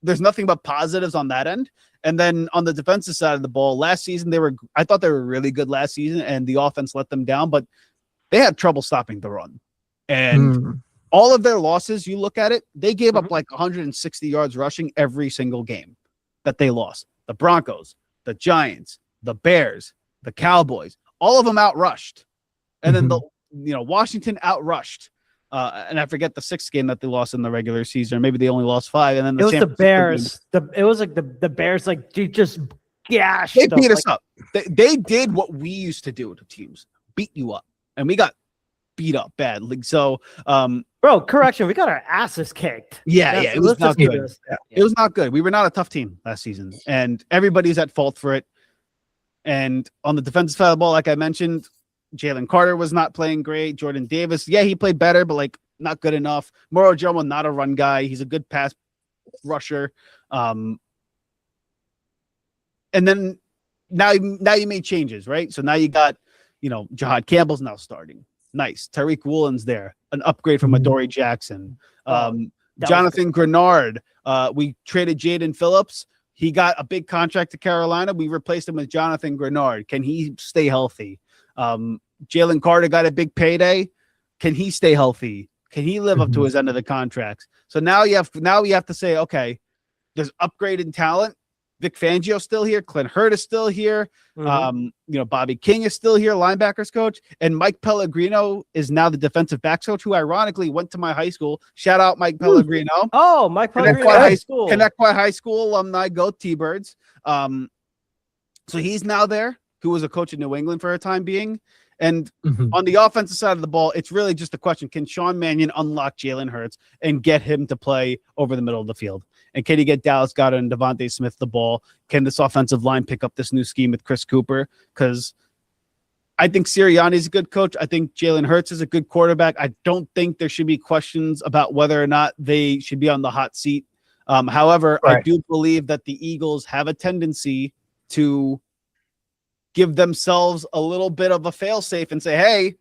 [SPEAKER 3] there's nothing but positives on that end. And then on the defensive side of the ball, last season, I thought they were really good last season, and the offense let them down, but they had trouble stopping the run. And all of their losses, you look at it, they gave up like 160 yards rushing every single game that they lost. The Broncos, the Giants, the Bears, the Cowboys, all of them outrushed. And then Washington outrushed. And I forget the 6th game that they lost in the regular season. Maybe they only lost 5. And then
[SPEAKER 2] it was the Bears. It was like the Bears, like just gashed.
[SPEAKER 3] They beat us up. They did what we used to do to teams, beat you up, and we got beat up badly. So,
[SPEAKER 2] bro, correction, we got our asses kicked.
[SPEAKER 3] Yeah, it was not good. It was not good. We were not a tough team last season, and everybody's at fault for it. And on the defensive side of the ball, like I mentioned, Jalen Carter was not playing great. Jordan Davis, he played better, but like not good enough. Moro Jomo, not a run guy. He's a good pass rusher. And then now you made changes, right? So now you got, Jahad Campbell's now starting. Nice. Tariq Woolen's there. An upgrade from Adoree Jackson. Jonathan Grenard. We traded Jaden Phillips. He got a big contract to Carolina. We replaced him with Jonathan Grenard. Can he stay healthy? Jalen Carter got a big payday. Can he stay healthy? Can he live up to his end of the contracts? So now you have to say, okay, there's upgraded talent. Vic Fangio's still here. Clint Hurtt is still here. Bobby King is still here, linebackers coach. And Mike Pellegrino is now the defensive backs coach, who ironically went to my high school. Shout out Mike Pellegrino.
[SPEAKER 2] Oh, Mike Pellegrino.
[SPEAKER 3] Connecticut High School alumni. Go T-Birds. So he's now there, who was a coach in New England for a time being. And on the offensive side of the ball, it's really just a question. Can Sean Mannion unlock Jalen Hurts and get him to play over the middle of the field? And can he get Dallas Goedert and Devontae Smith the ball? Can this offensive line pick up this new scheme with Chris Cooper? Because I think Sirianni's a good coach. I think Jalen Hurts is a good quarterback. I don't think there should be questions about whether or not they should be on the hot seat. However, I do believe that the Eagles have a tendency to give themselves a little bit of a fail-safe and say, hey,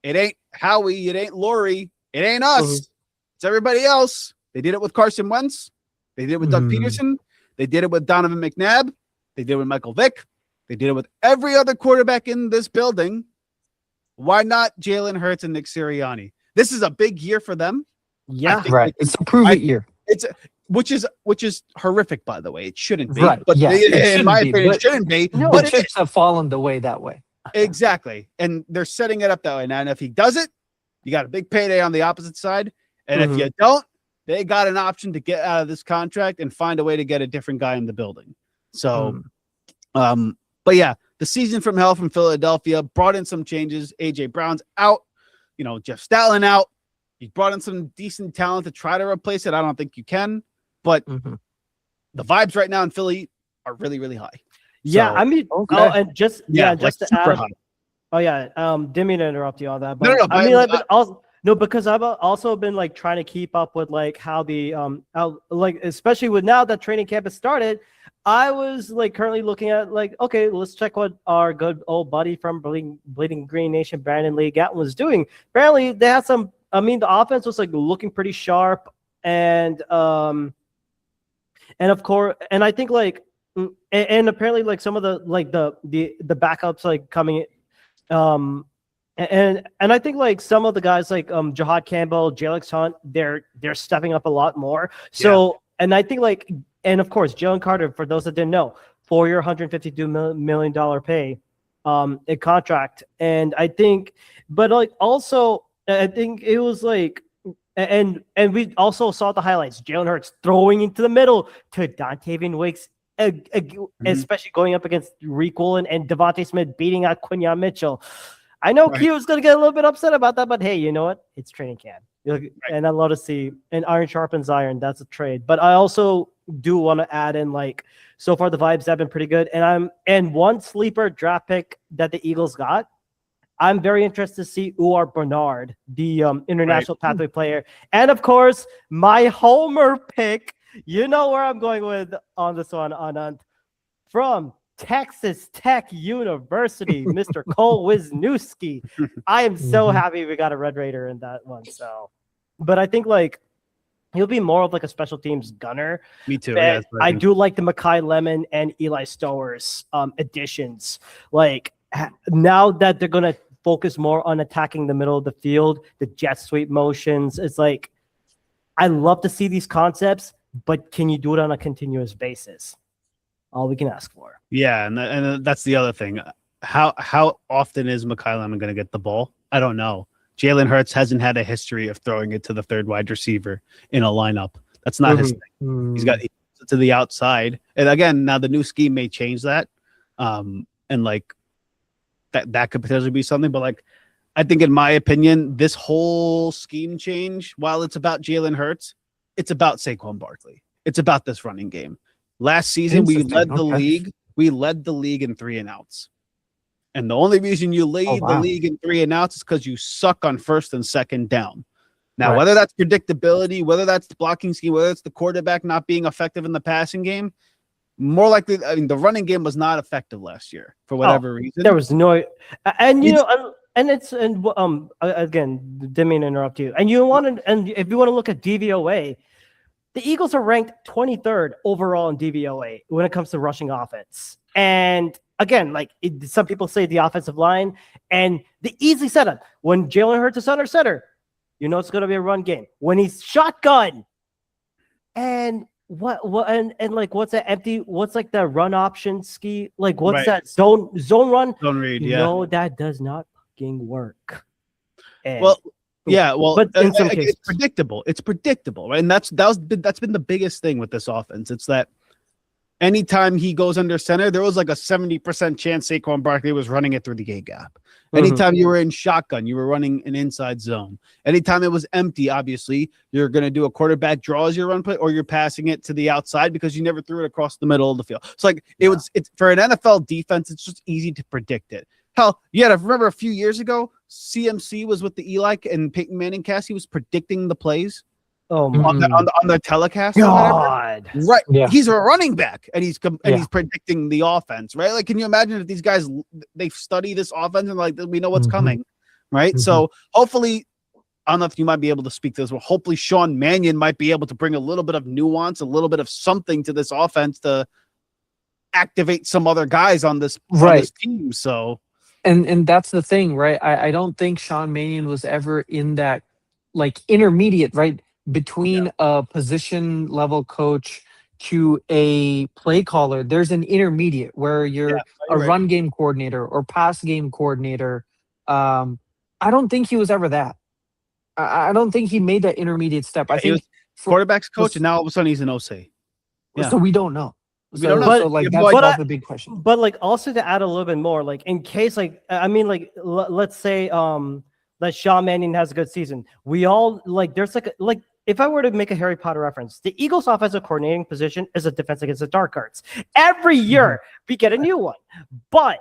[SPEAKER 3] it ain't Howie, it ain't Laurie, it ain't us. It's everybody else. They did it with Carson Wentz. They did it with Doug Peterson. They did it with Donovan McNabb. They did it with Michael Vick. They did it with every other quarterback in this building. Why not Jalen Hurts and Nick Sirianni? This is a big year for them.
[SPEAKER 1] Yeah, right. It's a prove-it year.
[SPEAKER 3] Which is horrific, by the way. It shouldn't be.
[SPEAKER 1] Right.
[SPEAKER 3] But
[SPEAKER 1] in my
[SPEAKER 3] opinion, it shouldn't be.
[SPEAKER 1] No,
[SPEAKER 3] but
[SPEAKER 1] chips have fallen the way that way.
[SPEAKER 3] Exactly. And they're setting it up that way. Now, and if he does it, you got a big payday on the opposite side. And if you don't, they got an option to get out of this contract and find a way to get a different guy in the building. So, but yeah, the season from hell from Philadelphia brought in some changes. AJ Brown's out, Jeff Stoutland out. You brought in some decent talent to try to replace it. I don't think you can, but the vibes right now in Philly are really, really high.
[SPEAKER 2] Yeah,
[SPEAKER 3] so,
[SPEAKER 2] I mean, just to add.
[SPEAKER 3] high.
[SPEAKER 2] Oh yeah, didn't mean to interrupt you on that, but
[SPEAKER 3] No,
[SPEAKER 2] I mean, no, because I've also been like trying to keep up with like how the especially with now that training camp has started, I was like currently looking at like, okay, let's check what our good old buddy from Bleeding Green Nation, Brandon Lee Gatton, was doing. Apparently they had some. I mean, the offense was like looking pretty sharp, and of course, and I think like, and apparently like some of the backups like coming, and I think like some of the guys like Jahad Campbell, Jalex Hunt, they're stepping up a lot more. So, and I think like, and of course, Jalen Carter, for those that didn't know, 4-year, $152 million pay, a contract, and I think, but like also. I think it was like, and we also saw the highlights. Jalen Hurts throwing into the middle to Dontavian Wicks, especially going up against Rick Woolen and Devontae Smith beating out Quinyon Mitchell. I know Q is going to get a little bit upset about that, but hey, you know what? It's training camp. And I'd love to see an iron sharpens iron. That's a trade. But I also do want to add in like, so far the vibes have been pretty good. And one sleeper draft pick that the Eagles got, I'm very interested to see Uar Bernard, the international pathway player. And of course, my homer pick, you know where I'm going with on this one, Anand, from Texas Tech University, Mr. Cole Wisniewski. I am so happy we got a Red Raider in that one. So, but I think like he'll be more of like a special teams gunner.
[SPEAKER 3] Me too. Yeah,
[SPEAKER 2] I do like the Makai Lemon and Eli Stowers additions. Like now that they're gonna focus more on attacking the middle of the field, the jet sweep motions. It's like I love to see these concepts, but can you do it on a continuous basis? All we can ask for.
[SPEAKER 3] Yeah, and that's the other thing. How often is Makai Lemon going to get the ball? I don't know. Jalen Hurts hasn't had a history of throwing it to the third wide receiver in a lineup. That's not his thing. He's got it to the outside. And again, now the new scheme may change that. And like that could potentially be something. But like, I think in my opinion, this whole scheme change, while it's about Jalen Hurts, it's about Saquon Barkley. It's about this running game. Last season, we led the league. We led the league in 3 and outs. And the only reason you lead the league in 3 and outs is because you suck on first and second down. Now, whether that's predictability, whether that's the blocking scheme, whether it's the quarterback not being effective in the passing game, more likely, I mean, the running game was not effective last year for whatever reason.
[SPEAKER 2] There was no, and you know, and it's again, didn't mean to interrupt you. And you want to, and if you want to look at DVOA. The Eagles are ranked 23rd overall in DVOA when it comes to rushing offense. And again, like some people say the offensive line and the easy setup. When Jalen Hurts is under center, you know it's going to be a run game. When he's shotgun and and like what's that empty? What's like the run option ski? Like what's that zone run?
[SPEAKER 3] Zone read, yeah.
[SPEAKER 2] No, that does not fucking work. And
[SPEAKER 3] yeah, well,
[SPEAKER 2] but in some cases,
[SPEAKER 3] it's predictable, right? And that's been the biggest thing with this offense. It's that anytime he goes under center, there was like a 70% chance Saquon Barkley was running it through the A gap. Anytime you were in shotgun, you were running an inside zone. Anytime it was empty, obviously, you're going to do a quarterback draw as your run play, or you're passing it to the outside because you never threw it across the middle of the field. So like it's for an NFL defense, it's just easy to predict it. Hell, you had to remember a few years ago, CMC was with the Eli and Peyton Manning cast. He was predicting the plays on the telecast.
[SPEAKER 2] God,
[SPEAKER 3] right? Yeah. He's a running back, and he's predicting the offense, right? Like, can you imagine if these guys they study this offense and like we know what's coming, right? So hopefully, I don't know if you might be able to speak to this, but hopefully Sean Mannion might be able to bring a little bit of nuance, a little bit of something to this offense to activate some other guys on this team. So.
[SPEAKER 1] And that's the thing, right? I don't think Sean Mannion was ever in that like intermediate, right? Between a position level coach to a play caller. There's an intermediate where you're a run game coordinator or pass game coordinator. I don't think he was ever that. I don't think he made that intermediate step. I think
[SPEAKER 3] he was quarterback's coach, and now all of a sudden he's an OC.
[SPEAKER 1] Yeah. So we don't know.
[SPEAKER 3] So
[SPEAKER 1] that's the big question.
[SPEAKER 2] But like also to add a little bit more, like in case like I mean like let's say that Sean Mannion has a good season. We all like there's like if I were to make a Harry Potter reference, the Eagles offensive coordinating position is a defense against the dark arts. Every year we get a new one. But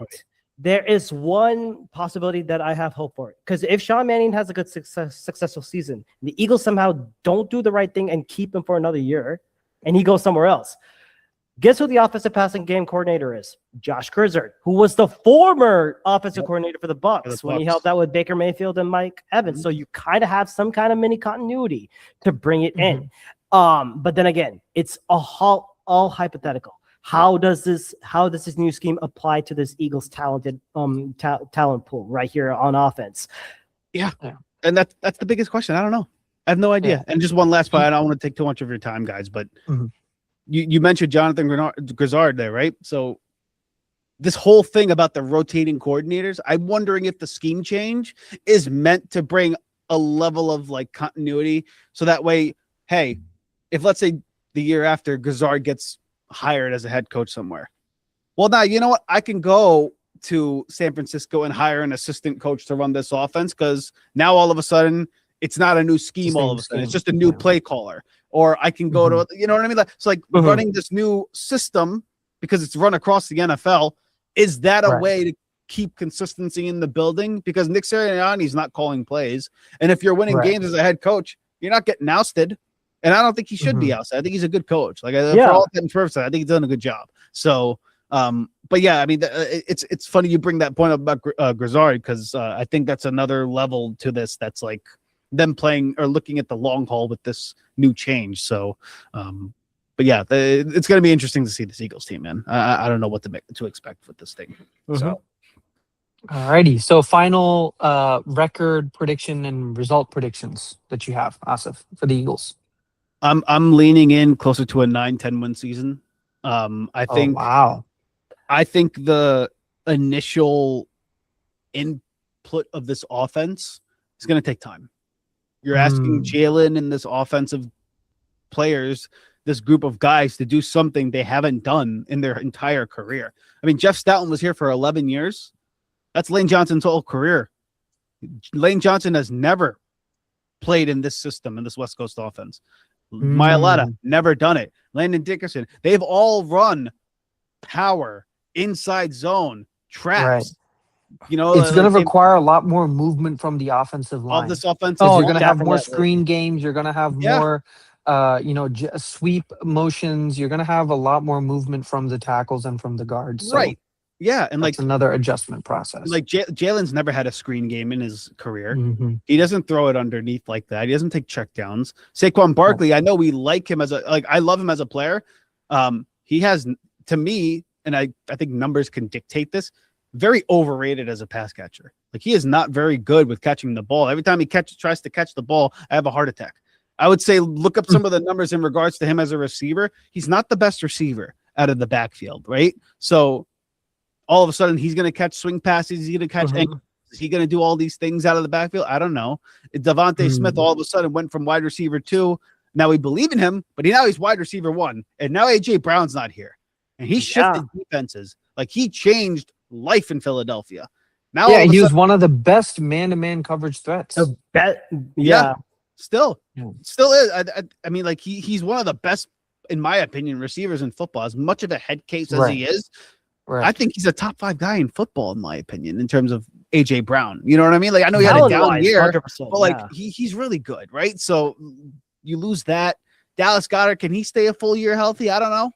[SPEAKER 2] there is one possibility that I have hope for. Because if Sean Mannion has a good successful season, the Eagles somehow don't do the right thing and keep him for another year, and he goes somewhere else. Guess who the offensive passing game coordinator is? Josh Grizzard, who was the former offensive coordinator for the Bucs when he helped out with Baker Mayfield and Mike Evans. So you kind of have some kind of mini continuity to bring it in. But then again, it's all hypothetical. How does this new scheme apply to this Eagles talented talent pool right here on offense?
[SPEAKER 3] Yeah. And that's the biggest question. I don't know. I have no idea. Yeah. And just one last point. I don't want to take too much of your time, guys, but you mentioned Jonathan Grizzard there, right? So this whole thing about the rotating coordinators, I'm wondering if the scheme change is meant to bring a level of like continuity. So that way, hey, if let's say the year after Grizzard gets hired as a head coach somewhere, well, now, you know what? I can go to San Francisco and hire an assistant coach to run this offense because now all of a sudden it's not a new scheme. All of a sudden it's just a new play caller. Or I can go to, you know what I mean? It's like running this new system because it's run across the NFL. Is that a way to keep consistency in the building because Nick Sirianni's not calling plays. And if you're winning
[SPEAKER 1] Right.
[SPEAKER 3] games as a head coach, you're not getting ousted. And I don't think he should be ousted. I think he's a good coach. Like for all intents and purposes, I think he's done a good job. So, but yeah, I mean, it's funny you bring that point up about Grizzard because I think that's another level to this. That's like them playing or looking at the long haul with this new change. So, but yeah, it's going to be interesting to see this Eagles team, man. I don't know what to expect with this thing. So,
[SPEAKER 1] alrighty. So final record prediction and result predictions that you have, Asif, for the Eagles.
[SPEAKER 3] I'm leaning in closer to a 9-10 win season. I think.
[SPEAKER 1] Oh, wow.
[SPEAKER 3] I think the initial input of this offense is going to take time. You're asking Jalen and this offensive players, this group of guys, to do something they haven't done in their entire career. I mean, Jeff Stoughton was here for 11 years. That's Lane Johnson's whole career. Lane Johnson has never played in this system, in this West Coast offense. Mailata, never done it. Landon Dickerson, they've all run power, inside zone, traps.
[SPEAKER 1] Right.
[SPEAKER 3] You know,
[SPEAKER 1] it's going to require a lot more movement from the offensive line.
[SPEAKER 3] All this offensive.
[SPEAKER 1] You're going to have more screen games. You're going to have more, sweep motions. You're going to have a lot more movement from the tackles and from the guards. So
[SPEAKER 3] right. Yeah, and
[SPEAKER 1] that's another adjustment process.
[SPEAKER 3] Like Jalen's never had a screen game in his career.
[SPEAKER 1] Mm-hmm.
[SPEAKER 3] He doesn't throw it underneath like that. He doesn't take checkdowns. Saquon Barkley, I know we like him I love him as a player. He has, to me, and I think numbers can dictate this, very overrated as a pass catcher. Like he is not very good with catching the ball. Every time he tries to catch the ball, I have a heart attack. I would say look up some of the numbers in regards to him as a receiver. He's not the best receiver out of the backfield, right? So all of a sudden he's going to catch swing passes. He's going to catch angles. Is he going to do all these things out of the backfield? I don't know. Devontae Smith all of a sudden went from wide receiver 2. Now we believe in him, but now he's wide receiver 1. And now A.J. Brown's not here. And he shifted defenses. Like he changed life in Philadelphia. Now,
[SPEAKER 1] he was one of the best man-to-man coverage threats.
[SPEAKER 3] Still is. I mean, like he's one of the best, in my opinion, receivers in football. As much of a head case as he is, I think he's a top 5 guy in football, in my opinion, in terms of A.J. Brown. You know what I mean? Like I know he had a down year, but like he's really good, right? So you lose that. Dallas Goedert, can he stay a full year healthy? I don't know.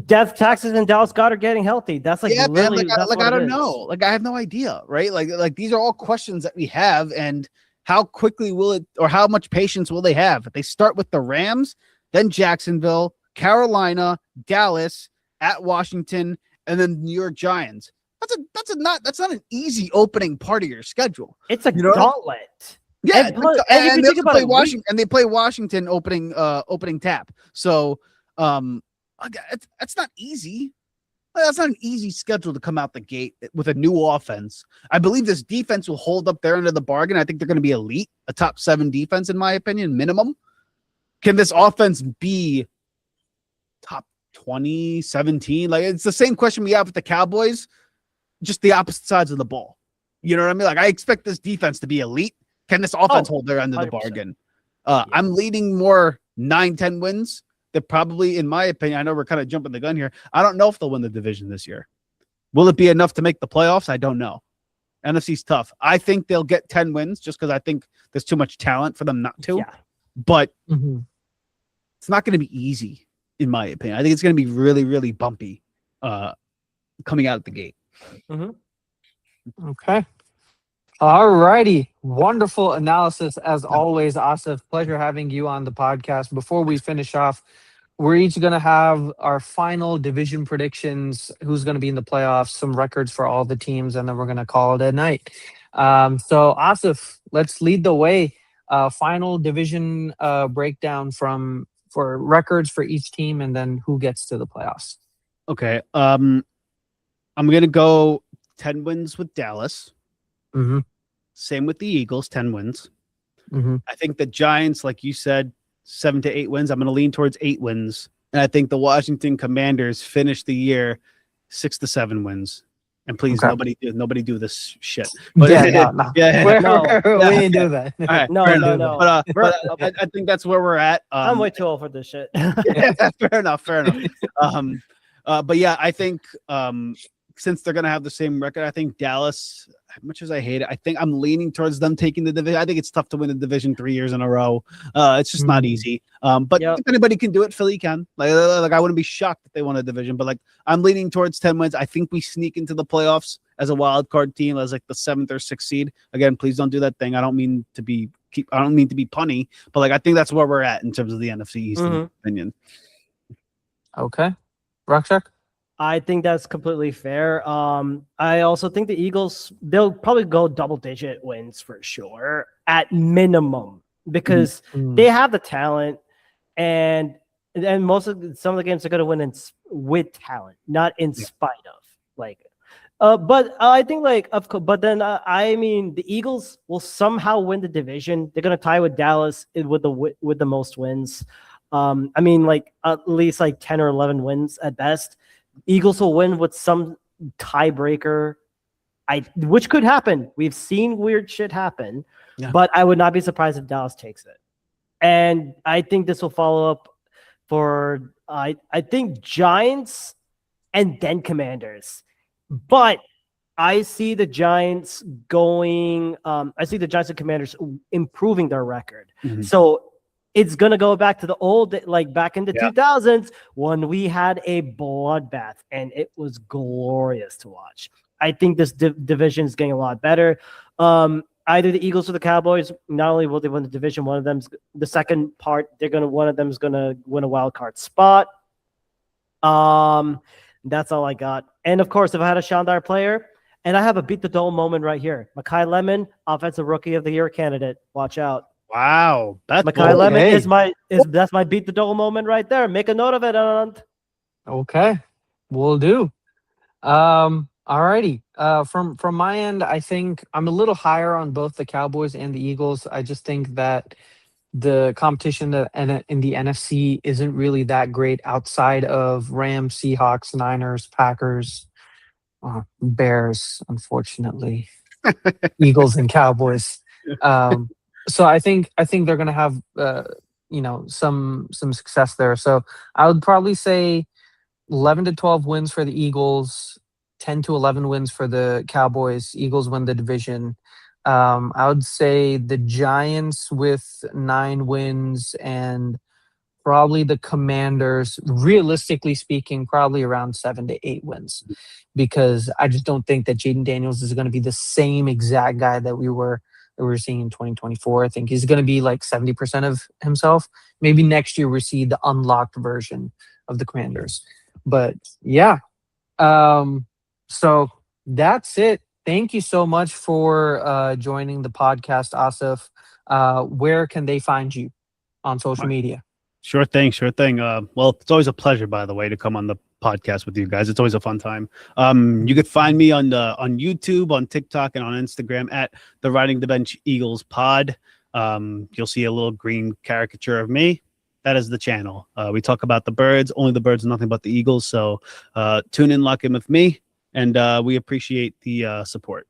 [SPEAKER 2] Death taxes and Dallas Goedert getting healthy. That's like really,
[SPEAKER 3] man, I don't know. Like I have no idea, right? Like these are all questions that we have, and how quickly will it, or how much patience will they have? If they start with the Rams, then Jacksonville, Carolina, Dallas, at Washington, and then New York Giants. That's not an easy opening part of your schedule.
[SPEAKER 2] It's a gauntlet.
[SPEAKER 3] Yeah, and they play Washington, and they play Washington opening tap. So that's not easy. That's not an easy schedule to come out the gate with a new offense. I believe this defense will hold up their end of the bargain. I think they're going to be elite, a top 7 defense, in my opinion, minimum. Can this offense be top 20, 17? Like, it's the same question we have with the Cowboys, just the opposite sides of the ball. You know what I mean? Like, I expect this defense to be elite. Can this offense hold their end of the bargain? I'm leading more 9-10 wins. They're probably, in my opinion, I know we're kind of jumping the gun here. I don't know if they'll win the division this year. Will it be enough to make the playoffs? I don't know. NFC's tough. I think they'll get 10 wins just because I think there's too much talent for them not to.
[SPEAKER 2] Yeah.
[SPEAKER 3] But it's not going to be easy, in my opinion. I think it's going to be really, really bumpy coming out of the gate.
[SPEAKER 1] Okay. All righty. Wonderful analysis as always, Asif. Pleasure having you on the podcast. Before we finish off, we're each going to have our final division predictions, who's going to be in the playoffs, some records for all the teams, and then we're going to call it a night. So, Asif, let's lead the way. Final division breakdown for records for each team, and then who gets to the playoffs.
[SPEAKER 3] Okay. I'm going to go 10 wins with Dallas. Same with the Eagles, 10 wins. I think the Giants, like you said, 7 to 8 wins. I'm going to lean towards 8 wins. And I think the Washington Commanders finish the year 6 to 7 wins. And please, nobody do this shit. But
[SPEAKER 1] we ain't do that.
[SPEAKER 3] All right,
[SPEAKER 2] no.
[SPEAKER 3] But I think that's where we're at.
[SPEAKER 2] I'm way too old for this shit.
[SPEAKER 3] Fair enough. But yeah, I think since they're going to have the same record, I think Dallas, as much as I hate it, I think I'm leaning towards them taking the division. I think it's tough to win the division 3 years in a row. It's just not easy. But if anybody can do it, Philly can. Like I wouldn't be shocked if they won a division, but like I'm leaning towards 10 wins. I think we sneak into the playoffs as a wild card team, as like the 7th or 6th seed. Again, please don't do that thing. I don't mean to be punny, but like I think that's where we're at in terms of the NFC East, in my opinion.
[SPEAKER 1] Okay. Rakshak?
[SPEAKER 2] I think that's completely fair. I also think the Eagles, they'll probably go double-digit wins for sure, at minimum, because they have the talent, and some of the games they're going to win with talent, not in spite of. But I think I mean the Eagles will somehow win the division. They're going to tie with Dallas with the most wins. I mean, like at least like 10 or 11 wins at best. Eagles will win with some tiebreaker, which could happen. We've seen weird shit happen, but I would not be surprised if Dallas takes it. And I think this will follow up for I think Giants and then Commanders. But I see the Giants going. I see the Giants and Commanders improving their record. So it's gonna go back to the old, like back in the 2000s when we had a bloodbath, and it was glorious to watch. I think this division is getting a lot better. Either the Eagles or the Cowboys. Not only will they win the division, one of them's the second part. One of them is gonna win a wild card spot. That's all I got. And of course, if I had a Shandar player, and I have a beat the dome moment right here. Makai Lemon, offensive rookie of the year candidate. Watch out.
[SPEAKER 3] Wow, that's
[SPEAKER 2] Makai Lemon that's my beat the dome moment right there. Make a note of it, Anand.
[SPEAKER 1] Okay, will do. Alrighty. From my end, I think I'm a little higher on both the Cowboys and the Eagles. I just think that the competition in the NFC isn't really that great outside of Rams, Seahawks, Niners, Packers, Bears, unfortunately, Eagles and Cowboys. So I think they're going to have some success there. So I would probably say 11 to 12 wins for the Eagles, 10 to 11 wins for the Cowboys. Eagles win the division. I would say the Giants with 9 wins, and probably the Commanders, realistically speaking, probably around 7 to 8 wins, because I just don't think that Jaden Daniels is going to be the same exact guy that we were seeing in 2024. I think he's going to be like 70% of himself. Maybe next year we see the unlocked version of the Commanders. But yeah, so that's it. Thank you so much for joining the podcast, Asif. Where can they find you on social media?
[SPEAKER 3] Sure thing. Well, it's always a pleasure, by the way, to come on the podcast with you guys. It's always a fun time. You could find me on YouTube, on TikTok, and on Instagram at the Riding the Bench Eagles Pod. You'll see a little green caricature of me. That is the channel. We talk about the birds, only the birds, nothing but the Eagles. So tune in, lock in with me, and we appreciate the support.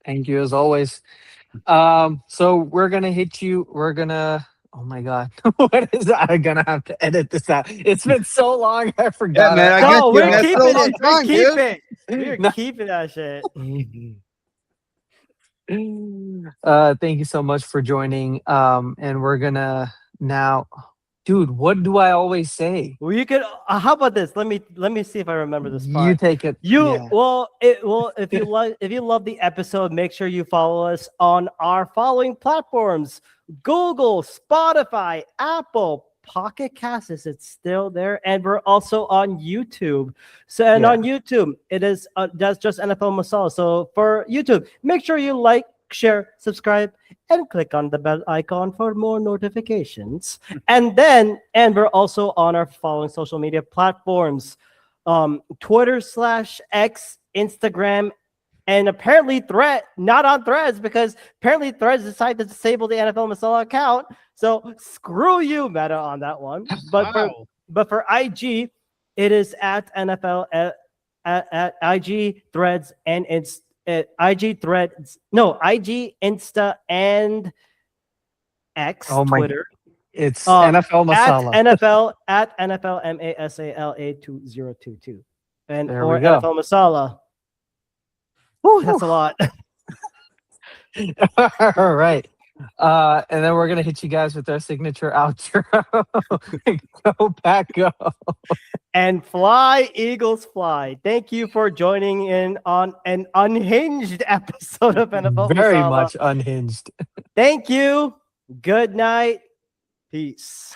[SPEAKER 1] Thank you as always. So we're gonna hit you. Oh my God. What is that? I'm going to have to edit this out. It's been so long. I forgot.
[SPEAKER 3] Yeah, man,
[SPEAKER 2] we're keeping it. We're keeping that shit.
[SPEAKER 1] Thank you so much for joining. And we're going to now, dude, what do I always say?
[SPEAKER 2] Well, you could, how about this? Let me see if I remember this part.
[SPEAKER 1] You take it.
[SPEAKER 2] If you love the episode, make sure you follow us on our following platforms: Google, Spotify, Apple, Pocket Cast. Is it still there? And we're also on YouTube. On YouTube, it is that's just NFL Masala. So for YouTube, make sure you like, share, subscribe, and click on the bell icon for more notifications. And we're also on our following social media platforms: Twitter/X, Instagram, and apparently not on Threads, because apparently Threads decided to disable the NFL Masala account. So screw you, Meta, on that one. But for IG, it is at NFL at IG, Threads, and IG, Threads. No, IG, Insta, and X, Twitter.
[SPEAKER 1] It's NFL Masala.
[SPEAKER 2] At NFL Masala 2022. and
[SPEAKER 1] There
[SPEAKER 2] or
[SPEAKER 1] we go.
[SPEAKER 2] NFL Masala. Whew, that's a lot.
[SPEAKER 1] All right. And then we're gonna hit you guys with our signature outro. Go Pack Go.
[SPEAKER 2] And fly, Eagles, fly. Thank you for joining in on an unhinged episode of NFL
[SPEAKER 1] Very
[SPEAKER 2] Masala.
[SPEAKER 1] much unhinged.
[SPEAKER 2] Thank you. Good night. Peace.